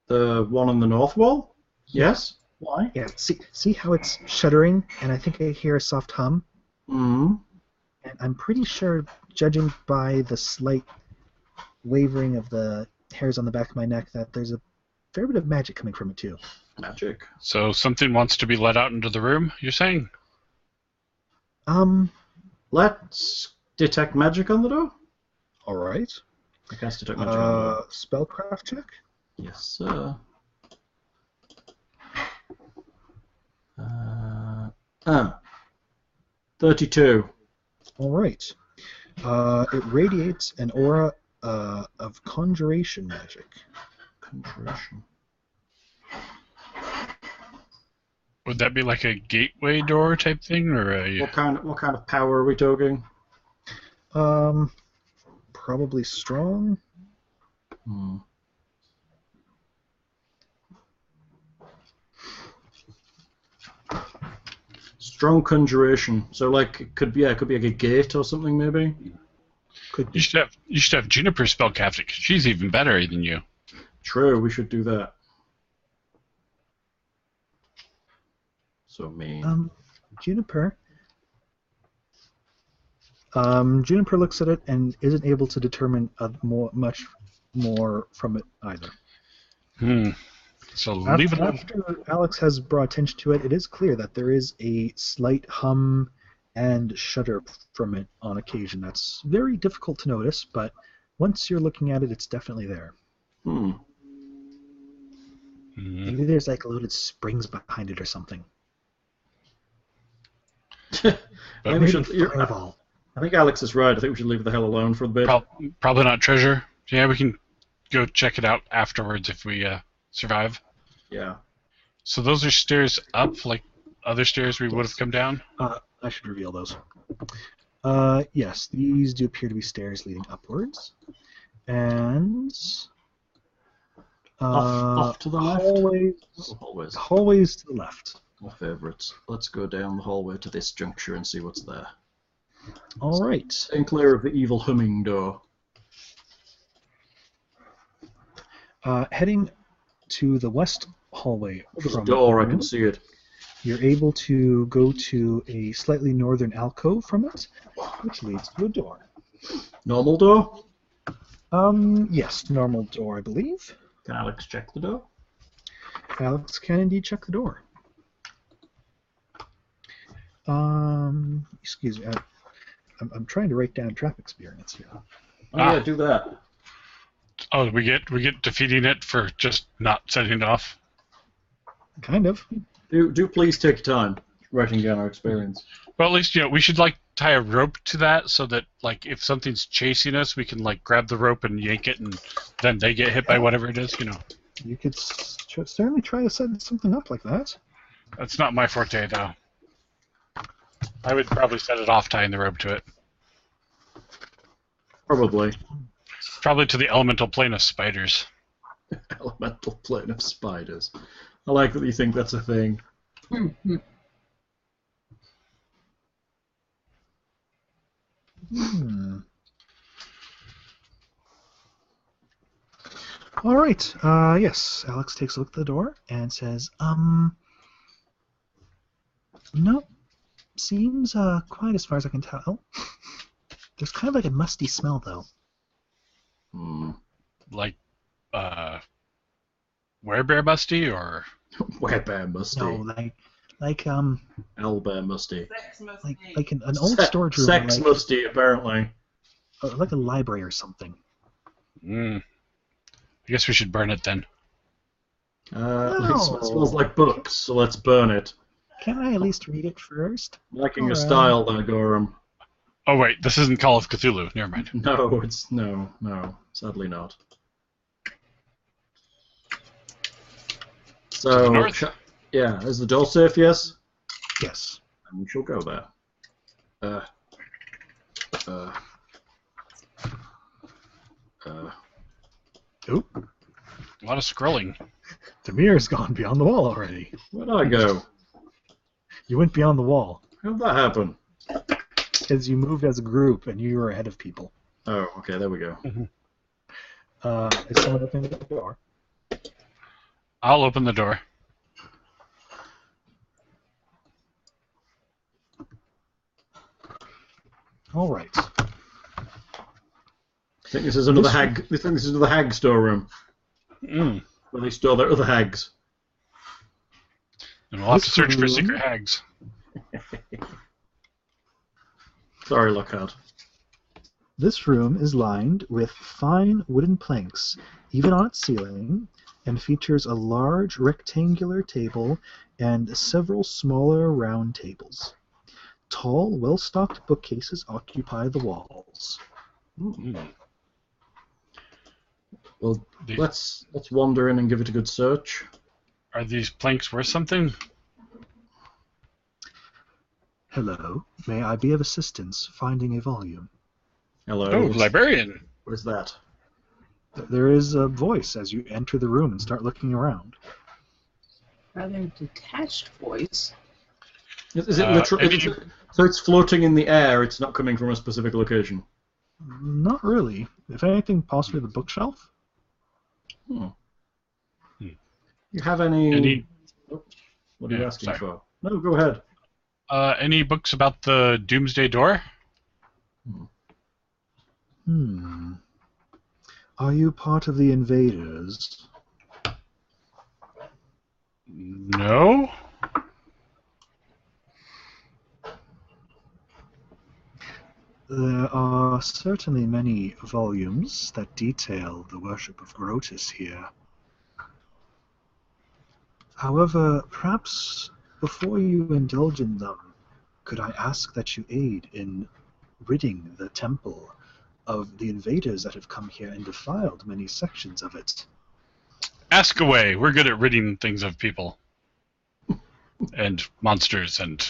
Speaker 1: The one on the north wall? Yes? Why?
Speaker 2: Yeah, see how it's shuddering, and I think I hear a soft hum?
Speaker 1: Hmm.
Speaker 2: And I'm pretty sure, judging by the slight wavering of the hairs on the back of my neck, that there's a fair bit of magic coming from it, too.
Speaker 1: Magic.
Speaker 4: So something wants to be let out into the room, you're saying?
Speaker 1: Let's detect magic on the door.
Speaker 2: Alright.
Speaker 1: I cast detect magic on the door.
Speaker 2: Spellcraft check?
Speaker 1: Yes, sir. 32.
Speaker 2: Alright. It radiates an aura of conjuration magic.
Speaker 1: Conjuration.
Speaker 4: Would that be like a gateway door type thing, or a...
Speaker 1: What kind of power are we talking?
Speaker 2: Probably strong.
Speaker 1: Hmm. Strong conjuration. So like it could be like a gate or something maybe.
Speaker 2: Could be.
Speaker 4: You should have Juniper spellcraft it, 'cause she's even better than you.
Speaker 1: True, we should do that. So mean.
Speaker 2: Juniper. Juniper looks at it and isn't able to determine much more from it either.
Speaker 4: So leave it alone.
Speaker 2: After Alex has brought attention to it, it is clear that there is a slight hum and shudder from it on occasion. That's very difficult to notice, but once you're looking at it, it's definitely there. Maybe there's like loaded springs behind it or something.
Speaker 1: I think we should.
Speaker 2: Fireball.
Speaker 1: I think Alex is right. I think we should leave it the hell alone for a bit.
Speaker 4: Probably not treasure. Yeah, we can go check it out afterwards if we survive.
Speaker 1: Yeah.
Speaker 4: So those are stairs up, like other stairs we would have come down?
Speaker 2: I should reveal those. Yes, these do appear to be stairs leading upwards. And...
Speaker 1: off to the left?
Speaker 2: Hallways to the left.
Speaker 1: My favourites. Let's go down the hallway to this juncture and see what's there.
Speaker 2: Alright.
Speaker 1: Staying clear of the evil humming door.
Speaker 2: Heading to the west hallway
Speaker 1: There's a
Speaker 2: from
Speaker 1: door, I
Speaker 2: the
Speaker 1: can
Speaker 2: room,
Speaker 1: see it.
Speaker 2: you're able to go to a slightly northern alcove from it, which leads to a door.
Speaker 1: Normal door?
Speaker 2: Yes, normal door, I believe.
Speaker 1: Can Alex check the door?
Speaker 2: Alex can indeed check the door. Excuse me. I'm trying to write down trap experience here.
Speaker 1: Oh yeah, do that.
Speaker 4: Oh, we get defeating it for just not setting it off?
Speaker 2: Kind of.
Speaker 1: Do please take your time writing down our experience.
Speaker 4: Well, at least, we should, like, tie a rope to that so that, like, if something's chasing us, we can, like, grab the rope and yank it, and then they get hit by whatever it is,
Speaker 2: You could certainly try to set something up like that.
Speaker 4: That's not my forte, though. I would probably set it off tying the rope to it.
Speaker 1: Probably.
Speaker 4: Probably to the elemental plane of spiders.
Speaker 1: Elemental plane of spiders. I like that you think that's a thing.
Speaker 2: All right. Yes. Alex takes a look at the door and says, no. Seems quiet as far as I can tell. There's kind of like a musty smell, though.
Speaker 4: Like, werebear musty, or?
Speaker 1: Werebear musty.
Speaker 2: No, like
Speaker 1: Owlbear musty.
Speaker 2: like an old storage room.
Speaker 1: Sex musty, apparently.
Speaker 2: Like a library or something.
Speaker 4: I guess we should burn it then.
Speaker 1: It smells like books, so let's burn it.
Speaker 2: Can I at least read it first?
Speaker 1: Liking your style there, Gorham.
Speaker 4: Oh wait, this isn't Call of Cthulhu. Never mind.
Speaker 1: No, sadly not. So,
Speaker 4: north?
Speaker 1: Yeah, is the door safe? Yes.
Speaker 2: Yes.
Speaker 1: And we shall go there.
Speaker 2: Oop.
Speaker 4: A lot of scrolling.
Speaker 2: Demir's gone beyond the wall already.
Speaker 1: Where'd I go?
Speaker 2: You went beyond the wall.
Speaker 1: How'd that happen?
Speaker 2: Because you moved as a group and you were ahead of people.
Speaker 1: Oh, okay, there we go.
Speaker 2: Is someone opening the door?
Speaker 4: I'll open the door.
Speaker 2: All right.
Speaker 1: I think this is another hag. I think this is another hag storeroom
Speaker 4: Mm.
Speaker 1: where they store their other hags.
Speaker 4: And we'll have to
Speaker 2: This
Speaker 4: search for
Speaker 2: room-
Speaker 4: secret hags.
Speaker 1: Sorry, Lockhart.
Speaker 2: This room is lined with fine wooden planks, even on its ceiling, and features a large rectangular table and several smaller round tables. Tall, well-stocked bookcases occupy the walls.
Speaker 4: Mm.
Speaker 1: Well,
Speaker 4: These-
Speaker 1: let's wander in and give it a good search.
Speaker 4: Are these planks worth something?
Speaker 2: Hello, may I be of assistance finding a volume?
Speaker 1: Hello.
Speaker 4: Oh, librarian.
Speaker 1: What is that?
Speaker 2: There is a voice as you enter the room and start looking around.
Speaker 3: Rather detached voice.
Speaker 1: Is it literally?
Speaker 4: any-
Speaker 1: So it's floating in the air. It's not coming from a specific location.
Speaker 2: Not really. If anything, possibly the bookshelf?
Speaker 1: Hmm. You have any?
Speaker 4: Any-
Speaker 1: What are you
Speaker 4: Yeah,
Speaker 1: asking
Speaker 4: sorry.
Speaker 1: for? No, go ahead.
Speaker 4: Any books about the Doomsday Door?
Speaker 2: Are you part of the invaders?
Speaker 4: No.
Speaker 2: There are certainly many volumes that detail the worship of Grotus here. However, perhaps before you indulge in them, could I ask that you aid in ridding the temple of the invaders that have come here and defiled many sections of it?
Speaker 4: Ask away. We're good at ridding things of people. And monsters and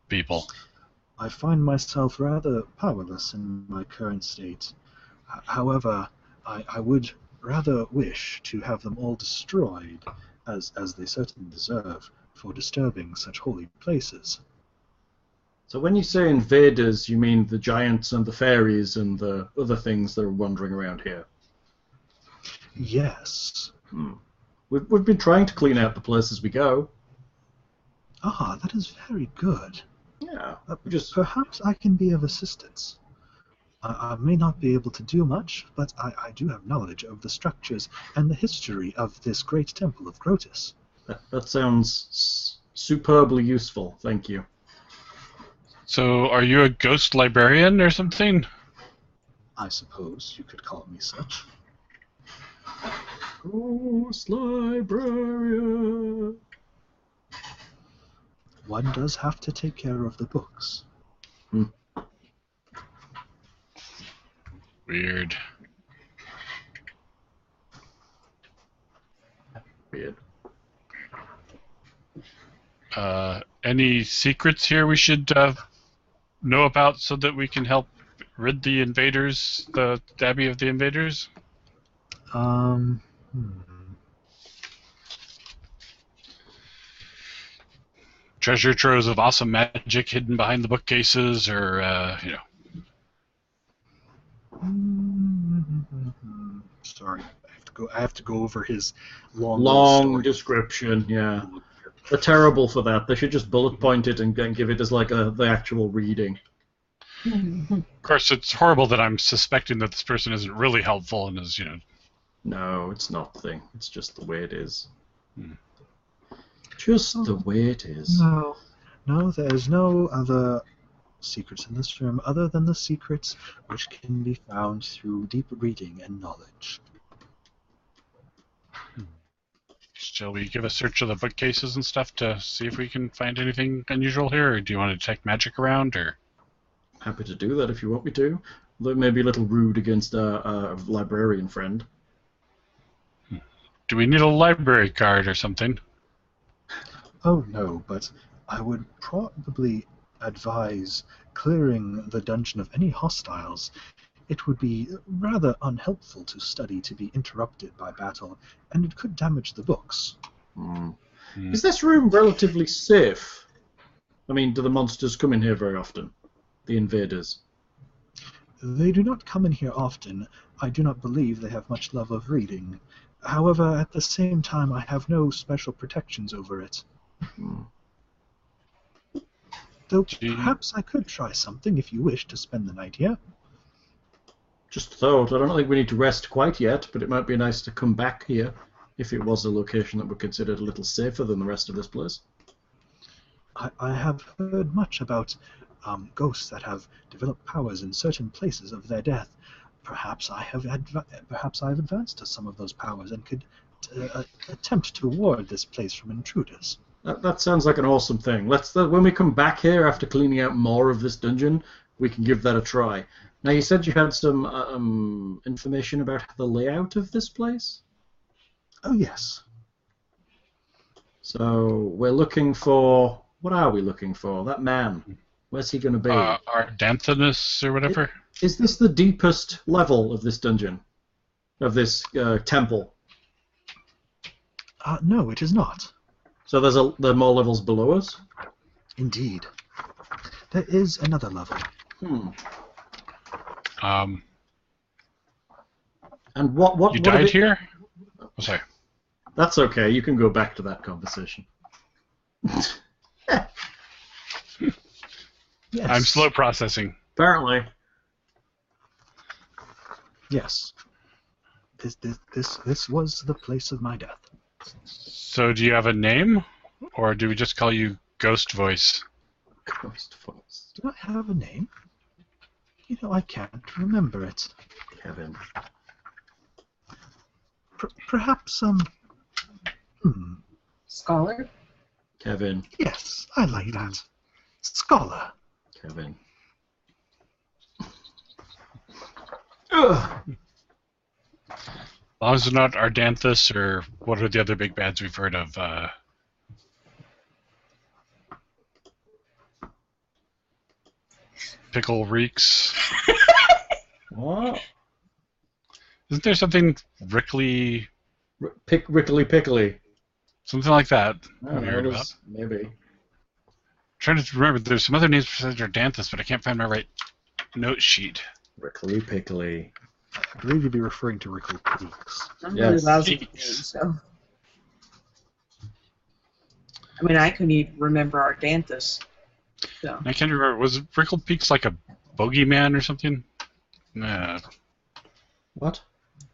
Speaker 4: people.
Speaker 2: I find myself rather powerless in my current state. However, I would rather wish to have them all destroyed, as they certainly deserve, for disturbing such holy places.
Speaker 1: So when you say invaders, you mean the giants and the fairies and the other things that are wandering around here?
Speaker 2: Yes.
Speaker 1: We've been trying to clean out the place as we go.
Speaker 2: Ah, that is very good.
Speaker 1: Yeah.
Speaker 2: Perhaps I can be of assistance. I may not be able to do much, but I do have knowledge of the structures and the history of this great temple of Grotus.
Speaker 1: That sounds superbly useful. Thank you.
Speaker 4: So, are you a ghost librarian or something?
Speaker 2: I suppose you could call me such.
Speaker 1: Ghost librarian.
Speaker 2: One does have to take care of the books.
Speaker 4: Weird.
Speaker 1: Weird.
Speaker 4: Any secrets here we should know about so that we can help rid the invaders, the Abbey of the invaders? Treasure troves of awesome magic hidden behind the bookcases, or
Speaker 2: Sorry, I have to go over his long
Speaker 1: Long
Speaker 2: story.
Speaker 1: description, yeah. They're terrible for that. They should just bullet point it and give it as like the actual reading.
Speaker 4: Of course, it's horrible that I'm suspecting that this person isn't really helpful and is,
Speaker 1: No, it's not the thing. It's just the way it is. Just the way it is.
Speaker 2: No, there's no other secrets in this room other than the secrets which can be found through deep reading and knowledge.
Speaker 4: Shall we give a search of the bookcases and stuff to see if we can find anything unusual here, or do you want to detect magic around, or?
Speaker 1: Happy to do that if you want me to. Though it may be a little rude against a librarian friend.
Speaker 4: Do we need a library card or something?
Speaker 2: Oh no, but I would probably advise clearing the dungeon of any hostiles. It would be rather unhelpful to study to be interrupted by battle, and it could damage the books.
Speaker 1: Is this room relatively safe? I mean, do the monsters come in here very often? The invaders?
Speaker 2: They do not come in here often. I do not believe they have much love of reading. However, at the same time, I have no special protections over it. Though
Speaker 4: Gee.
Speaker 2: perhaps I could try something if you wish to spend the night here.
Speaker 1: Just thought. I don't think we need to rest quite yet, but it might be nice to come back here if it was a location that we considered a little safer than the rest of this place.
Speaker 2: I have heard much about ghosts that have developed powers in certain places of their death. Perhaps I've advanced to some of those powers and could attempt to ward this place from intruders.
Speaker 1: That sounds like an awesome thing. When we come back here after cleaning out more of this dungeon, we can give that a try. Now, you said you had some information about the layout of this place?
Speaker 2: Oh, yes.
Speaker 1: So, we're looking for... What are we looking for? That man. Where's he going to be?
Speaker 4: Ardanthanus or whatever?
Speaker 1: Is this the deepest level of this dungeon? Of this temple?
Speaker 2: No, it is not.
Speaker 1: So there are more levels below us?
Speaker 2: Indeed. There is another level.
Speaker 1: And what
Speaker 4: You died here? Oh, sorry.
Speaker 1: That's okay. You can go back to that conversation.
Speaker 2: Yes.
Speaker 4: I'm slow processing.
Speaker 1: Apparently.
Speaker 2: Yes. This was the place of my death.
Speaker 4: So do you have a name? Or do we just call you Ghost Voice?
Speaker 1: Ghost voice.
Speaker 2: Do I have a name? You know, I can't remember it.
Speaker 1: Kevin.
Speaker 2: Perhaps,
Speaker 3: Scholar?
Speaker 1: Kevin.
Speaker 2: Yes, I like that. Scholar.
Speaker 1: Kevin. Ugh.
Speaker 4: As long as it's not Ardanthus or what are the other big bads we've heard of? Pickle Reeks.
Speaker 1: What?
Speaker 4: Isn't there something Rickly,
Speaker 1: Rickly Pickly.
Speaker 4: something like that?
Speaker 1: I don't
Speaker 4: we
Speaker 1: know,
Speaker 4: heard
Speaker 1: it
Speaker 4: about?
Speaker 1: was, maybe.
Speaker 4: I'm trying to remember. There's some other names besides Ardanthus, but I can't find my right note sheet.
Speaker 1: Rickly Pickly.
Speaker 2: I believe you'd be referring to Rickle Peaks.
Speaker 3: I'm really
Speaker 1: Yes.
Speaker 3: lousy with names, so. I mean, I couldn't even remember Ardanthus. So.
Speaker 4: I can't remember. Was Rickle Peaks like a bogeyman or something? Nah.
Speaker 1: What?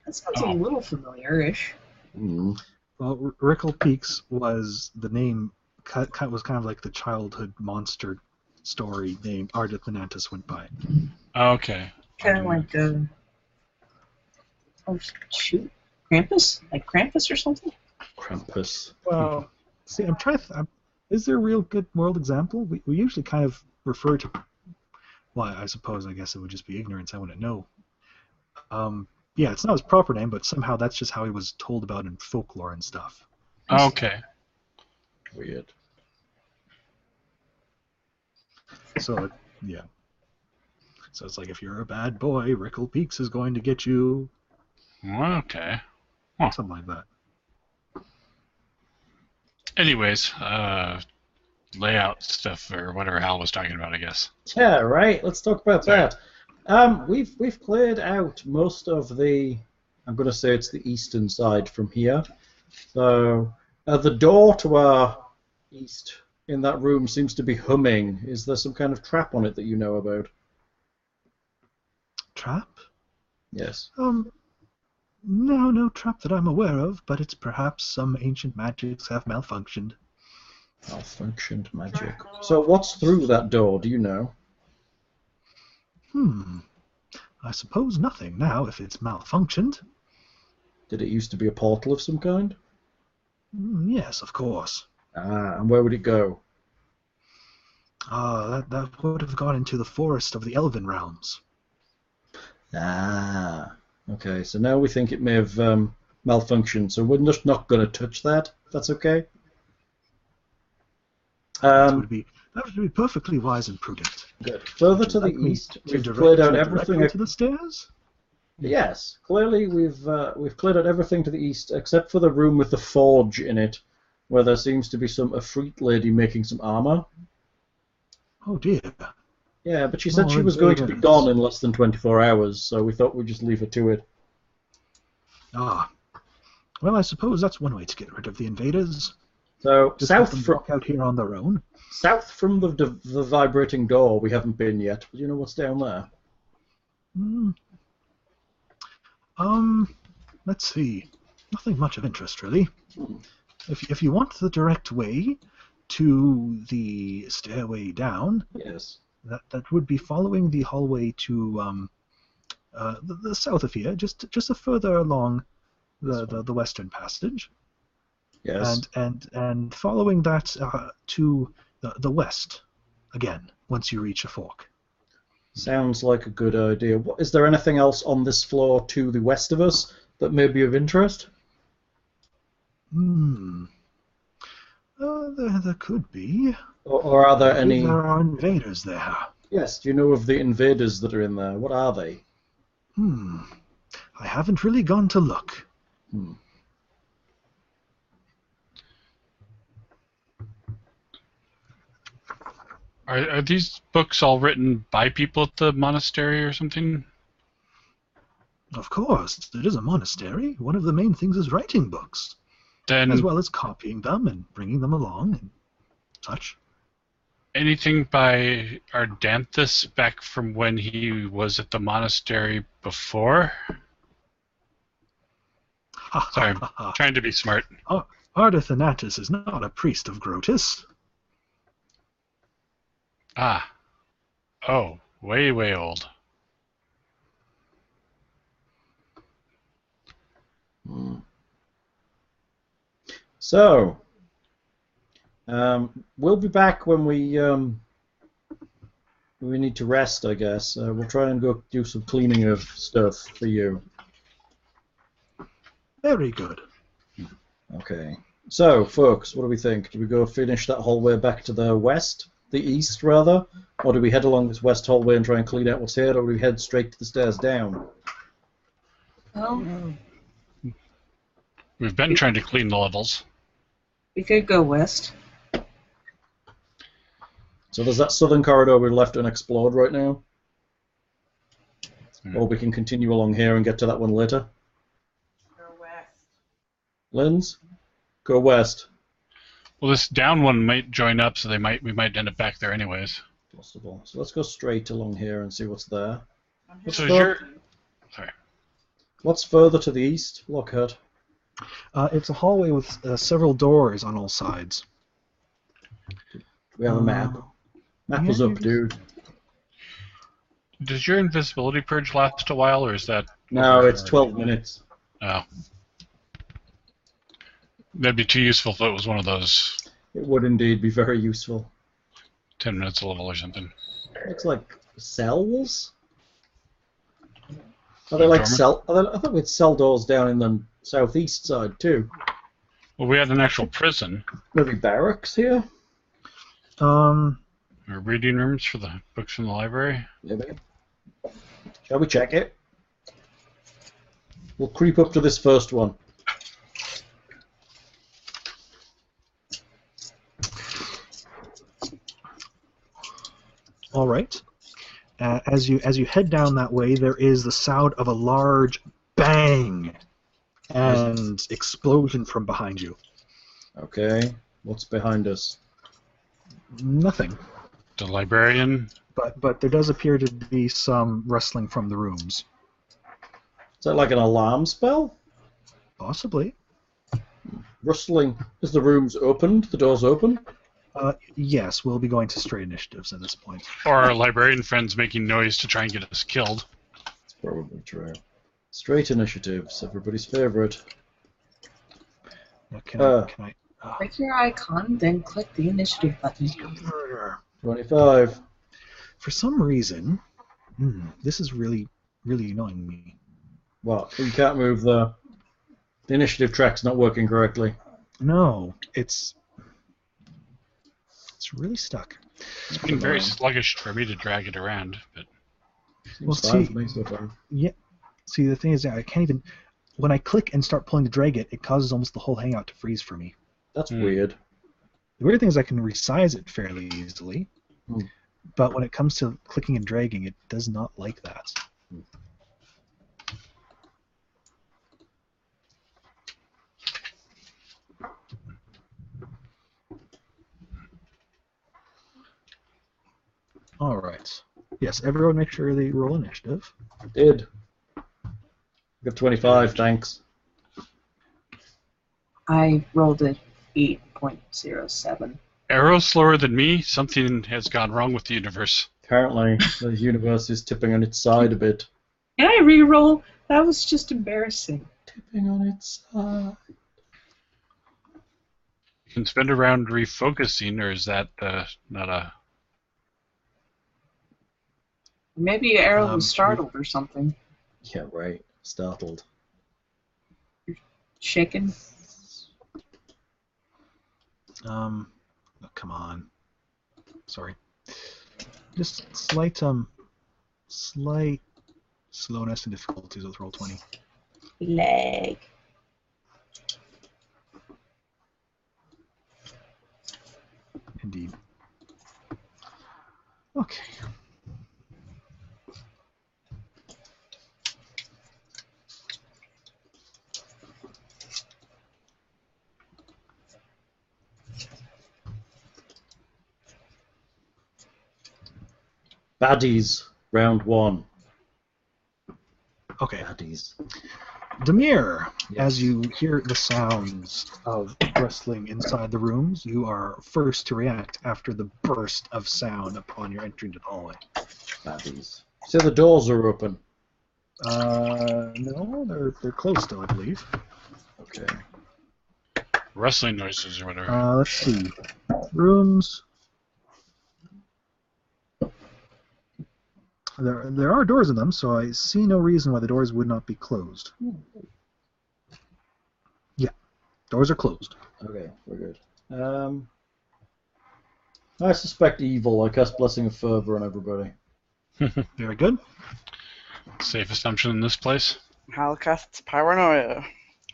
Speaker 3: That sounds a little familiar-ish.
Speaker 1: Mm.
Speaker 2: Well, Rickle Peaks was the name, was kind of like the childhood monster story name Ardanthanus went by.
Speaker 4: Okay.
Speaker 3: Kind of like, oh, shoot. Krampus? Like Krampus or something?
Speaker 1: Krampus.
Speaker 2: Well, see, I'm trying to... is there a real good world example? We usually kind of refer to... Well, I guess it would just be ignorance. I wouldn't know. Yeah, it's not his proper name, but somehow that's just how he was told about in folklore and stuff.
Speaker 4: Okay.
Speaker 1: Weird.
Speaker 2: So, yeah. So it's like, if you're a bad boy, Rickle Peaks is going to get you.
Speaker 4: Okay.
Speaker 2: Something like that.
Speaker 4: Anyways, layout stuff or whatever Hal was talking about, I guess.
Speaker 1: Yeah, right. Let's talk about
Speaker 4: Sorry.
Speaker 1: that. We've cleared out most of the. I'm going to say it's the eastern side from here. So the door to our east in that room seems to be humming. Is there some kind of trap on it that you know about?
Speaker 2: Trap?
Speaker 1: Yes.
Speaker 2: No trap that I'm aware of, but it's perhaps some ancient magics have malfunctioned.
Speaker 1: Malfunctioned magic. So what's through that door? Do you know?
Speaker 2: I suppose nothing now if it's malfunctioned.
Speaker 1: Did it used to be a portal of some kind?
Speaker 2: Yes, of course.
Speaker 1: And where would it go?
Speaker 2: That would have gone into the forest of the Elven realms.
Speaker 1: Okay, so now we think it may have malfunctioned, so we're just not going to touch that. That's okay?
Speaker 2: That would be perfectly wise and prudent.
Speaker 1: Good. Further to the east, we've cleared out everything.
Speaker 2: To the stairs?
Speaker 1: Yes, clearly we've cleared out everything to the east except for the room with the forge in it, where there seems to be some Efreet lady making some armor.
Speaker 2: Oh dear.
Speaker 1: Yeah, but she said she was going to be gone in less than 24 hours, so we thought we'd just leave her to it.
Speaker 2: Well, I suppose that's one way to get rid of the invaders.
Speaker 1: So
Speaker 2: Just let them walk out here on their own.
Speaker 1: south from the vibrating door, we haven't been yet. Do you know what's down there?
Speaker 2: Let's see. Nothing much of interest, really. If you want the direct way to the stairway down,
Speaker 1: Yes.
Speaker 2: that would be following the hallway to the south of here, just a further along the western passage.
Speaker 1: Yes.
Speaker 2: And following that to the west again once you reach a fork.
Speaker 1: Sounds like a good idea. Is there anything else on this floor to the west of us that may be of interest?
Speaker 2: There could be.
Speaker 1: Or are there any...
Speaker 2: There are invaders there.
Speaker 1: Yes, do you know of the invaders that are in there? What are they?
Speaker 2: I haven't really gone to look.
Speaker 4: Are these books all written by people at the monastery or something?
Speaker 2: Of course, it is a monastery. One of the main things is writing books,
Speaker 4: Then
Speaker 2: as well as copying them and bringing them along and such.
Speaker 4: anything by Ardanthus back from when he was at the monastery before? Sorry, I'm trying to be smart.
Speaker 2: Ardathanatus is not a priest of Grotus.
Speaker 4: Ah. Oh, way, way old.
Speaker 1: So, we'll be back when we need to rest, I guess. We'll try and go do some cleaning of stuff for you.
Speaker 2: Very good.
Speaker 1: Okay. So, folks, what do we think? Do we go finish that hallway back to the west? The east, rather? Or do we head along this west hallway and try and clean out what's here, or do we head straight to the stairs down?
Speaker 3: Well,
Speaker 4: We've been trying to clean the levels.
Speaker 3: we could go west.
Speaker 1: So there's that southern corridor we left unexplored right now. Or we can continue along here and get to that one later.
Speaker 5: Go west.
Speaker 1: Linz? Go west.
Speaker 4: Well, this down one might join up, so we might end up back there anyways.
Speaker 1: Possible. So let's go straight along here and see what's there.
Speaker 4: So sorry.
Speaker 1: What's further to the east, Lockhart?
Speaker 2: It's a hallway with several doors on all sides.
Speaker 1: We have a map. Map us up, dude.
Speaker 4: Does your invisibility purge last a while, or is that...
Speaker 1: No, it's 12 minutes.
Speaker 4: Oh. That'd be too useful if it was one of those
Speaker 1: It would indeed be very useful.
Speaker 4: 10 minutes a level or something.
Speaker 1: Looks like cells? Are they like cell? I thought we had cell doors down in the southeast side too.
Speaker 4: Well, we had an actual prison.
Speaker 1: Maybe barracks here?
Speaker 4: Or reading rooms for the books from the library.
Speaker 1: Maybe. Shall we check it? We'll creep up to this first one.
Speaker 2: All right. As you head down that way, there is the sound of a large bang and explosion from behind you.
Speaker 1: Okay. What's behind us?
Speaker 2: Nothing.
Speaker 4: The librarian.
Speaker 2: But there does appear to be some rustling from the rooms.
Speaker 1: Is that like an alarm spell?
Speaker 2: Possibly.
Speaker 1: Rustling. Is the rooms opened? The doors open?
Speaker 2: Yes, we'll be going to straight initiatives at this point.
Speaker 4: Or our librarian friends making noise to try and get us killed.
Speaker 1: That's probably true. Straight initiatives, everybody's favorite.
Speaker 2: Now, can I?
Speaker 3: Click your icon, then click the initiative button.
Speaker 1: 25.
Speaker 2: For some reason, this is really annoying me.
Speaker 1: What? You can't move the initiative track's not working correctly.
Speaker 2: No, it's really stuck.
Speaker 4: It's been very sluggish for me to drag it around, but
Speaker 1: Seems fine for me so far.
Speaker 2: Yeah. See, the thing is, I can't even. When I click and start pulling to drag it, it causes almost the whole hangout to freeze for me.
Speaker 1: That's weird.
Speaker 2: The weird thing is I can resize it fairly easily, but when it comes to clicking and dragging, it does not like that. All right. Yes, everyone make sure they roll initiative.
Speaker 1: Did. Got 25, thanks.
Speaker 3: I rolled an 8.07.
Speaker 4: Arrow's slower than me. Something has gone wrong with the universe.
Speaker 1: Apparently, the universe is tipping on its side a bit.
Speaker 3: Can I re-roll? That was just embarrassing.
Speaker 1: Tipping on its side.
Speaker 4: You can spend a round refocusing, or is that not a...
Speaker 3: Maybe Arrow was startled or something.
Speaker 1: Yeah, right. Startled.
Speaker 3: Shaken.
Speaker 2: Oh, come on. Sorry. Just slight slowness and difficulties with roll 20.
Speaker 3: Lag.
Speaker 2: Indeed. Okay.
Speaker 1: Baddies, round 1.
Speaker 2: Okay.
Speaker 1: Baddies.
Speaker 2: Demir,
Speaker 1: Yes.
Speaker 2: as you hear the sounds of wrestling inside the rooms, you are first to react after the burst of sound upon your entry into the hallway.
Speaker 1: Baddies. So the doors are open.
Speaker 2: No, they're closed still, I believe.
Speaker 1: Okay.
Speaker 4: Rustling noises or whatever.
Speaker 2: Let's see. Rooms. There are doors in them, so I see no reason why the doors would not be closed. Yeah, doors are closed.
Speaker 1: Okay, we're good. I suspect evil. I cast Blessing of Fervor on everybody.
Speaker 2: Very good.
Speaker 4: Safe assumption in this place.
Speaker 5: Hal casts paranoia.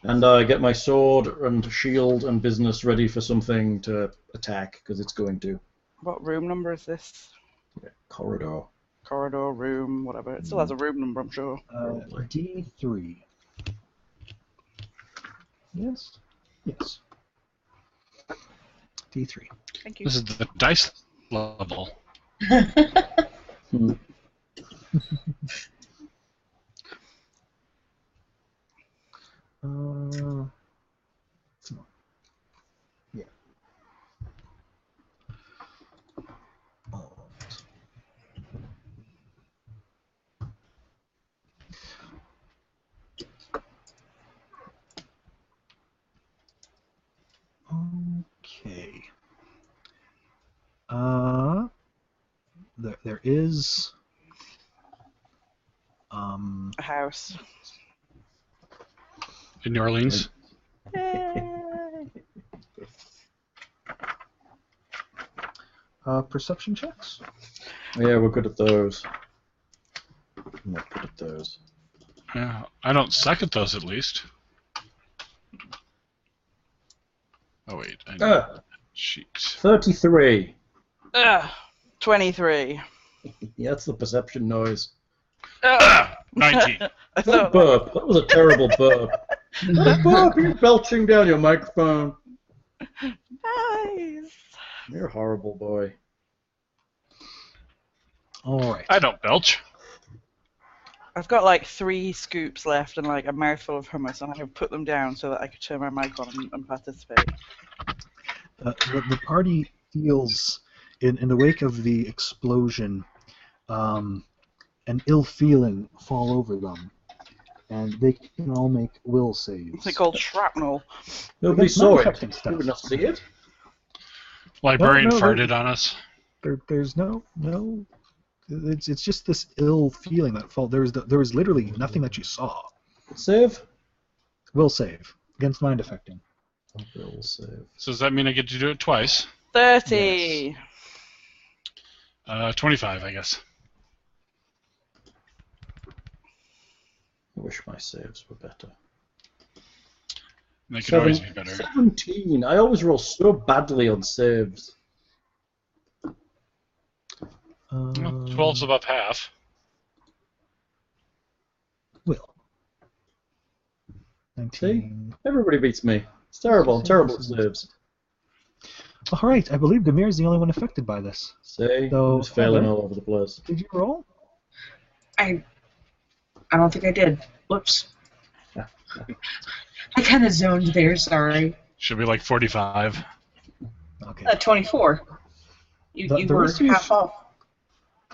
Speaker 1: And I get my sword and shield and business ready for something to attack, because it's going to.
Speaker 5: What room number is this?
Speaker 1: Yeah, corridor.
Speaker 5: Corridor, room, whatever. It still has a room number, I'm sure.
Speaker 2: D3. Yes? Yes. D3.
Speaker 5: Thank you.
Speaker 4: This is the dice level.
Speaker 1: Hmm.
Speaker 2: Yeah. Okay. There is
Speaker 5: A house.
Speaker 4: In New Orleans.
Speaker 2: perception checks.
Speaker 1: Yeah, we're good at those. I'm not good at those.
Speaker 4: Yeah, I don't suck at those at least. Oh wait, I know. Sheet.
Speaker 1: 33.
Speaker 5: 23.
Speaker 1: Yeah, that's the perception noise.
Speaker 4: 19.
Speaker 5: I
Speaker 1: That
Speaker 5: thought,
Speaker 1: burp. That was a terrible burp. Burp, you're belching down your microphone.
Speaker 5: nice.
Speaker 1: You're a horrible boy.
Speaker 2: All right.
Speaker 4: I don't belch.
Speaker 5: I've got like 3 scoops left and like a mouthful of hummus, and I have put them down so that I could turn my mic on and participate.
Speaker 2: The party feels, in the wake of the explosion, an ill feeling fall over them, and they can all make will saves.
Speaker 5: It's called shrapnel.
Speaker 1: Nobody
Speaker 2: That's
Speaker 1: saw
Speaker 2: not
Speaker 1: it.
Speaker 2: affecting
Speaker 1: You
Speaker 2: stuff.
Speaker 1: would not see it.
Speaker 4: Librarian
Speaker 2: No,
Speaker 4: farted on us.
Speaker 2: There's no. It's just this ill feeling that fall. There was literally nothing that you saw.
Speaker 1: Save.
Speaker 2: Will save against mind affecting.
Speaker 1: Will save.
Speaker 4: So does that mean I get to do it twice?
Speaker 5: 30.
Speaker 4: 25, I guess.
Speaker 1: I wish my saves were better.
Speaker 4: They could always be better.
Speaker 1: 17. I always roll so badly on saves.
Speaker 4: 12's above half.
Speaker 2: Will. 19.
Speaker 1: Everybody beats me. It's terrible. I'm terrible at saves.
Speaker 2: All right, I believe Demir is the only one affected by this.
Speaker 1: See?
Speaker 2: So,
Speaker 1: I'm just failing
Speaker 2: Heather,
Speaker 1: all over the place.
Speaker 2: did you roll?
Speaker 3: I don't think I did. Whoops. I kind of zoned there. Sorry.
Speaker 4: Should be like 45.
Speaker 2: Okay.
Speaker 3: 24. You
Speaker 2: The
Speaker 3: were
Speaker 2: rest of you
Speaker 3: half off.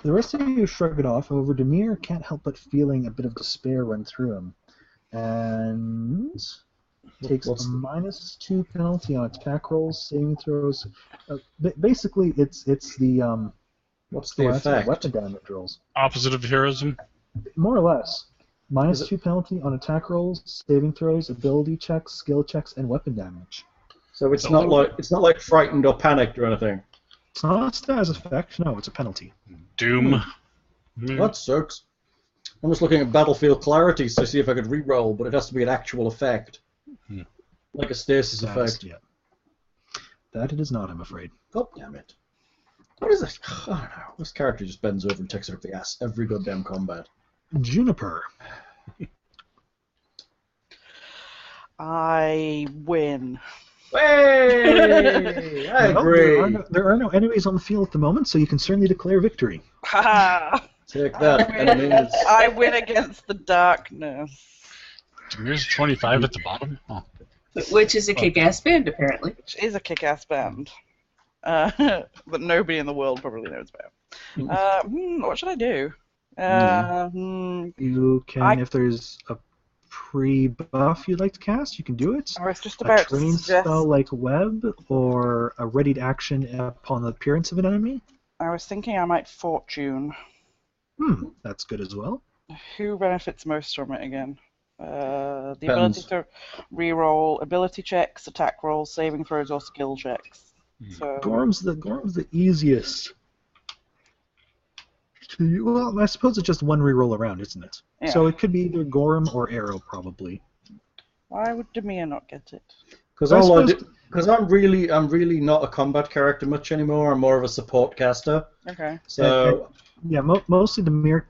Speaker 2: The rest of you shrug it off. However, Demir can't help but feeling a bit of despair run through him, and takes a -2 penalty on attack rolls, saving throws. Basically, it's the
Speaker 1: What's the effect?
Speaker 2: weapon damage rolls,
Speaker 4: Opposite of heroism.
Speaker 2: more or less.
Speaker 1: Is it-
Speaker 2: -2 penalty on attack rolls, saving throws, ability checks, skill checks, and weapon damage.
Speaker 1: So it's not like frightened or panicked or anything.
Speaker 2: It's not a status effect. No, it's a penalty.
Speaker 4: Doom.
Speaker 1: That sucks. I'm just looking at Battlefield Clarity to see if I could re-roll, but it has to be an actual effect. Like a stasis effect.
Speaker 2: Yeah. That it is not, I'm afraid.
Speaker 1: God damn it. What is it? I don't know. This character just bends over and takes it up the ass every goddamn combat.
Speaker 2: Juniper.
Speaker 5: I win.
Speaker 1: Hey! I
Speaker 2: Well,
Speaker 1: agree.
Speaker 2: there are no enemies on the field at the moment, so you can certainly declare victory.
Speaker 5: Ha!
Speaker 1: Take that, enemies.
Speaker 5: I win against the darkness.
Speaker 4: Demir's 25 at the bottom. Oh.
Speaker 3: Which is a kick-ass band, apparently.
Speaker 5: Which is a kick-ass band. That nobody in the world probably knows about. What should I do?
Speaker 2: You can, if there's a pre-buff you'd like to cast, you can do it.
Speaker 5: I was just
Speaker 2: A
Speaker 5: about to
Speaker 2: train
Speaker 5: suggest...
Speaker 2: spell like Web, or a readied action upon the appearance of an enemy.
Speaker 5: I was thinking I might Fortune.
Speaker 2: That's good as well.
Speaker 5: Who benefits most from it again? The
Speaker 1: Depends.
Speaker 5: ability to reroll ability checks, attack rolls, saving throws, or skill checks. So
Speaker 2: Gorm's the easiest. Well, I suppose it's just one reroll around, isn't it?
Speaker 5: Yeah.
Speaker 2: So it could be either Gorm or Arrow, probably.
Speaker 5: why would Demir not get it?
Speaker 1: Because I'm really not a combat character much anymore. I'm more of a support caster.
Speaker 5: Okay.
Speaker 1: So
Speaker 2: Yeah, mostly Demir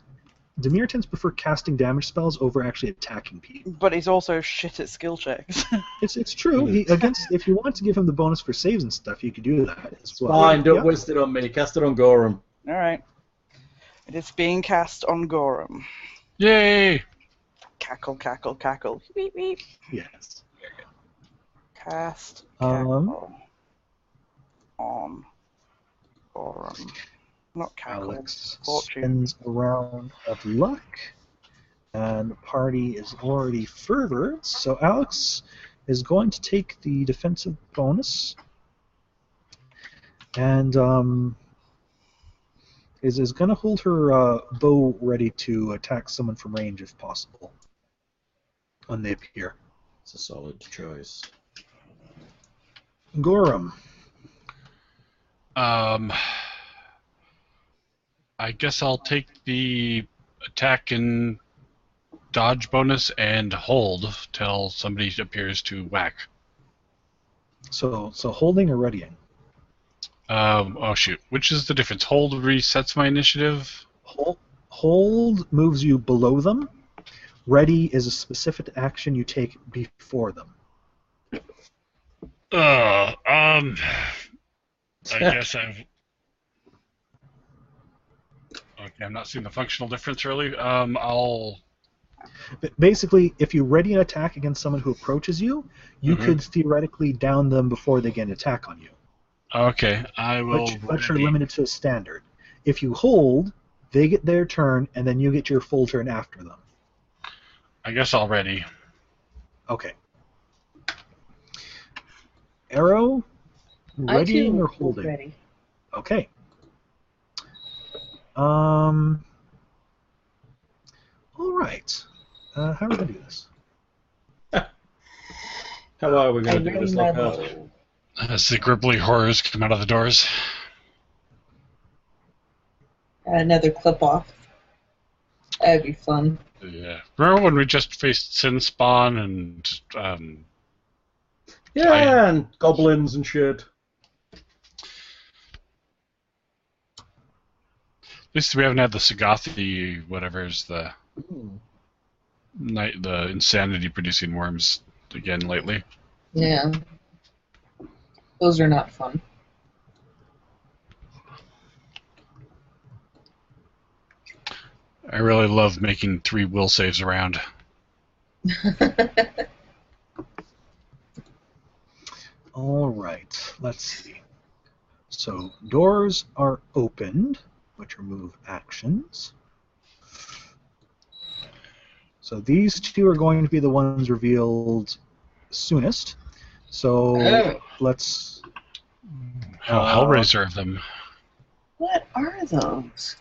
Speaker 2: tends to prefer casting damage spells over actually attacking people.
Speaker 5: But he's also shit at skill checks.
Speaker 2: It's true. If you want to give him the bonus for saves and stuff, you could do that as well.
Speaker 1: fine, don't
Speaker 2: Yeah.
Speaker 1: waste it on me. Cast it on Gorham.
Speaker 5: Alright. It is being cast on Gorham.
Speaker 4: Yay!
Speaker 5: Cackle, cackle, cackle. Weep, weep.
Speaker 2: Yes.
Speaker 5: Cast cackle on Gorham. Not cackle.
Speaker 2: Alex
Speaker 5: Fortune.
Speaker 2: spends a round of luck, and the party is already furthered. So Alex is going to take the defensive bonus, and is going to hold her bow ready to attack someone from range if possible when they appear.
Speaker 1: It's a solid choice.
Speaker 2: Gorham.
Speaker 4: I guess I'll take the attack and dodge bonus and hold till somebody appears to whack.
Speaker 2: So holding or readying?
Speaker 4: Oh shoot. Which is the difference? Hold resets my initiative?
Speaker 2: Hold moves you below them. Ready is a specific action you take before them.
Speaker 4: I guess I've... Okay, I'm not seeing the functional difference really. I'll...
Speaker 2: Basically, if you ready an attack against someone who approaches you, you could theoretically down them before they get an attack on you.
Speaker 4: Okay, I will...
Speaker 2: But you're limited to a standard. If you hold, they get their turn, and then you get your full turn after them.
Speaker 4: I guess I'll ready.
Speaker 2: Okay. Arrow, readying or holding?
Speaker 3: Ready.
Speaker 2: Okay. All right. How are we gonna do this?
Speaker 1: How are we
Speaker 3: I
Speaker 1: going to do
Speaker 3: ready
Speaker 1: this
Speaker 3: my
Speaker 1: like that?
Speaker 3: bow.
Speaker 4: As the gribbly horrors come out of the doors.
Speaker 3: Another clip off. That'd be fun.
Speaker 4: Yeah. Remember when we just faced Sin Spawn and
Speaker 1: Yeah, and goblins and shit.
Speaker 4: at least we haven't had the Sagathi, whatever's the the insanity producing worms again lately.
Speaker 3: Yeah. Those are not fun.
Speaker 4: I really love making 3 will saves around.
Speaker 2: All right, let's see. So doors are opened, which are move actions. So these two are going to be the ones revealed soonest. So let's.
Speaker 4: Hellraiser of them.
Speaker 3: What are those?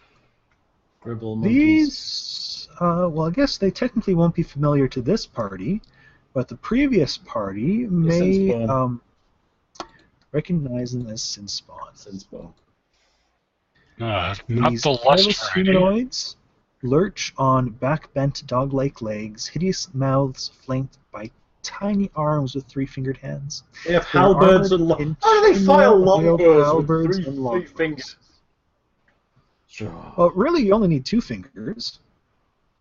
Speaker 1: Gribble monkeys.
Speaker 2: These, well, I guess they technically won't be familiar to this party, but the previous party may
Speaker 1: Sinspawn.
Speaker 2: recognize them as Sinspawn.
Speaker 1: Sinspawn.
Speaker 4: Not
Speaker 2: These
Speaker 4: the lust
Speaker 2: hairless
Speaker 4: variety.
Speaker 2: humanoids lurch on back-bent dog-like legs, hideous mouths flanked by tiny arms with 3-fingered hands.
Speaker 1: They have
Speaker 2: They're
Speaker 1: halberds
Speaker 2: armored
Speaker 1: and
Speaker 2: in
Speaker 1: how do they fire
Speaker 2: chainmail, wheeled
Speaker 1: longbows
Speaker 2: halberds,
Speaker 1: with
Speaker 2: and
Speaker 1: three
Speaker 2: longbows.
Speaker 1: fingers? Sure.
Speaker 2: Well, really, you only need 2 fingers.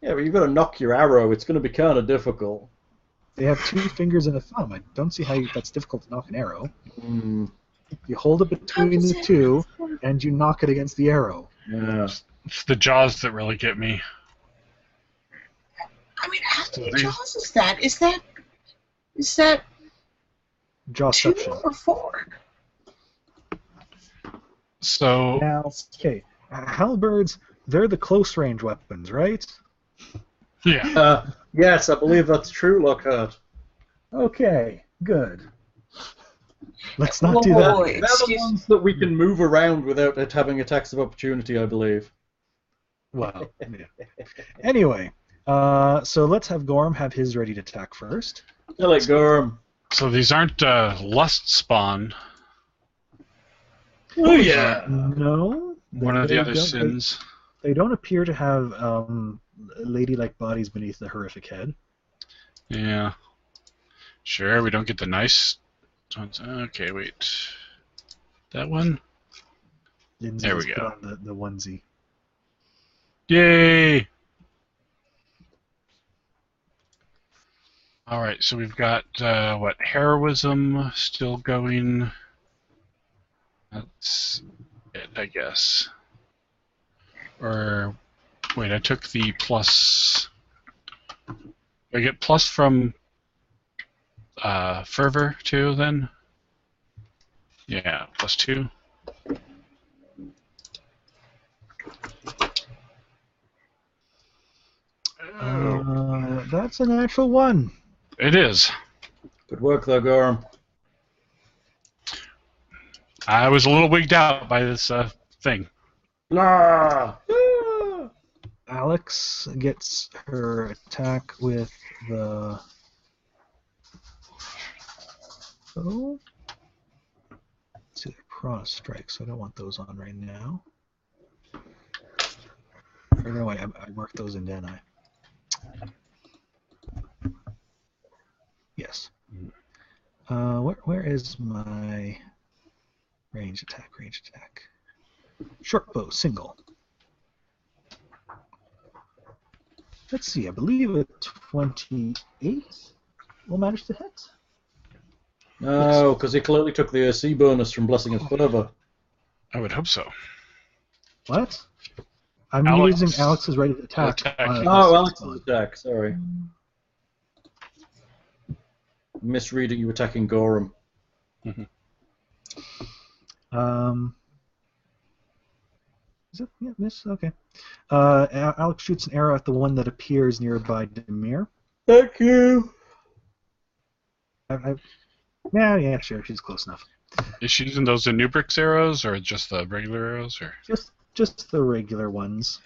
Speaker 1: Yeah, but you've got to knock your arrow. It's going to be kind of difficult.
Speaker 2: They have 2 fingers and a thumb. I don't see how that's difficult to knock an arrow.
Speaker 1: Mm,
Speaker 2: You hold it between the 2, and you knock it against the arrow.
Speaker 1: yeah.
Speaker 4: It's the jaws that really get me.
Speaker 3: I mean, how many jaws is that? Is that 2
Speaker 2: Jawception.
Speaker 3: or 4?
Speaker 4: So
Speaker 2: Now, okay, halberds, they're the close-range weapons, right?
Speaker 4: yeah,
Speaker 1: Yes, I believe that's true, Lockhart.
Speaker 2: Okay, good. Let's not do that.
Speaker 3: Oh,
Speaker 1: They're the
Speaker 3: excuse
Speaker 1: ones that we can move around without it having attacks of opportunity, I believe.
Speaker 2: Well, yeah. Anyway, so let's have Gorm have his ready to attack first.
Speaker 1: I like Gorm.
Speaker 4: so these aren't lust spawn.
Speaker 1: Oh, yeah.
Speaker 2: No.
Speaker 4: One of the
Speaker 2: they
Speaker 4: other
Speaker 2: don't-
Speaker 4: sins.
Speaker 2: They don't appear to have ladylike bodies beneath the horrific head.
Speaker 4: Yeah. Sure, we don't get the nice ones. Okay, wait. That one?
Speaker 2: Lindsay
Speaker 4: There we
Speaker 2: has
Speaker 4: go.
Speaker 2: put on the onesie.
Speaker 4: Yay! Alright, so we've got, what, heroism still going. That's it, I guess. Or, wait, I took the plus. I get plus from fervor too, then? Yeah, +2.
Speaker 2: That's a natural 1.
Speaker 4: It is.
Speaker 1: Good work, though, Gorm.
Speaker 4: I was a little wigged out by this thing.
Speaker 1: Blah!
Speaker 2: Alex gets her attack with the. Oh. Let's see, they're cross strikes, so I don't want those on right now. Or no, I marked those in, didn't I? Yes. Where is my range attack? Range attack. Short bow, single. Let's see, I believe a 28 will manage to hit.
Speaker 1: No, because he clearly took the AC bonus from Blessing of Fervor.
Speaker 4: I would hope so.
Speaker 2: What? I'm
Speaker 4: Alex.
Speaker 2: using Alex's ready to attack.
Speaker 4: Attack.
Speaker 1: Oh, Alex's attack, sorry. Misreading you attacking Gorham.
Speaker 2: Is it? Yeah, miss? Okay. Alex shoots an arrow at the one that appears nearby Demir.
Speaker 1: Thank you.
Speaker 2: Yeah, sure, she's close enough.
Speaker 4: Is she using those Nubrix arrows or just the regular arrows? Or
Speaker 2: Just the regular ones.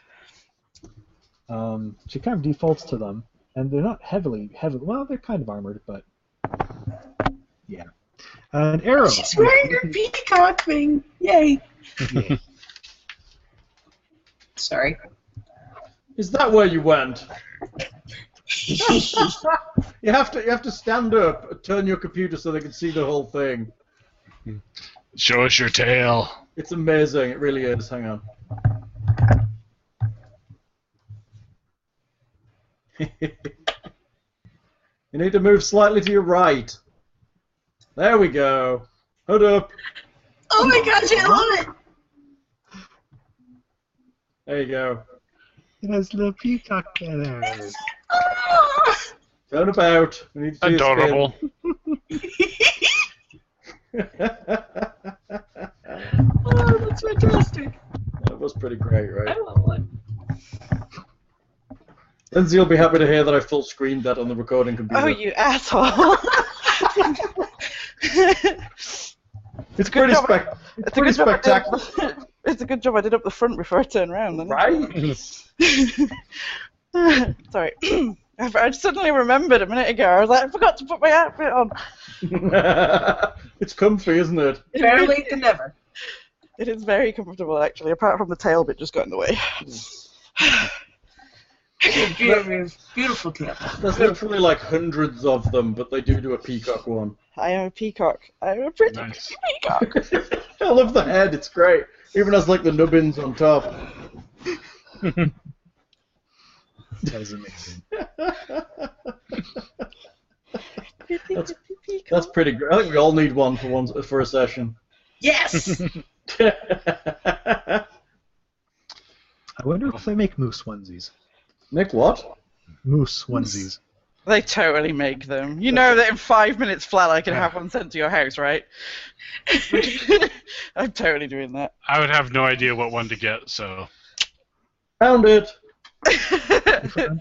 Speaker 2: She kind of defaults to them, and they're not heavily. Well, they're kind of armored, but yeah. An arrow.
Speaker 3: She's wearing her peacock thing. Yay.
Speaker 2: Yeah.
Speaker 3: Sorry.
Speaker 1: Is that where you went? You have to stand up, turn your computer so they can see the whole thing.
Speaker 4: show us your tail.
Speaker 1: It's amazing. It really is. Hang on. You need to move slightly to your right. There we go. Hood up.
Speaker 3: Oh my gosh, I love it.
Speaker 1: There you go.
Speaker 2: It has little peacock feathers.
Speaker 3: Ah!
Speaker 1: Turn about. We need to see a spin.
Speaker 4: Adorable.
Speaker 3: Oh, that's fantastic.
Speaker 1: That was pretty great,
Speaker 3: I
Speaker 1: right?
Speaker 3: want one.
Speaker 1: Lindsay will be happy to hear that I full screened that on the recording computer.
Speaker 5: Oh, you asshole!
Speaker 1: It's pretty,
Speaker 5: job.
Speaker 1: it's pretty spectacular.
Speaker 5: It's a good job I did up the front before I turned around. Then.
Speaker 1: Right?
Speaker 5: Sorry. I suddenly remembered a minute ago. I was like, I forgot to put my outfit on.
Speaker 1: It's comfy, isn't it?
Speaker 3: Better late than never.
Speaker 5: It is very comfortable, actually, apart from the tail bit just got in the way.
Speaker 3: Beautiful tail.
Speaker 1: There's literally like hundreds of them, but they do a peacock one.
Speaker 5: I am a peacock. I am a pretty
Speaker 4: Nice.
Speaker 5: peacock.
Speaker 1: I love the head, it's great. Even has like the nubbins on top.
Speaker 2: That is amazing.
Speaker 1: That's pretty great. I think we all need one for a session.
Speaker 3: Yes!
Speaker 2: I wonder if they make moose onesies.
Speaker 1: Nick, what?
Speaker 2: Moose onesies.
Speaker 5: They totally make them. You know that in 5 minutes flat I can have one sent to your house, right? I'm totally doing that.
Speaker 4: I would have no idea what one to get, so.
Speaker 1: Found it.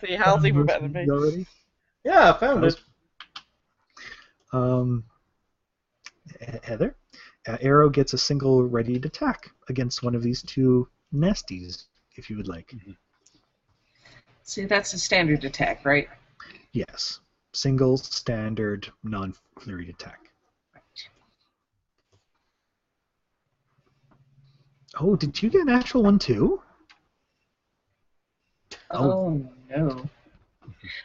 Speaker 5: See, Hal's even better than me.
Speaker 2: Already?
Speaker 1: Yeah, I found it.
Speaker 2: Heather, Arrow gets a single readied attack against one of these two nasties, if you would like.
Speaker 3: See, that's a standard attack, right?
Speaker 2: Yes. Single, standard, non-flurried attack. Oh, did you get a natural one too?
Speaker 3: Oh, no.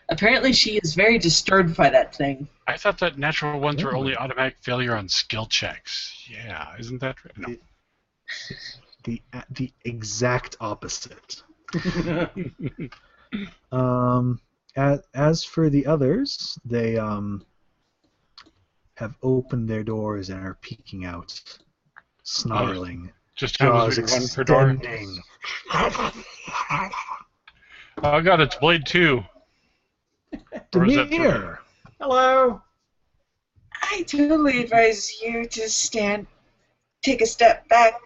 Speaker 3: Apparently she is very disturbed by that thing.
Speaker 4: I thought that natural ones were only automatic failure on skill checks. Yeah, isn't that right? No.
Speaker 2: The exact opposite. As for the others, they have opened their doors and are peeking out, snarling.
Speaker 4: Just
Speaker 2: Jaws
Speaker 4: happens to be one per door.
Speaker 2: extending.
Speaker 4: Oh, I got its blade too. Or is that
Speaker 2: Demir!
Speaker 1: Hello.
Speaker 3: I totally advise you to take a step back.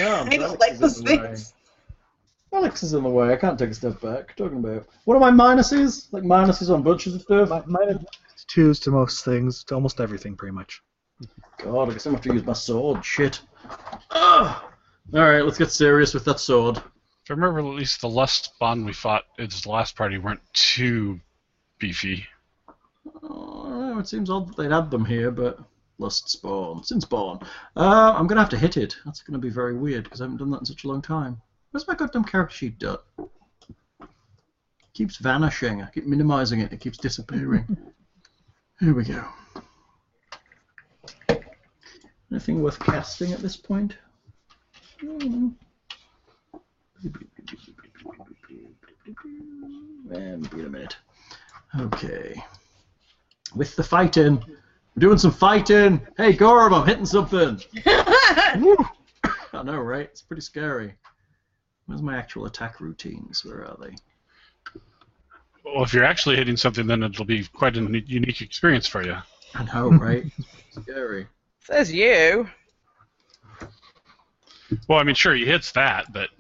Speaker 1: Oh,
Speaker 3: I don't like those things.
Speaker 1: Alex is in the way. I can't take a step back. What are you talking about? What are my minuses? Like minuses on bunches of stuff?
Speaker 2: Minus twos to most things, to almost everything, pretty much.
Speaker 1: God, I guess I'm going to have to use my sword. Shit. Ugh. Alright, let's get serious with that sword.
Speaker 4: If I remember, at least the last spawn we fought in the last party weren't too beefy.
Speaker 1: Oh, it seems odd that they'd had them here, but lust spawn. Sin spawn. I'm going to have to hit it. That's going to be very weird, because I haven't done that in such a long time. Where's my goddamn character sheet done? It keeps vanishing. I keep minimizing it. It keeps disappearing. Here we go. Anything worth casting at this point? And wait a minute. Okay. With the fighting. We're doing some fighting. Hey, Gorb, I'm hitting something. Woo. I know, right? It's pretty scary. Where's my actual attack routines? Where are they?
Speaker 4: Well, if you're actually hitting something, then it'll be quite a unique experience for you.
Speaker 1: I know, right? Scary.
Speaker 5: Says you.
Speaker 4: Well, I mean, sure, he hits that, but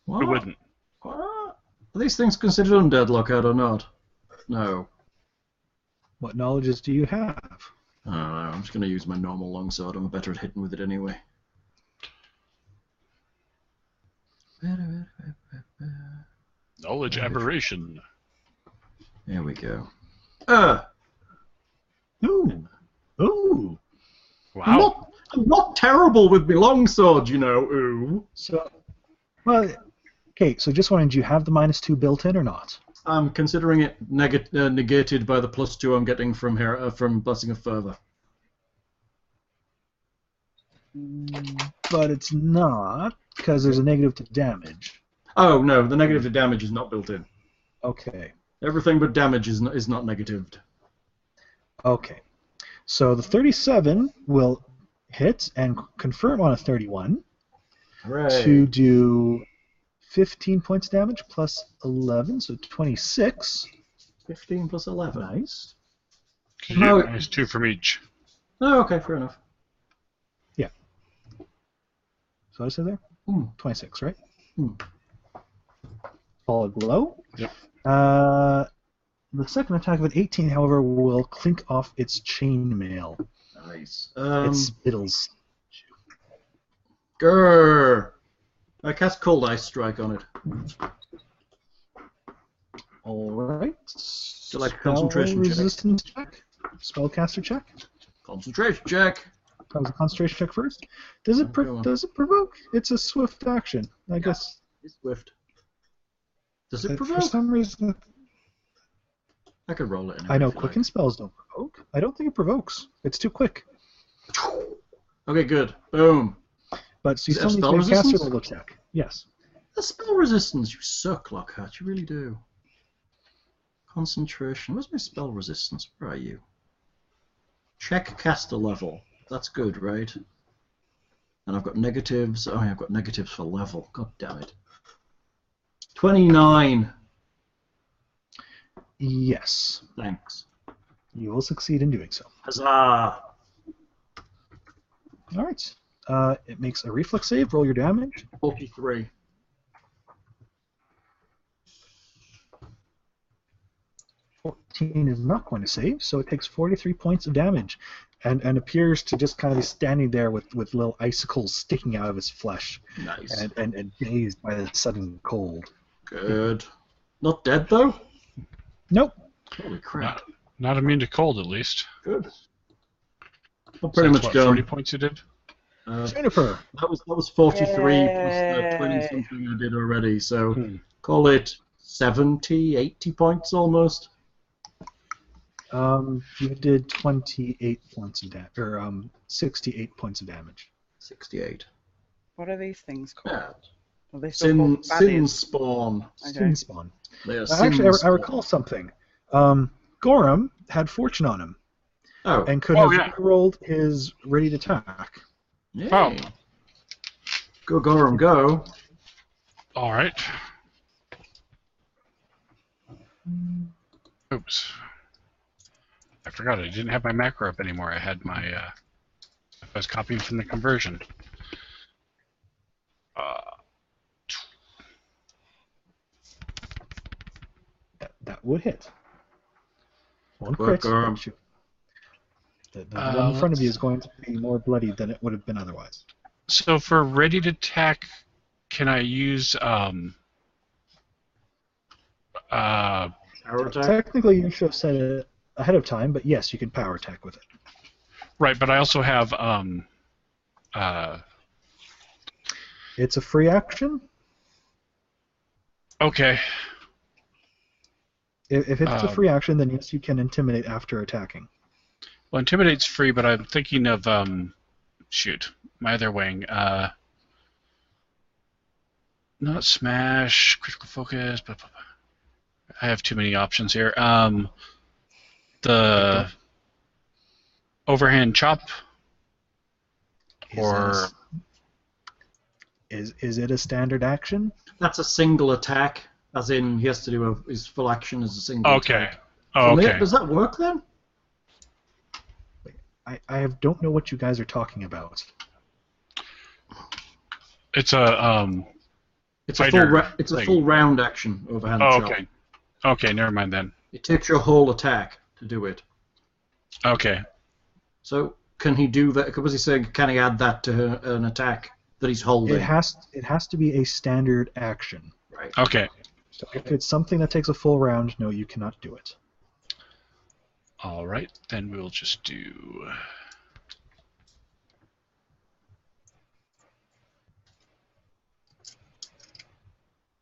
Speaker 1: What?
Speaker 4: who wouldn't?
Speaker 1: What? Are these things considered undead lockout or not? No.
Speaker 2: What knowledges do you have?
Speaker 1: I don't know. I'm just going to use my normal longsword. I'm better at hitting with it anyway.
Speaker 4: Knowledge aberration.
Speaker 1: There we go.
Speaker 2: Ooh. Ooh.
Speaker 4: Wow.
Speaker 1: I'm not terrible with my longsword, you know. Ooh.
Speaker 2: So, well, okay, so just wondering, do you have the -2 built in or not?
Speaker 1: I'm considering it negated by the +2 I'm getting from here from Blessing of Fervor.
Speaker 2: But it's not, because there's a negative to damage.
Speaker 1: Oh no, the negative to damage is not built in.
Speaker 2: Okay.
Speaker 1: Everything but damage is not negatived.
Speaker 2: Okay. So the 37 will hit and confirm on a 31
Speaker 1: Hooray.
Speaker 2: to do 15 points of damage plus 11, so 26.
Speaker 1: 15 plus 11.
Speaker 2: Nice.
Speaker 1: No.
Speaker 4: Nice, 2 from each.
Speaker 1: Oh, okay, fair enough.
Speaker 2: So what did I say there? 26, right?
Speaker 1: Hmm.
Speaker 2: Solid blow.
Speaker 4: Yep.
Speaker 2: The second attack of an 18, however, will clink off its chainmail.
Speaker 1: Nice.
Speaker 2: It spittles.
Speaker 1: Grrr. I cast Cold Ice Strike on it.
Speaker 2: Alright.
Speaker 1: So like a concentration check.
Speaker 2: Resistance check. Spellcaster check.
Speaker 1: Concentration check.
Speaker 2: That was a concentration check first. Does it provoke? It's a swift action. I guess.
Speaker 1: It's swift. Does it
Speaker 2: For
Speaker 1: provoke?
Speaker 2: some reason,
Speaker 1: I could roll it in.
Speaker 2: I know quicken spells don't provoke. I don't think it provokes. It's too quick.
Speaker 1: Okay, good. Boom.
Speaker 2: But so you
Speaker 1: Does it
Speaker 2: still
Speaker 1: have
Speaker 2: need to
Speaker 1: spell
Speaker 2: make a caster
Speaker 1: resistance?
Speaker 2: level check. Yes.
Speaker 1: The spell resistance, you suck, Lockhart. You really do. Concentration. Where's my spell resistance? Where are you? Check caster level. That's good, right? And I've got negatives. Oh, yeah, I've got negatives for level. God damn it. 29.
Speaker 2: Yes.
Speaker 1: Thanks.
Speaker 2: You will succeed in doing so.
Speaker 1: Huzzah!
Speaker 2: Alright. It makes a reflex save. Roll your damage.
Speaker 1: 43.
Speaker 2: 14 is not going to save, so it takes 43 points of damage and appears to just kind of be standing there with little icicles sticking out of its flesh
Speaker 1: Nice.
Speaker 2: and dazed by the sudden cold.
Speaker 1: Good. Not dead, though?
Speaker 2: Nope.
Speaker 1: Holy crap.
Speaker 4: Not immune to cold, at least.
Speaker 1: Good. I'm pretty
Speaker 4: So
Speaker 1: much
Speaker 4: that's what,
Speaker 1: done.
Speaker 4: 40 points you did?
Speaker 2: Jennifer.
Speaker 1: That was 43 plus
Speaker 5: Yay.
Speaker 1: the 20 something I did already, so call it 70, 80 points almost.
Speaker 2: You did 28 points of damage, or 68 points of damage.
Speaker 1: 68.
Speaker 5: What are these things called?
Speaker 1: Yeah.
Speaker 5: Are they still
Speaker 1: Sin
Speaker 5: called
Speaker 1: Sin
Speaker 5: baddies?
Speaker 1: Spawn.
Speaker 5: Okay.
Speaker 2: Sin spawn.
Speaker 1: They are
Speaker 2: Actually, I
Speaker 1: Sin
Speaker 2: recall
Speaker 1: Spawn.
Speaker 2: something. Gorham had fortune on him
Speaker 1: Oh.
Speaker 2: and could
Speaker 4: Oh,
Speaker 2: have
Speaker 4: yeah.
Speaker 2: rolled his ready to attack.
Speaker 1: Yay.
Speaker 4: Oh.
Speaker 1: Go, Gorham, go.
Speaker 4: All right. Oops. I forgot I didn't have my macro up anymore. I had my. I was copying from the conversion.
Speaker 2: That would hit. One
Speaker 1: Work,
Speaker 2: crit.
Speaker 1: Gorham.
Speaker 2: but the one in front of you is going to be more bloody than it would have been otherwise.
Speaker 4: So for ready to attack, can I use
Speaker 1: Power attack.
Speaker 2: Technically, you should have said it ahead of time, but yes, you can power attack with it.
Speaker 4: right? But I also have
Speaker 2: It's a free action.
Speaker 4: okay.
Speaker 2: If it's a free action, then yes, you can intimidate after attacking.
Speaker 4: Well, intimidate's free, but I'm thinking of shoot, my other wing. Not smash, critical focus, but I have too many options here. The overhand chop, or
Speaker 2: Is it a standard action?
Speaker 1: That's a single attack, as in he has to do his full action as a single
Speaker 4: okay,
Speaker 1: attack.
Speaker 4: oh,
Speaker 1: So
Speaker 4: okay.
Speaker 1: does that work then?
Speaker 2: Don't know what you guys are talking about.
Speaker 4: It's a
Speaker 1: It's a
Speaker 4: fighter
Speaker 1: it's a
Speaker 4: thing.
Speaker 1: full round action, overhand
Speaker 4: Oh,
Speaker 1: chop.
Speaker 4: okay. Okay, never mind then.
Speaker 1: It takes your whole attack to do it.
Speaker 4: Okay.
Speaker 1: So can he do that? Was he saying can he add that to an attack that he's holding?
Speaker 2: It has to be a standard action.
Speaker 1: Right.
Speaker 4: Okay.
Speaker 2: So if it's something that takes a full round, no, you cannot do it.
Speaker 4: All right, then we'll just do.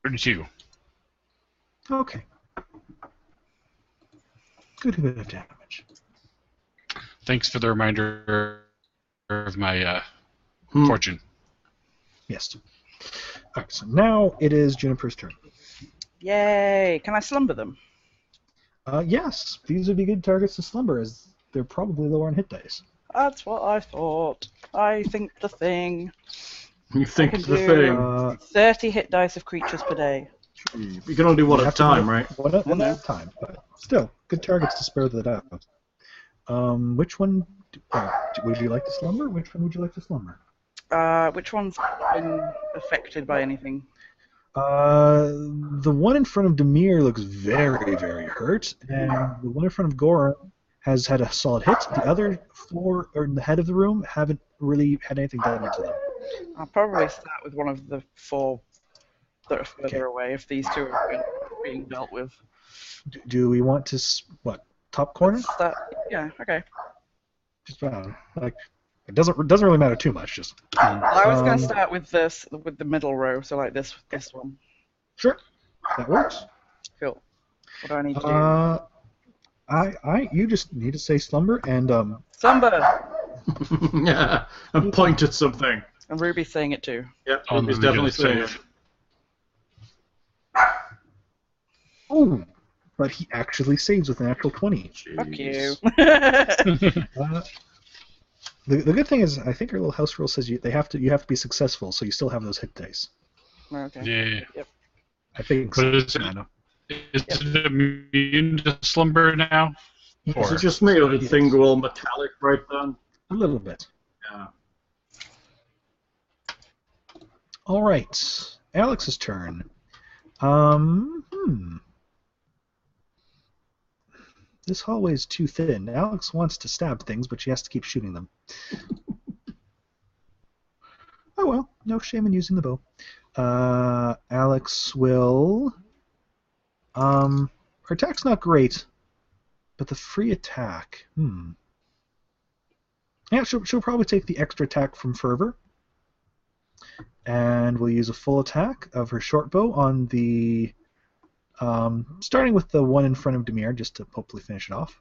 Speaker 4: $32.
Speaker 2: Okay. Good bit of damage.
Speaker 4: Thanks for the reminder of my
Speaker 1: Hmm.
Speaker 4: fortune.
Speaker 2: Yes. Alright, so now it is Juniper's turn.
Speaker 5: Yay! Can I slumber them?
Speaker 2: Yes, these would be good targets to slumber, as they're probably lower on hit dice.
Speaker 5: That's what I thought. I think the thing.
Speaker 1: You think
Speaker 5: I
Speaker 1: it's
Speaker 5: can
Speaker 1: the
Speaker 5: do-
Speaker 1: thing.
Speaker 5: 30 hit dice of creatures per day.
Speaker 1: You can only do one
Speaker 2: You
Speaker 1: at a
Speaker 2: have to do
Speaker 1: time,
Speaker 2: it
Speaker 1: right?
Speaker 2: One at a time, but still, good targets to spare that out. Which one would you like to slumber? Which one would you like to slumber?
Speaker 5: Which one's been affected by anything?
Speaker 2: The one in front of Demir looks very, very hurt, and the one in front of Gora has had a solid hit. The other four in the head of the room haven't really had anything done to them.
Speaker 5: I'll probably start with one of the 4 that are further
Speaker 2: Okay.
Speaker 5: away if these 2 are being dealt with.
Speaker 2: Do we want to top corner?
Speaker 5: Start, yeah, okay.
Speaker 2: Just like it doesn't really matter too much. Just
Speaker 5: Well, I was going to start with the middle row, so like this one.
Speaker 2: sure, that works.
Speaker 5: Cool. What do I need to do?
Speaker 2: You just need to say slumber and
Speaker 5: Slumber!
Speaker 1: Yeah, and point at something.
Speaker 5: And Ruby's saying it too.
Speaker 1: Yep,
Speaker 4: On
Speaker 1: Ruby's
Speaker 4: the
Speaker 1: definitely
Speaker 4: negative
Speaker 1: saying it.
Speaker 2: oh, but he actually saves with a natural 20.
Speaker 5: Fuck you.
Speaker 2: The good thing is, I think our little house rule says you have to be successful, so you still have those hit dice.
Speaker 5: Okay.
Speaker 4: Yeah.
Speaker 5: Yep.
Speaker 2: I think.
Speaker 4: But is it,
Speaker 2: I know.
Speaker 4: is it immune to slumber now?
Speaker 1: Is it just me, or did the thing go all metallic right then?
Speaker 2: A little bit.
Speaker 1: Yeah.
Speaker 2: All right, Alex's turn. This hallway is too thin. Alex wants to stab things, but she has to keep shooting them. Oh well, no shame in using the bow. Alex will. Her attack's not great, but the free attack. Yeah, she'll probably take the extra attack from Fervor. And we'll use a full attack of her short bow on the. Starting with the one in front of Demir, just to hopefully finish it off.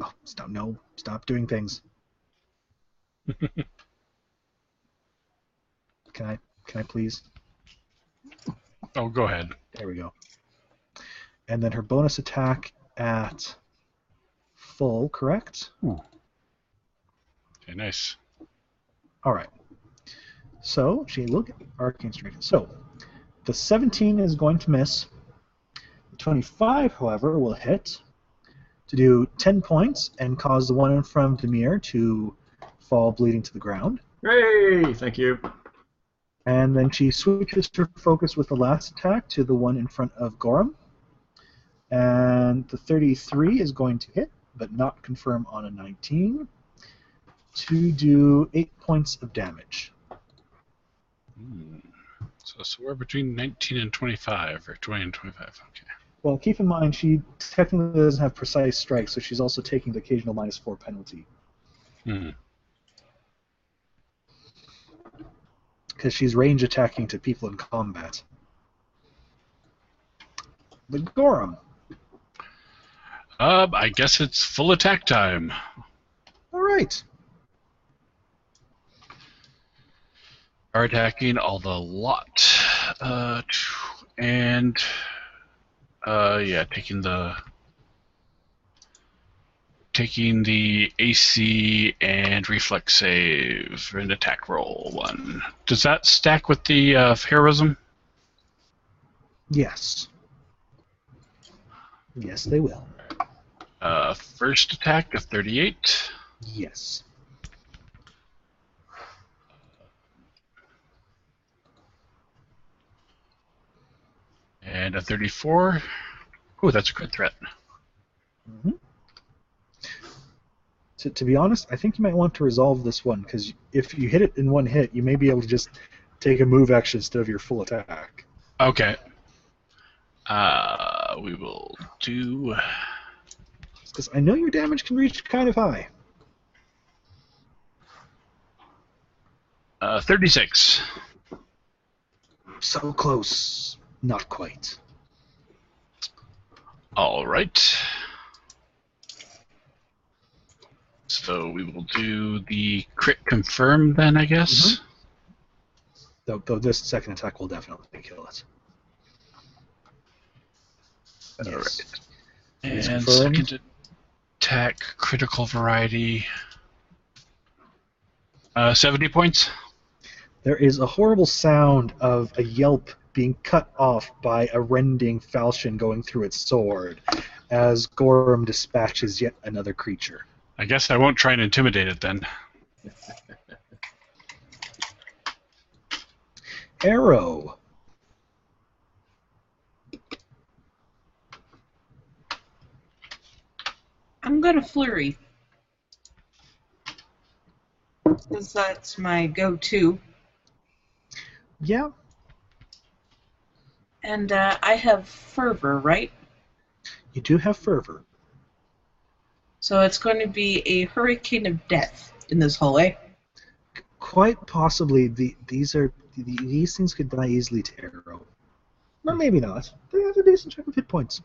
Speaker 2: Oh, stop doing things. Can I please?
Speaker 4: Oh, go ahead.
Speaker 2: There we go. And then her bonus attack at full, correct?
Speaker 4: Okay, nice.
Speaker 2: All right. So she will get arcane strike. So the 17 is going to miss. The 25, however, will hit to do 10 points and cause the one in front of Demir to fall bleeding to the ground.
Speaker 1: Hey, thank you.
Speaker 2: And then she switches her focus with the last attack to the one in front of Gorham. And the 33 is going to hit, but not confirm on a 19, to do 8 points of damage.
Speaker 4: So somewhere between 19 and 25, or 20 and 25. Okay.
Speaker 2: Well, keep in mind, she technically doesn't have precise strikes, so she's also taking the occasional -4 penalty. Because she's range attacking to people in combat. The Gorham.
Speaker 4: I guess it's full attack time.
Speaker 2: All right.
Speaker 4: Are attacking all the lot. Taking the AC and reflex save and attack roll 1. Does that stack with the heroism?
Speaker 2: Yes. Yes, they will.
Speaker 4: First attack of 38.
Speaker 2: Yes.
Speaker 4: And a 34. Oh, that's a crit threat.
Speaker 2: Mm-hmm. To be honest, I think you might want to resolve this one, because if you hit it in one hit, you may be able to just take a move action instead of your full attack.
Speaker 4: Okay. We will do...
Speaker 2: Because I know your damage can reach kind of high.
Speaker 4: 36.
Speaker 2: So close. Not quite.
Speaker 4: All right. So we will do the crit confirm then, I guess.
Speaker 2: Mm-hmm. Though this second attack will definitely kill it.
Speaker 4: All
Speaker 2: Yes.
Speaker 4: right.
Speaker 2: It's
Speaker 4: And
Speaker 2: confirmed.
Speaker 4: second attack, critical variety. 70 points.
Speaker 2: There is a horrible sound of a yelp being cut off by a rending falchion going through its sword as Gorham dispatches yet another creature.
Speaker 4: I guess I won't try and intimidate it then.
Speaker 2: Arrow.
Speaker 3: I'm gonna flurry. Because that's my go-to.
Speaker 2: Yeah.
Speaker 3: And I have fervor, right?
Speaker 2: You do have fervor.
Speaker 3: So it's going to be a hurricane of death in this hallway.
Speaker 2: Quite possibly, these things could die easily to arrow. Or maybe not. They have a decent chunk of hit points.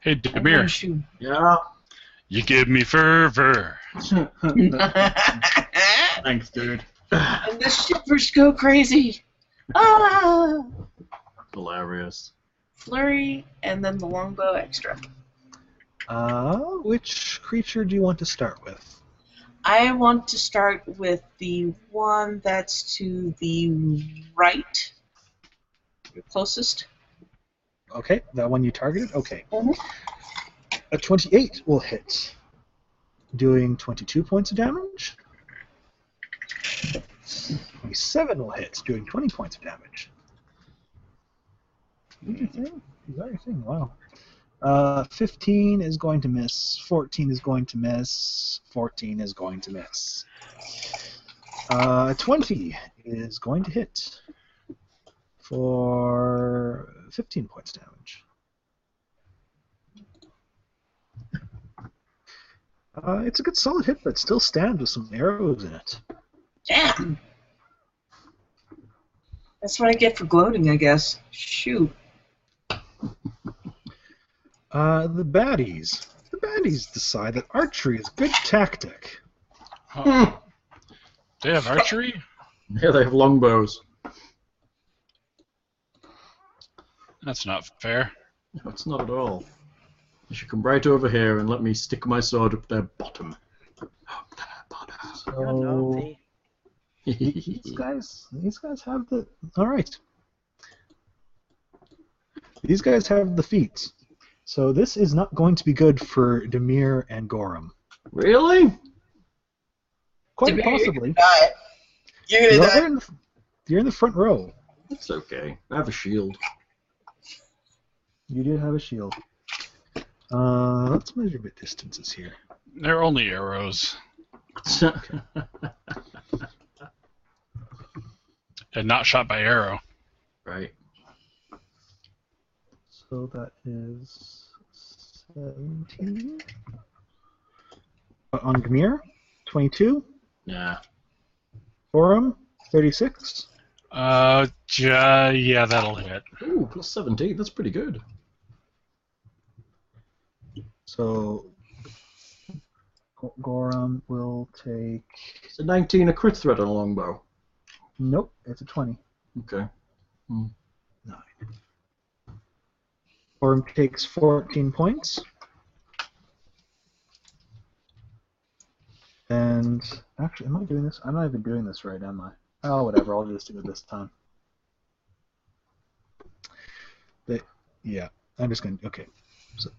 Speaker 4: Hey,
Speaker 3: I'm gonna
Speaker 4: Demir,
Speaker 3: shoot.
Speaker 1: Yeah.
Speaker 4: you give me fervor.
Speaker 1: Thanks, dude.
Speaker 3: And the shivers go crazy. Ah!
Speaker 1: Hilarious.
Speaker 3: Flurry, and then the longbow extra.
Speaker 2: Which creature do you want to start with?
Speaker 3: I want to start with the one that's to the right. Your closest.
Speaker 2: Okay, that one you targeted? Okay.
Speaker 3: Mhm.
Speaker 2: A 28 will hit, doing 22 points of damage. 27 will hit, doing 20 points of damage. Is that your thing? Wow. 15 is going to miss, 14 is going to miss, 14 is going to miss. 20 is going to hit for 15 points damage. It's a good solid hit, but it still stands with some arrows in it.
Speaker 3: Damn! That's what I get for gloating, I guess. Shoot.
Speaker 2: The baddies decide that archery is good tactic.
Speaker 4: Huh. They have archery?
Speaker 1: Yeah, they have longbows.
Speaker 4: That's not fair.
Speaker 1: No, it's not at all. You should come right over here and let me stick my sword up their bottom. Up their bottom.
Speaker 5: You're naughty.
Speaker 2: These guys have the... Alright. These guys have the feet. So this is not going to be good for Demir and Gorham.
Speaker 1: Really?
Speaker 2: Quite
Speaker 3: Demir,
Speaker 2: possibly.
Speaker 3: You're gonna die.
Speaker 2: You're in the front row.
Speaker 1: It's okay. I have a shield.
Speaker 2: You do have a shield. Let's measure bit distances here.
Speaker 4: They're only arrows. And not shot by arrow.
Speaker 1: Right.
Speaker 2: So that is 17. On Gamir, 22.
Speaker 1: Yeah.
Speaker 2: Gorham, 36.
Speaker 4: Yeah, that'll hit.
Speaker 1: Ooh, plus 17. That's pretty good.
Speaker 2: So Gorham will take...
Speaker 1: Is a 19 a crit threat on a longbow?
Speaker 2: Nope, it's a 20.
Speaker 1: Okay.
Speaker 2: 9. Gorham takes 14 points. And actually, am I doing this? I'm not even doing this right, am I? Oh, whatever. I'll just do it this time. Yeah, I'm just going to... Okay.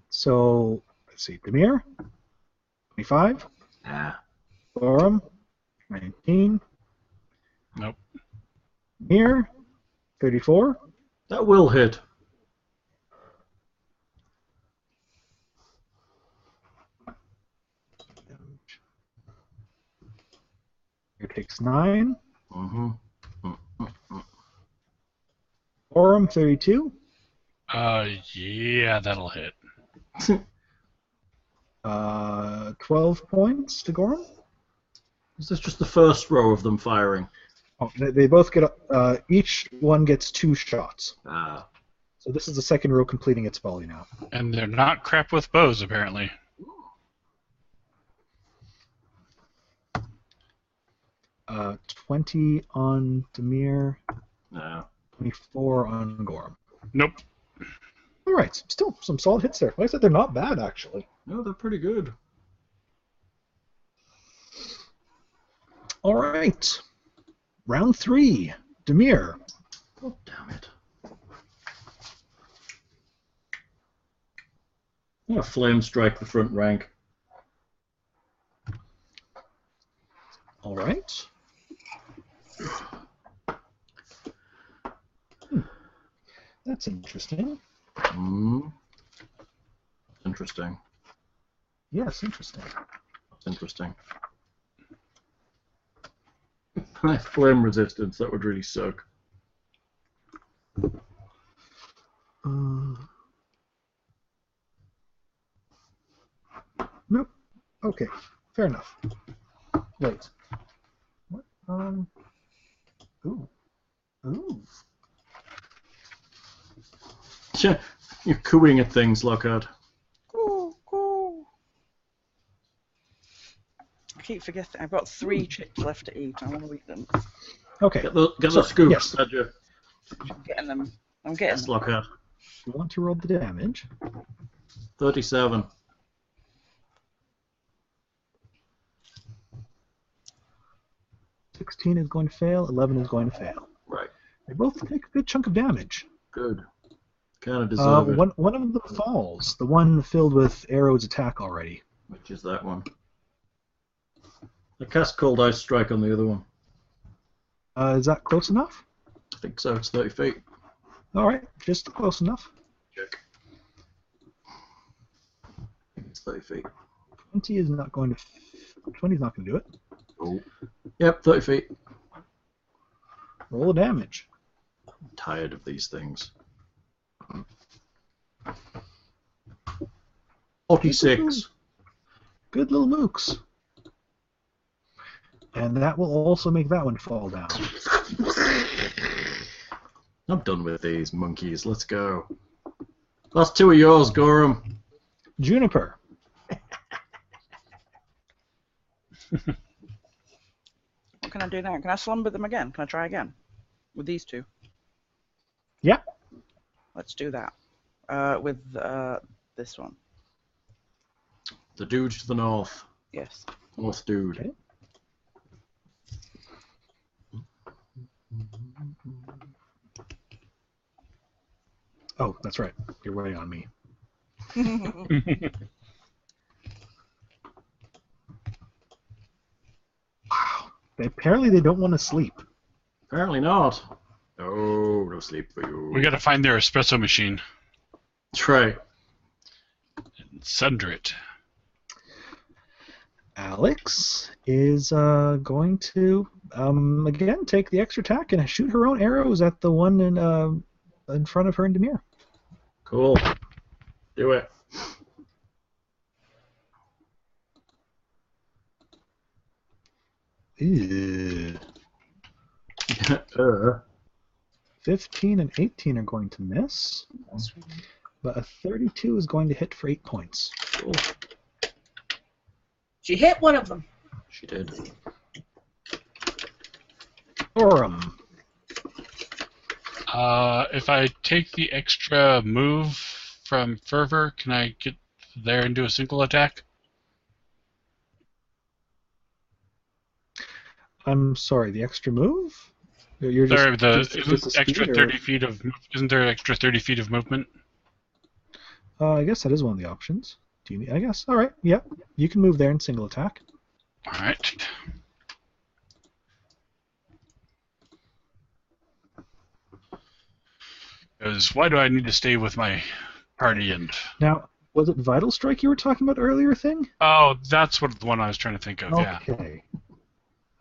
Speaker 2: So let's see. Demir, 25.
Speaker 1: Ah.
Speaker 2: Gorham, 19.
Speaker 4: Nope.
Speaker 2: Demir, 34.
Speaker 1: That will hit.
Speaker 2: Here takes 9.
Speaker 1: Mm-hmm.
Speaker 2: Gorham, 32.
Speaker 4: Yeah, that'll hit.
Speaker 2: 12 points to Gorham.
Speaker 1: Is this just the first row of them firing?
Speaker 2: Oh, they both get... each one gets 2 shots.
Speaker 1: Ah.
Speaker 2: So this is the second row completing its volley now.
Speaker 4: And they're not crap with bows, apparently.
Speaker 2: 20 on Demir,
Speaker 1: No.
Speaker 2: 24 on Gorham.
Speaker 4: Nope.
Speaker 2: All right, still some solid hits there. Like I said, they're not bad, actually.
Speaker 1: No, they're pretty good.
Speaker 2: All right. Round 3. Demir.
Speaker 1: Oh, damn it. I'm gonna flame strike the front rank.
Speaker 2: All right. That's interesting.
Speaker 1: Interesting.
Speaker 2: Yes, interesting.
Speaker 1: That's interesting. Flame resistance, that would really suck.
Speaker 2: Nope. Okay. Fair enough. Wait. What? Ooh. Ooh.
Speaker 1: You're cooing at things, Lockhart.
Speaker 5: Cool, cool. I keep forgetting. I've got 3 chicks left to eat. I want to eat them.
Speaker 2: Okay.
Speaker 1: Get the
Speaker 2: So,
Speaker 1: scoops,
Speaker 2: yes.
Speaker 1: Badger.
Speaker 5: I'm getting them. I'm getting
Speaker 1: Yes,
Speaker 5: them.
Speaker 1: Lockhart.
Speaker 2: You want to roll the damage.
Speaker 1: 37.
Speaker 2: 16 is going to fail. 11 is going to fail.
Speaker 1: Right.
Speaker 2: They both take a good chunk of damage.
Speaker 1: Good. Kind of deserve it.
Speaker 2: One of them falls. The one filled with arrows attack already.
Speaker 1: Which is that one? I cast Cold Ice Strike on the other one.
Speaker 2: Is that close enough?
Speaker 1: I think so. It's 30 feet.
Speaker 2: All right, just close enough.
Speaker 1: Check. It's 30 feet.
Speaker 2: 20 is not going to. 20 is not going to do it.
Speaker 1: Oh. Yep, 30 feet.
Speaker 2: Roll the damage.
Speaker 1: I'm tired of these things. 46.
Speaker 2: Good little mooks. And that will also make that one fall down.
Speaker 1: I'm done with these monkeys. Let's go. Last 2 are yours, Gorham.
Speaker 2: Juniper.
Speaker 5: What can I do now? Can I slumber them again? Can I try again? With these 2?
Speaker 2: Yeah.
Speaker 5: Let's do that. With this one.
Speaker 1: The dude to the north.
Speaker 5: Yes.
Speaker 1: North dude.
Speaker 2: Okay. Oh, that's right. You're way on me. Wow. Apparently they don't want to sleep.
Speaker 1: Apparently not. No, no sleep for you.
Speaker 4: We gotta find their espresso machine
Speaker 1: That's right.
Speaker 4: and sunder it.
Speaker 2: Alex is going to again take the extra attack and shoot her own arrows at the one in front of her and Demir.
Speaker 1: Cool. Do it.
Speaker 2: Ew. 15 and 18 are going to miss, but a 32 is going to hit for 8 points.
Speaker 1: Cool.
Speaker 3: She hit one of them.
Speaker 1: She did.
Speaker 2: Orem.
Speaker 4: If I take the extra move from Fervor, can I get there and do a single attack?
Speaker 2: I'm sorry, the extra move? You're
Speaker 4: There,
Speaker 2: just
Speaker 4: isn't
Speaker 2: a
Speaker 4: extra
Speaker 2: speed, or-
Speaker 4: 30 feet of isn't there extra 30 feet of movement?
Speaker 2: I guess that is one of the options. Do you need? I guess. All right. Yeah, you can move there in single attack.
Speaker 4: All right. Because why do I need to stay with my party and?
Speaker 2: Now, was it Vital Strike you were talking about earlier? Thing?
Speaker 4: Oh, that's what the one I was trying to think of. Yeah.
Speaker 2: Okay.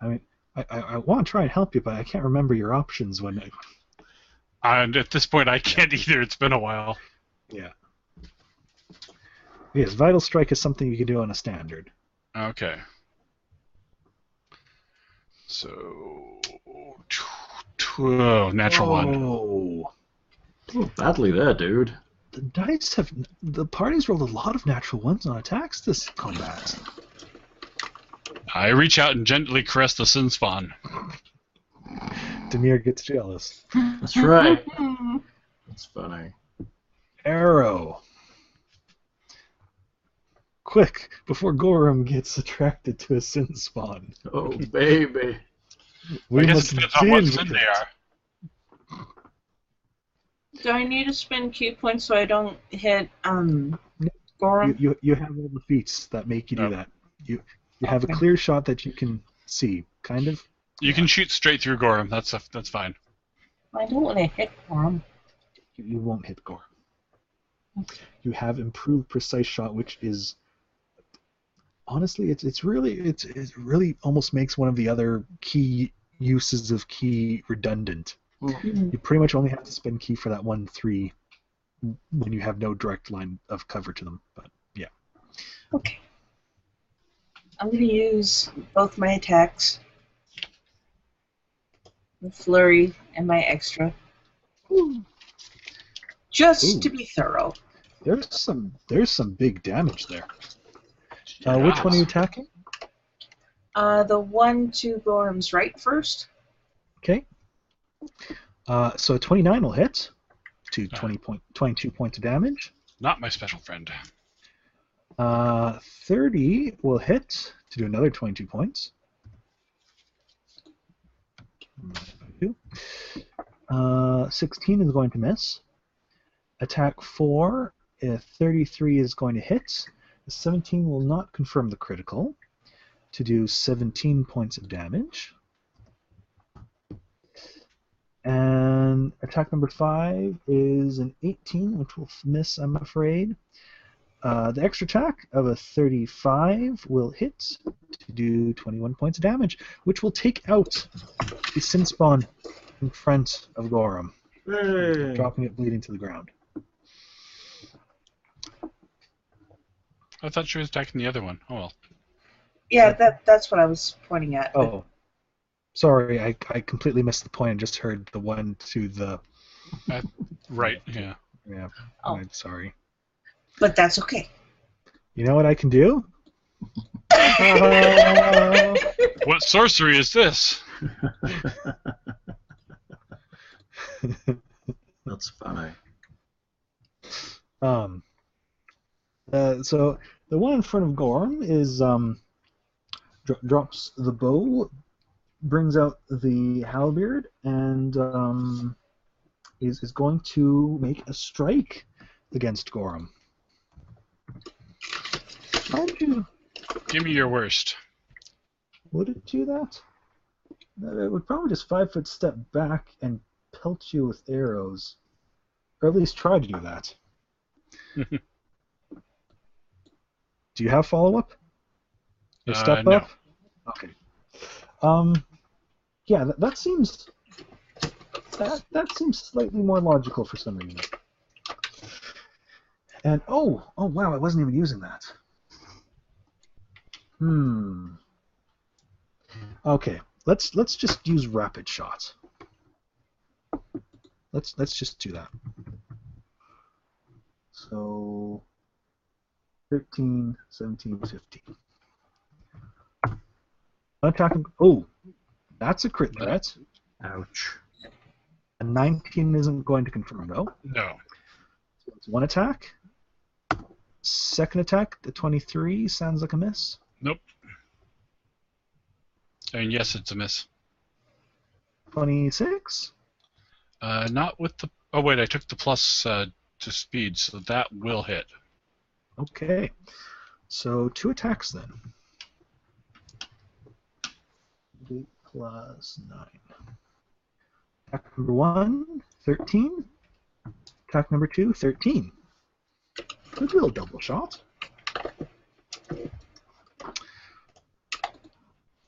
Speaker 2: I mean, I want to try and help you, but I can't remember your options when.
Speaker 4: And at this point, I can't either. It's been a while.
Speaker 2: Yeah. Yes, Vital Strike is something you can do on a standard.
Speaker 4: Okay. So, natural one.
Speaker 2: Oh.
Speaker 1: Oh, badly there, dude.
Speaker 2: The dice have. The party's rolled a lot of natural ones on attacks this combat.
Speaker 4: I reach out and gently caress the sin spawn.
Speaker 2: Demir gets jealous.
Speaker 1: That's right. That's funny.
Speaker 2: Arrow. Quick, before Gorham gets attracted to a sin spawn.
Speaker 1: Oh, baby.
Speaker 2: We
Speaker 4: I guess
Speaker 2: must
Speaker 4: it depends on what
Speaker 2: deal
Speaker 4: sin
Speaker 2: with
Speaker 4: they
Speaker 2: it.
Speaker 4: are.
Speaker 3: Do I need to spend key points so I don't hit
Speaker 2: You,
Speaker 3: Gorham?
Speaker 2: you have all the feats that make you do
Speaker 4: No.
Speaker 2: that. You have a
Speaker 3: Okay.
Speaker 2: clear shot that you can see, kind of.
Speaker 4: You can shoot straight through Gorham. That's fine.
Speaker 3: I don't want to hit Gorham.
Speaker 2: You won't hit Gore. You have improved precise shot, which is honestly, it really almost makes one of the other key uses of key redundant.
Speaker 3: Mhm.
Speaker 2: You pretty much only have to spend key for that 1/3 when you have no direct line of cover to them. But yeah,
Speaker 3: Okay. I'm going to use both my attacks. The flurry and my extra. Just
Speaker 2: Ooh.
Speaker 3: to be thorough.
Speaker 2: there's some big damage there. Which one are you attacking?
Speaker 3: The one to Gorham's right first.
Speaker 2: Okay. So 29 will hit to 22 points of damage.
Speaker 4: Not my special friend.
Speaker 2: 30 will hit to do another 22 points. 16 is going to miss. Attack 4, 33 is going to hit. 17 will not confirm the critical to do 17 points of damage. And attack number 5 is an 18, which will miss, I'm afraid. The extra attack of a 35 will hit to do 21 points of damage, which will take out the sin spawn in front of Gorham, dropping it bleeding to the ground.
Speaker 4: I thought she was attacking the other one. Oh well.
Speaker 3: Yeah, that's what I was pointing at.
Speaker 2: Oh, sorry, I completely missed the point. I just heard the one to the...
Speaker 4: Right. Yeah.
Speaker 2: Yeah,
Speaker 3: Oh.
Speaker 2: I'm sorry.
Speaker 3: But that's okay.
Speaker 2: You know what I can do?
Speaker 4: What sorcery is this?
Speaker 1: That's funny.
Speaker 2: So the one in front of Gorham is drops the bow, brings out the halberd, and is going to make a strike against Gorham. How would you?
Speaker 4: Give me your worst.
Speaker 2: Would it do that? It would probably just 5-foot step back and pelt you with arrows, or at least try to do that. Do you have follow-up? Or step
Speaker 4: No.
Speaker 2: up? Okay. Yeah, that seems that seems slightly more logical for some reason. And oh wow, I wasn't even using that. Okay, let's just use rapid shots. Let's just do that. So 13, 17, 15. Attacking. Oh, that's a crit threat.
Speaker 1: Ouch.
Speaker 2: A 19 isn't going to confirm though.
Speaker 4: No.
Speaker 2: So it's one attack. Second attack, the 23 sounds like a miss.
Speaker 4: Nope. And yes, it's a miss.
Speaker 2: 26.
Speaker 4: Not with the. Oh wait, I took the plus to speed, so that will hit.
Speaker 2: Okay. So 2 attacks then. 8 plus 9. Attack number 1, 13. Attack number 2, 13. Good little double shot.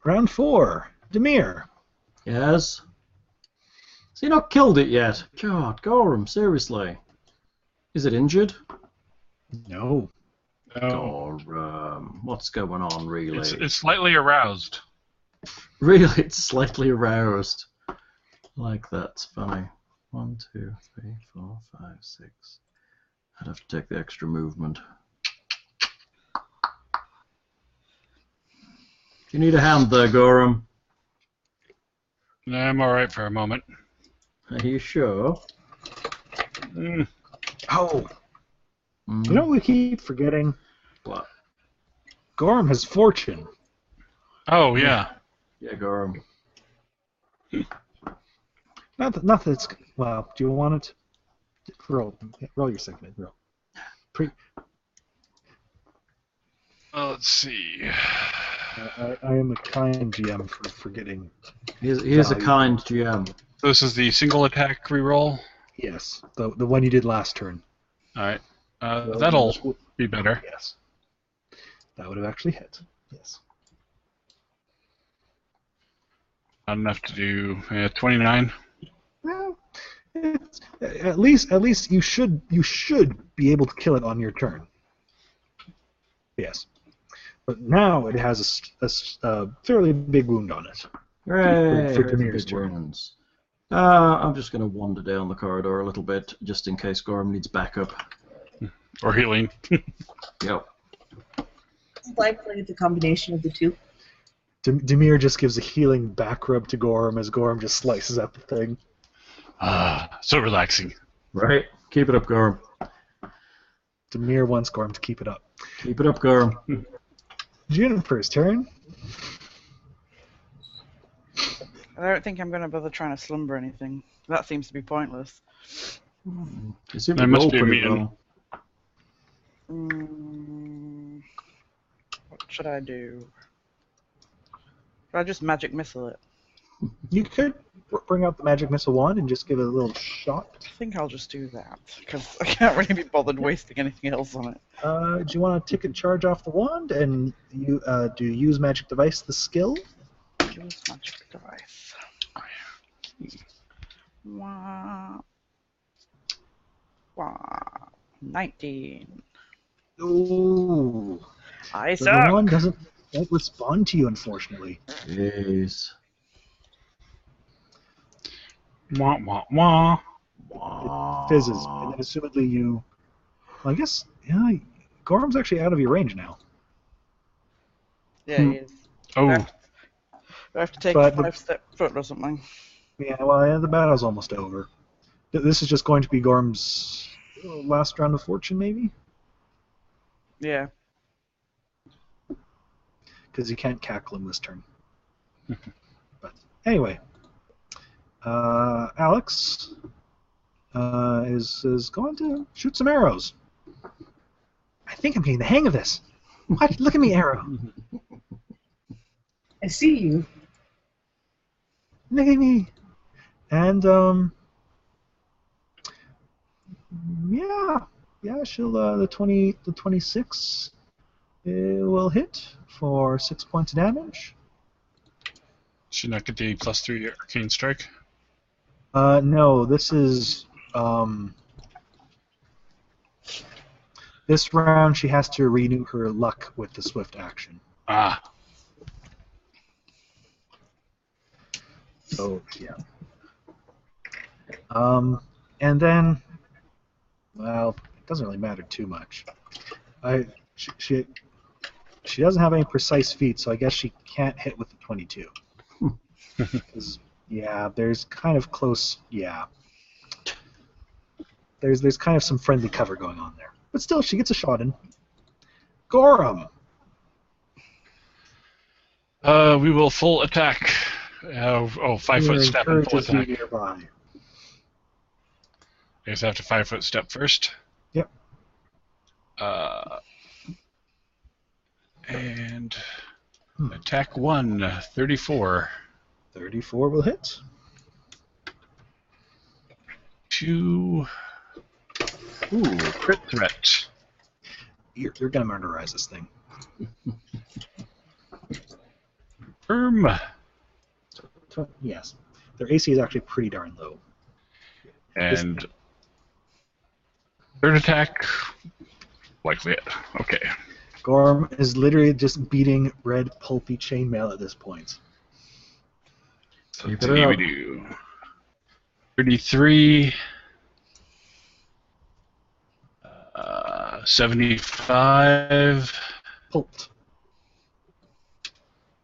Speaker 2: Round 4. Demir.
Speaker 1: Yes? Has he not killed it yet? God, Gorham, seriously. Is it injured?
Speaker 2: No.
Speaker 1: Gorham, what's going on, really?
Speaker 4: It's slightly aroused.
Speaker 1: Really, it's slightly aroused. Like that, it's funny. 1, 2, 3, 4, 5, 6. I'd have to take the extra movement. Do you need a hand there, Gorham?
Speaker 4: I'm alright for a moment.
Speaker 1: Are you sure?
Speaker 2: Oh. You know what we keep forgetting?
Speaker 1: What?
Speaker 2: Gorham has fortune.
Speaker 4: Oh, yeah.
Speaker 1: Yeah, Gorham.
Speaker 2: Not that it's... Well, do you want it? Roll your second. Roll.
Speaker 4: Let's see.
Speaker 2: I am a kind GM for forgetting.
Speaker 1: He is a
Speaker 2: value.
Speaker 1: kind GM.
Speaker 4: This is the single attack reroll.
Speaker 2: Yes, the one you did last turn.
Speaker 4: All right.
Speaker 2: Well,
Speaker 4: That'll be better.
Speaker 2: Yes. That would have actually hit. Yes.
Speaker 4: Not enough to do 29.
Speaker 2: Well, at least you should be able to kill it on your turn. Yes. But now it has a fairly big wound on it.
Speaker 1: Hooray!
Speaker 2: For
Speaker 1: Big
Speaker 2: Demir's turn.
Speaker 1: wounds. I'm just going to wander down the corridor a little bit, just in case Gorm needs backup.
Speaker 4: Or healing.
Speaker 1: Yep.
Speaker 3: Likely the combination of the two.
Speaker 2: Demir just gives a healing back rub to Gorm as Gorm just slices up the thing.
Speaker 4: So relaxing.
Speaker 1: Right. Keep it up, Gorm.
Speaker 2: Demir wants Gorm to keep it up.
Speaker 1: Keep it up, Gorm.
Speaker 2: Juniper's turn.
Speaker 5: I don't think I'm going to bother trying to slumber anything. That seems to be pointless.
Speaker 1: You seem
Speaker 4: That
Speaker 1: to
Speaker 4: must
Speaker 1: roll
Speaker 4: be
Speaker 1: pretty
Speaker 4: immune.
Speaker 1: well.
Speaker 5: What should I do? Should I just magic missile it?
Speaker 2: You could bring out the magic missile wand and just give it a little shot.
Speaker 5: I think I'll just do that, because I can't really be bothered wasting anything else on it.
Speaker 2: Do you want to take a charge off the wand and do you use magic device the skill?
Speaker 5: Use magic device. Wah. Wah. 19.
Speaker 2: Ooh.
Speaker 5: I
Speaker 2: The
Speaker 5: suck.
Speaker 2: wand won't respond to you, unfortunately.
Speaker 1: Jeez.
Speaker 4: Wah, wah, wah.
Speaker 2: It fizzes, and then assumedly you... Well, I guess, yeah, Gorm's actually out of your range now.
Speaker 5: Yeah, he is.
Speaker 4: Oh,
Speaker 5: I have to take
Speaker 2: But
Speaker 5: a 5-step foot or something.
Speaker 2: Yeah, well, yeah, the battle's almost over. This is just going to be Gorm's last round of fortune, maybe?
Speaker 5: Yeah.
Speaker 2: Because you can't cackle him this turn. But anyway, Alex is going to shoot some arrows. I think I'm getting the hang of this. What? Look at me, arrow.
Speaker 3: I see you.
Speaker 2: Look at me. And yeah, she'll the 26 will hit for 6 points of damage.
Speaker 4: should not get the +3 arcane strike.
Speaker 2: No, this is this round she has to renew her luck with the swift action.
Speaker 4: Ah,
Speaker 2: So yeah. And then, well, it doesn't really matter too much. She doesn't have any precise feet, so I guess she can't hit with the 22. 'Cause, yeah, there's kind of close. Yeah. There's kind of some friendly cover going on there, but still, she gets a shot in. Gorham.
Speaker 4: we will full attack. 5-foot step and full
Speaker 2: Encourages you
Speaker 4: attack.
Speaker 2: nearby.
Speaker 4: I guess I have to 5-foot step first.
Speaker 2: Yep.
Speaker 4: And attack 1, 34.
Speaker 2: 34 will hit.
Speaker 4: 2. Ooh, crit threat.
Speaker 2: You're gonna murderize this thing. Yes. Their AC is actually pretty darn low.
Speaker 4: And third attack, likely hit. Okay.
Speaker 2: Gorm is literally just beating red pulpy chainmail at this point.
Speaker 4: So
Speaker 1: Keep
Speaker 4: let's
Speaker 1: it
Speaker 4: see,
Speaker 1: up.
Speaker 4: we do 33, 75,
Speaker 2: Pulped.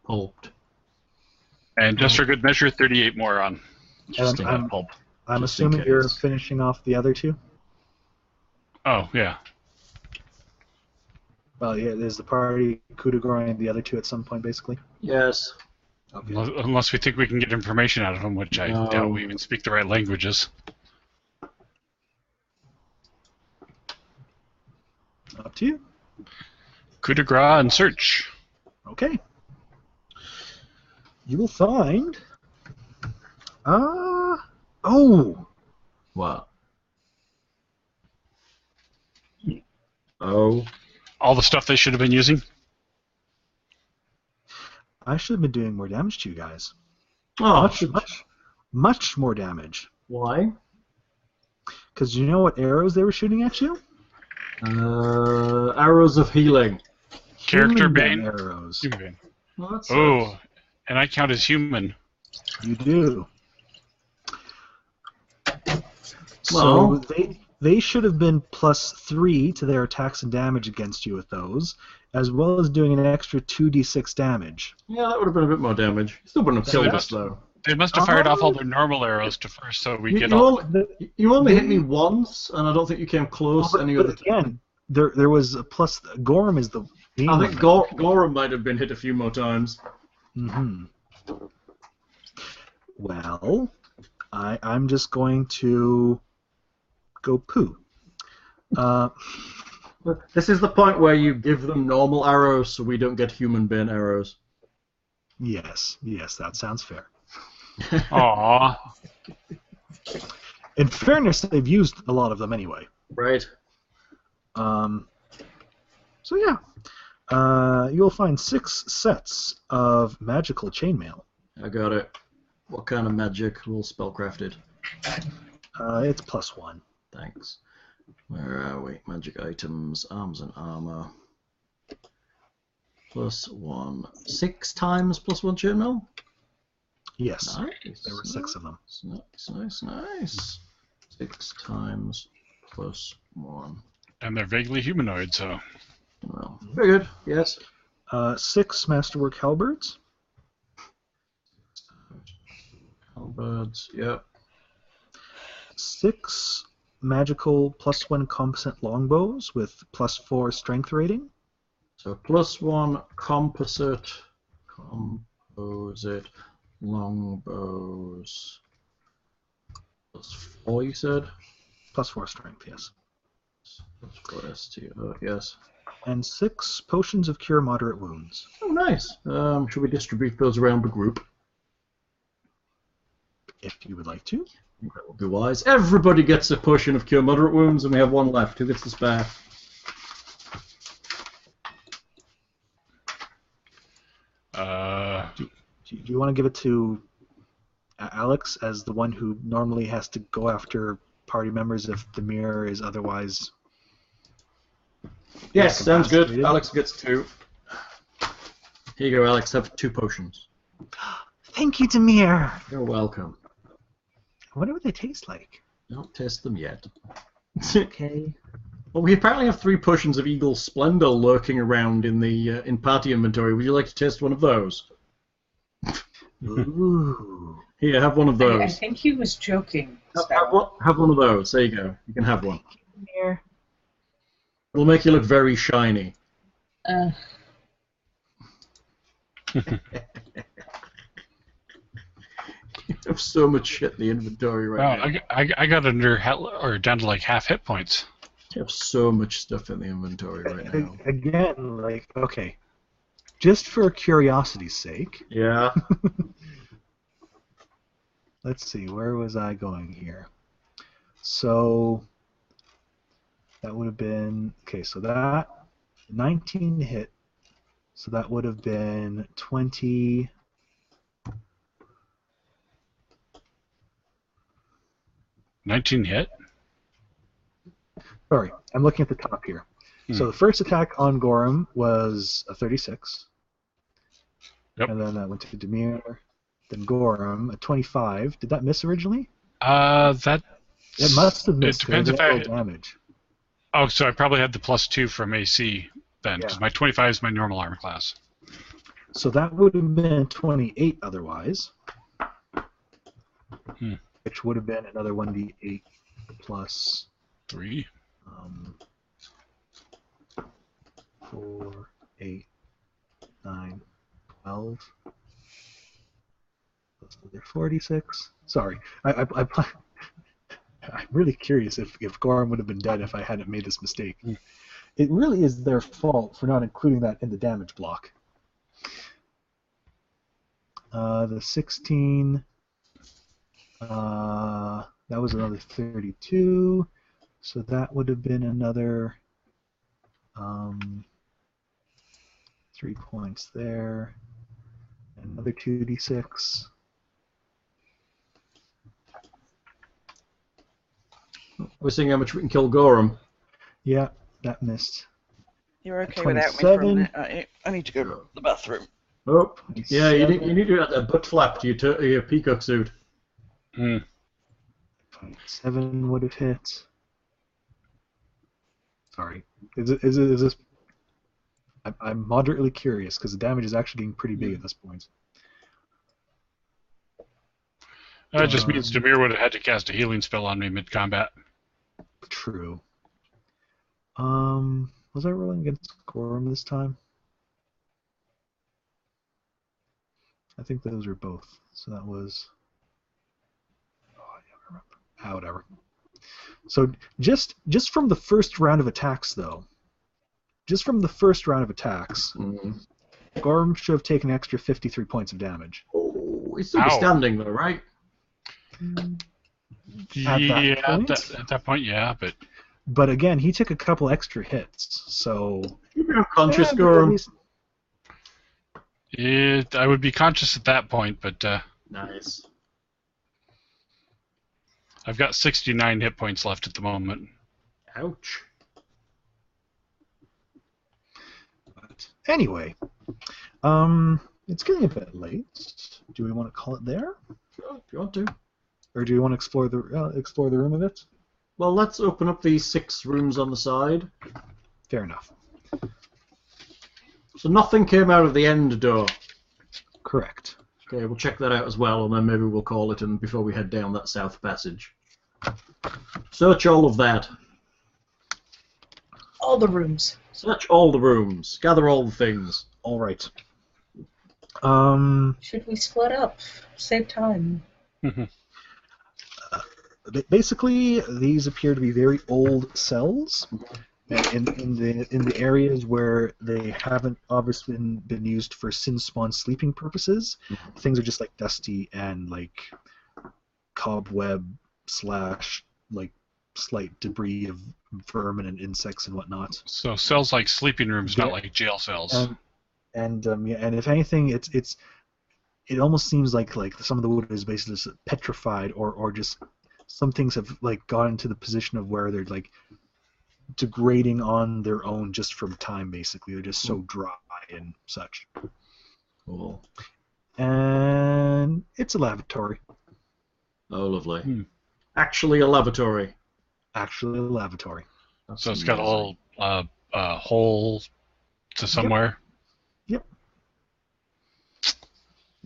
Speaker 1: Pulped.
Speaker 4: and just for good measure, 38 more on.
Speaker 1: Just in
Speaker 2: I'm-
Speaker 1: that pulp.
Speaker 2: I'm
Speaker 1: Just in
Speaker 2: assuming you're
Speaker 1: case.
Speaker 2: finishing off the other two?
Speaker 4: Oh, yeah.
Speaker 2: Well, yeah, there's the party coup de grace and the other two at some point, basically.
Speaker 1: Yes.
Speaker 2: Okay.
Speaker 4: Unless we think we can get information out of them, which I doubt we even speak the right languages.
Speaker 2: Up to you.
Speaker 4: Coup de grace and search.
Speaker 2: Okay. You will find. Oh.
Speaker 1: What? Oh.
Speaker 4: All the stuff they should have been using.
Speaker 2: I should have been doing more damage to you guys.
Speaker 1: Oh,
Speaker 2: Much more damage.
Speaker 1: Why?
Speaker 2: Because you know what arrows they were shooting at you?
Speaker 1: Arrows of healing.
Speaker 4: Character
Speaker 2: Human
Speaker 4: bane.
Speaker 2: arrows.
Speaker 4: Human bane.
Speaker 1: Well, that sucks.
Speaker 4: Oh, and I count as human.
Speaker 2: You do.
Speaker 1: Well-
Speaker 2: So they should have been +3 to their attacks and damage against you with those, as well as doing an extra 2d6 damage.
Speaker 1: Yeah, that would have been a bit more damage. Still wouldn't have
Speaker 4: So
Speaker 1: killed
Speaker 4: they
Speaker 1: us, though.
Speaker 4: They must have fired off all their normal arrows to first, so we get all.
Speaker 1: You only hit me once, and I don't think you came close any other time.
Speaker 2: Again, there was a plus. Gorham is the.
Speaker 1: I think Gorham might have been hit a few more times.
Speaker 2: Mm-hmm. Well, I'm just going to go poo.
Speaker 1: This is the point where you give them normal arrows so we don't get human bane arrows.
Speaker 2: Yes, that sounds fair.
Speaker 4: Aww.
Speaker 2: In fairness, they've used a lot of them anyway.
Speaker 1: Right.
Speaker 2: So yeah, you'll find 6 sets of magical chainmail.
Speaker 1: I got it. What kind of magic will spellcrafted?
Speaker 2: It's +1.
Speaker 1: Thanks. Where are we? Magic items, arms and armor. +1. 6 times +1 chainmail?
Speaker 2: Yes,
Speaker 1: Nice.
Speaker 2: there were 6 of them.
Speaker 1: Nice. 6 times +1.
Speaker 4: And they're vaguely humanoid, so.
Speaker 1: Well, very good. Yes.
Speaker 2: 6 masterwork halberds.
Speaker 1: Halberds. Yep.
Speaker 2: 6 magical +1 composite longbows with +4 strength rating.
Speaker 1: So +1 composite longbows. +4, you said?
Speaker 2: +4 strength, yes.
Speaker 1: +4 STO, yes.
Speaker 2: And 6 potions of cure moderate wounds.
Speaker 1: Oh, nice. Should we distribute those around the group?
Speaker 2: If you would like to.
Speaker 1: That would be wise. Everybody gets a potion of cure moderate wounds, and we have 1 left. Who gets the spare?
Speaker 2: Do you want to give it to Alex as the one who normally has to go after party members if the mirror is otherwise...
Speaker 1: Yes, sounds good.
Speaker 2: incapacitated?
Speaker 1: Alex gets 2. Here you go, Alex. Have 2 potions.
Speaker 6: Thank you, Demir.
Speaker 1: You're welcome.
Speaker 2: I wonder what they taste like.
Speaker 1: Don't test them yet.
Speaker 2: Okay.
Speaker 1: Well, we apparently have 3 potions of Eagle Splendor lurking around in the in party inventory. Would you like to test one of those?
Speaker 2: Ooh.
Speaker 1: Here, have one of
Speaker 3: I
Speaker 1: those.
Speaker 3: think he was joking.
Speaker 1: Have one of those. There you go. You can have one.
Speaker 6: Demir.
Speaker 1: It'll make you look very shiny. You have so much shit in the inventory right
Speaker 4: Wow,
Speaker 1: now.
Speaker 4: I got down to like half hit points.
Speaker 1: You have so much stuff in the inventory right now.
Speaker 2: Again, like, okay. Just for curiosity's sake,
Speaker 1: Yeah.
Speaker 2: let's see, where was I going here? So, that would have been, okay, so that, 19 hit, so that would have been 20...
Speaker 4: $19 hit?
Speaker 2: Sorry, I'm looking at the top here. So the first attack on Gorham was a 36.
Speaker 4: Yep.
Speaker 2: And then that went to Demir. Then Gorham, a 25. Did that miss originally?
Speaker 4: That.
Speaker 2: It must have missed.
Speaker 4: It depends if
Speaker 2: I damage.
Speaker 4: Oh, so I probably had the +2 from AC then, because
Speaker 2: Yeah.
Speaker 4: my 25 is my normal armor class.
Speaker 2: So that would have been 28 otherwise. Which would have been another 1d8 plus
Speaker 4: 3.
Speaker 2: 4, 8, 9, 12. 46. Sorry, I'm really curious if Gorham would have been dead if I hadn't made this mistake. It really is their fault for not including that in the damage block. The 16. That was another 32. So that would have been another 3 points there. Another 2d6.
Speaker 1: We're seeing how much we can kill Gorham.
Speaker 2: Yeah, that missed.
Speaker 5: You're okay without me for a
Speaker 2: 27.
Speaker 5: minute? I need to go to the bathroom.
Speaker 1: Oh, yeah, you
Speaker 2: 27.
Speaker 1: need to add a butt flap to your peacock suit.
Speaker 2: 7 would have hit. Sorry. Is this... I'm moderately curious, because the damage is actually getting pretty big at this point.
Speaker 4: That just means Demir would have had to cast a healing spell on me mid-combat.
Speaker 2: True. Was I rolling against Gorham this time? I think those are both. So that was... Oh, I don't remember. Whatever. So just from the first round of attacks, though, Gorham should have taken an extra 53 points of damage.
Speaker 1: Oh, he's still standing though, right?
Speaker 2: At
Speaker 4: that point, yeah, but...
Speaker 2: But again, he took a couple extra hits, so...
Speaker 1: You'd be unconscious, Gorham.
Speaker 4: I would be conscious at that point, but...
Speaker 1: Nice.
Speaker 4: I've got 69 hit points left at the moment.
Speaker 1: Ouch.
Speaker 2: But anyway, it's getting a bit late. Do we want to call it there?
Speaker 1: Sure, if you want to.
Speaker 2: Or do you want to explore the room a bit?
Speaker 1: Well, let's open up these 6 rooms on the side.
Speaker 2: Fair enough.
Speaker 1: So nothing came out of the end door.
Speaker 2: Correct.
Speaker 1: Okay, we'll check that out as well, and then maybe we'll call it in before we head down that south passage. Search all of that.
Speaker 3: All the rooms.
Speaker 1: Search all the rooms. Gather all the things.
Speaker 2: All right.
Speaker 3: Should we split up? Save time.
Speaker 2: Basically, these appear to be very old cells. In the areas where they haven't obviously been used for sin spawn sleeping purposes, things are just like dusty and like cobweb / like slight debris of vermin and insects and whatnot.
Speaker 4: So cells like sleeping rooms, not like jail cells.
Speaker 2: And if anything, it almost seems like some of the wood is basically just petrified, or just some things have like gotten to the position of where they're like degrading on their own just from time. Basically, they're just so dry and such.
Speaker 1: Cool.
Speaker 2: And it's a lavatory.
Speaker 1: Oh, lovely. Actually a lavatory.
Speaker 2: Actually a lavatory.
Speaker 4: So it's got a little hole to somewhere.
Speaker 2: Yep.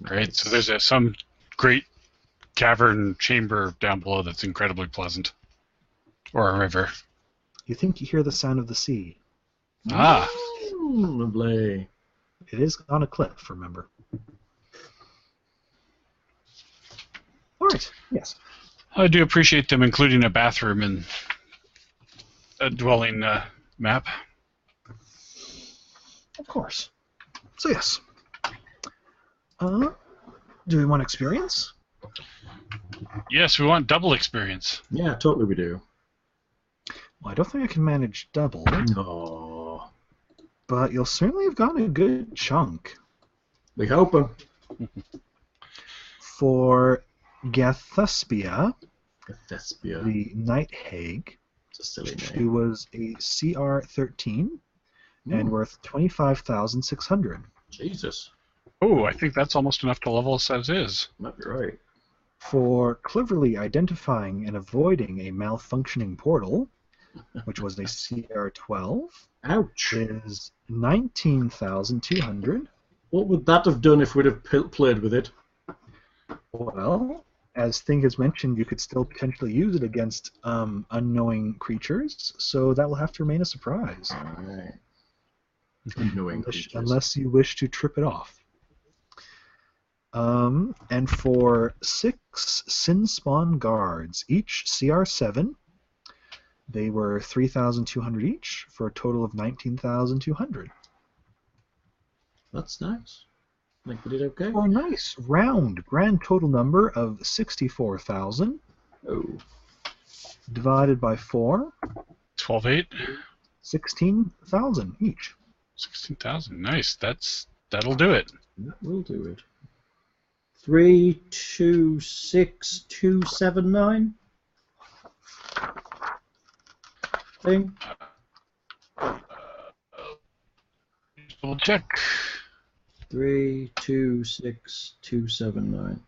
Speaker 4: Great. So there's some great cavern chamber down below that's incredibly pleasant. Or a river.
Speaker 2: You think you hear the sound of the sea.
Speaker 4: Ah.
Speaker 1: Lovely.
Speaker 2: It is on a cliff, remember. All right. Yes.
Speaker 4: I do appreciate them including a bathroom in a dwelling map.
Speaker 2: Of course. So yes. Do we want experience?
Speaker 4: Yes, we want double experience.
Speaker 1: Yeah, totally we do.
Speaker 2: Well, I don't think I can manage double.
Speaker 1: Oh.
Speaker 2: But you'll certainly have gotten a good chunk.
Speaker 1: We hope.
Speaker 2: For Gathespia,
Speaker 1: Gathespia.
Speaker 2: the Night Hag,
Speaker 1: It's a silly name.
Speaker 2: who was a CR 13 and worth 25,600.
Speaker 1: Jesus.
Speaker 4: Oh, I think that's almost enough to level us as is.
Speaker 1: Might be right.
Speaker 2: For cleverly identifying and avoiding a malfunctioning portal, which was a CR 12,
Speaker 1: Ouch.
Speaker 2: is 19,200.
Speaker 1: What would that have done if we'd have played with it?
Speaker 2: Well, as Thing has mentioned, you could still potentially use it against unknowing creatures, so that will have to remain a surprise.
Speaker 1: Alright. Unknowing creatures.
Speaker 2: Unless you wish to trip it off. And for 6 Sin Spawn guards, each CR7, they were 3,200 each for a total of 19,200.
Speaker 1: That's nice. I think we did okay.
Speaker 2: For a nice round grand total number of 64,000
Speaker 1: Oh.
Speaker 2: divided by 4,
Speaker 4: 12,800.
Speaker 2: 16,000 each.
Speaker 4: 16,000. Nice. That'll do it.
Speaker 1: That will do it. 326279. Thing.
Speaker 4: Double check.
Speaker 1: 326279.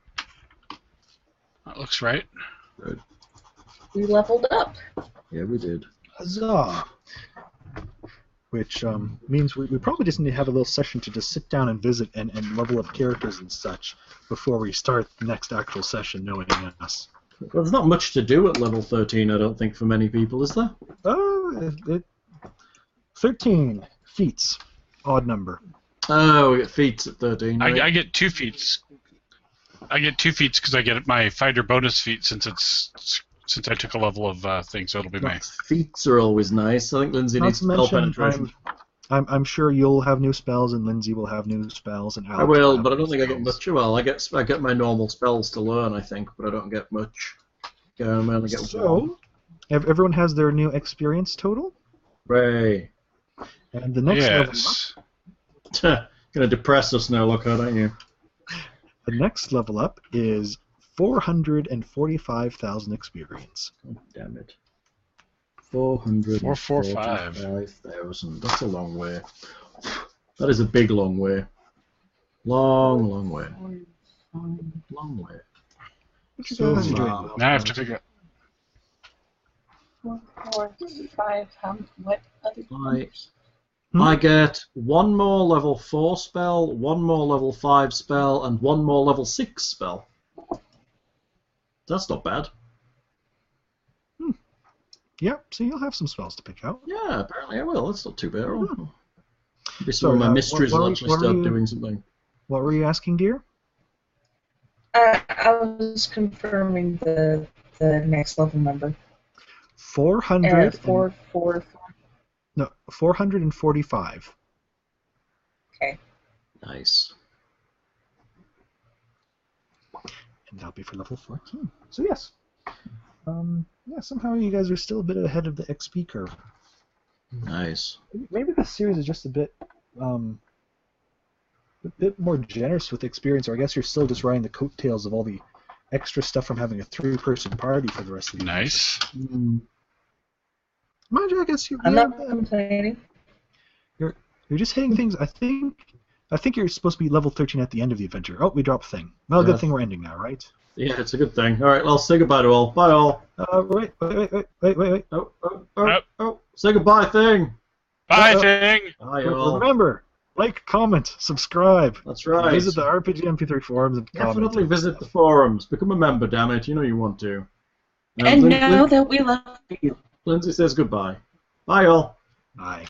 Speaker 4: That looks right.
Speaker 1: Good.
Speaker 3: We leveled up.
Speaker 1: Yeah, we did.
Speaker 2: Huzzah! Which means we probably just need to have a little session to just sit down and visit and level up characters and such before we start the next actual session, knowing us.
Speaker 1: Well, there's not much to do at level 13, I don't think, for many people, is there?
Speaker 2: 13 feats, odd number.
Speaker 1: Oh, we get feats at 13. Right?
Speaker 4: I get 2 feats. I get 2 feats because I get my fighter bonus feat since I took a level of thing, so it'll be my
Speaker 1: feats are always nice. I think Lindsay needs spell penetration.
Speaker 2: I'm sure you'll have new spells, and Lindsay will have new spells, and Alex
Speaker 1: I will,
Speaker 2: have
Speaker 1: but I don't think I
Speaker 2: spells.
Speaker 1: get much. Well, I get my normal spells to learn, I think, but I don't get much. I only get one.
Speaker 2: So, everyone has their new experience total,
Speaker 1: Ray.
Speaker 2: and the next level up,
Speaker 1: Gonna depress us now, look out, aren't you?
Speaker 2: the next level up is 445,000 experience.
Speaker 1: God damn it. 445,000.
Speaker 4: 445.
Speaker 1: That's a long way. That is a big long way. Long, long way. Long way.
Speaker 2: What you
Speaker 1: So
Speaker 2: guys are doing?
Speaker 1: long.
Speaker 4: Now I have to figure out.
Speaker 3: 4, 5, what other numbers?
Speaker 1: I get one more level 4 spell, one more level 5 spell, and one more level 6 spell. That's not bad.
Speaker 2: Yep, so you'll have some spells to pick out.
Speaker 1: Yeah, apparently I will. That's not too bad. Maybe
Speaker 2: So,
Speaker 1: some of my mysteries
Speaker 2: what
Speaker 1: will
Speaker 2: were-
Speaker 1: actually
Speaker 2: what were
Speaker 1: start
Speaker 2: you-
Speaker 1: doing something.
Speaker 2: What were you asking, dear?
Speaker 3: I was confirming the next level number.
Speaker 2: 400.
Speaker 3: 4.
Speaker 2: No, 445.
Speaker 3: Okay.
Speaker 1: Nice.
Speaker 2: And that'll be for level 14. So yes. Yeah, somehow you guys are still a bit ahead of the XP curve.
Speaker 1: Nice.
Speaker 2: Maybe this series is just a bit more generous with experience, or I guess you're still just riding the coattails of all the extra stuff from having a 3-person party for the rest of the
Speaker 4: Nice.
Speaker 2: Mind you, I guess
Speaker 3: I'm not complaining.
Speaker 2: you're just hitting things. I think you're supposed to be level 13 at the end of the adventure. Oh, we dropped a thing. Well,
Speaker 1: Yeah.
Speaker 2: good thing we're ending now, right?
Speaker 1: Yeah, it's a good thing. All right, well, say goodbye to all. Bye, all.
Speaker 2: Wait.
Speaker 1: Oh. Say goodbye, thing.
Speaker 4: Bye,
Speaker 2: Uh-oh.
Speaker 4: thing.
Speaker 1: Bye, all.
Speaker 2: Remember, like, comment, subscribe.
Speaker 1: That's right.
Speaker 2: Visit the RPG MP3 forums and comment.
Speaker 1: Definitely visit the forums. Become a member, damn it. You know you want to.
Speaker 3: And know that we love you.
Speaker 1: Lindsay says goodbye. Bye, all.
Speaker 2: Bye.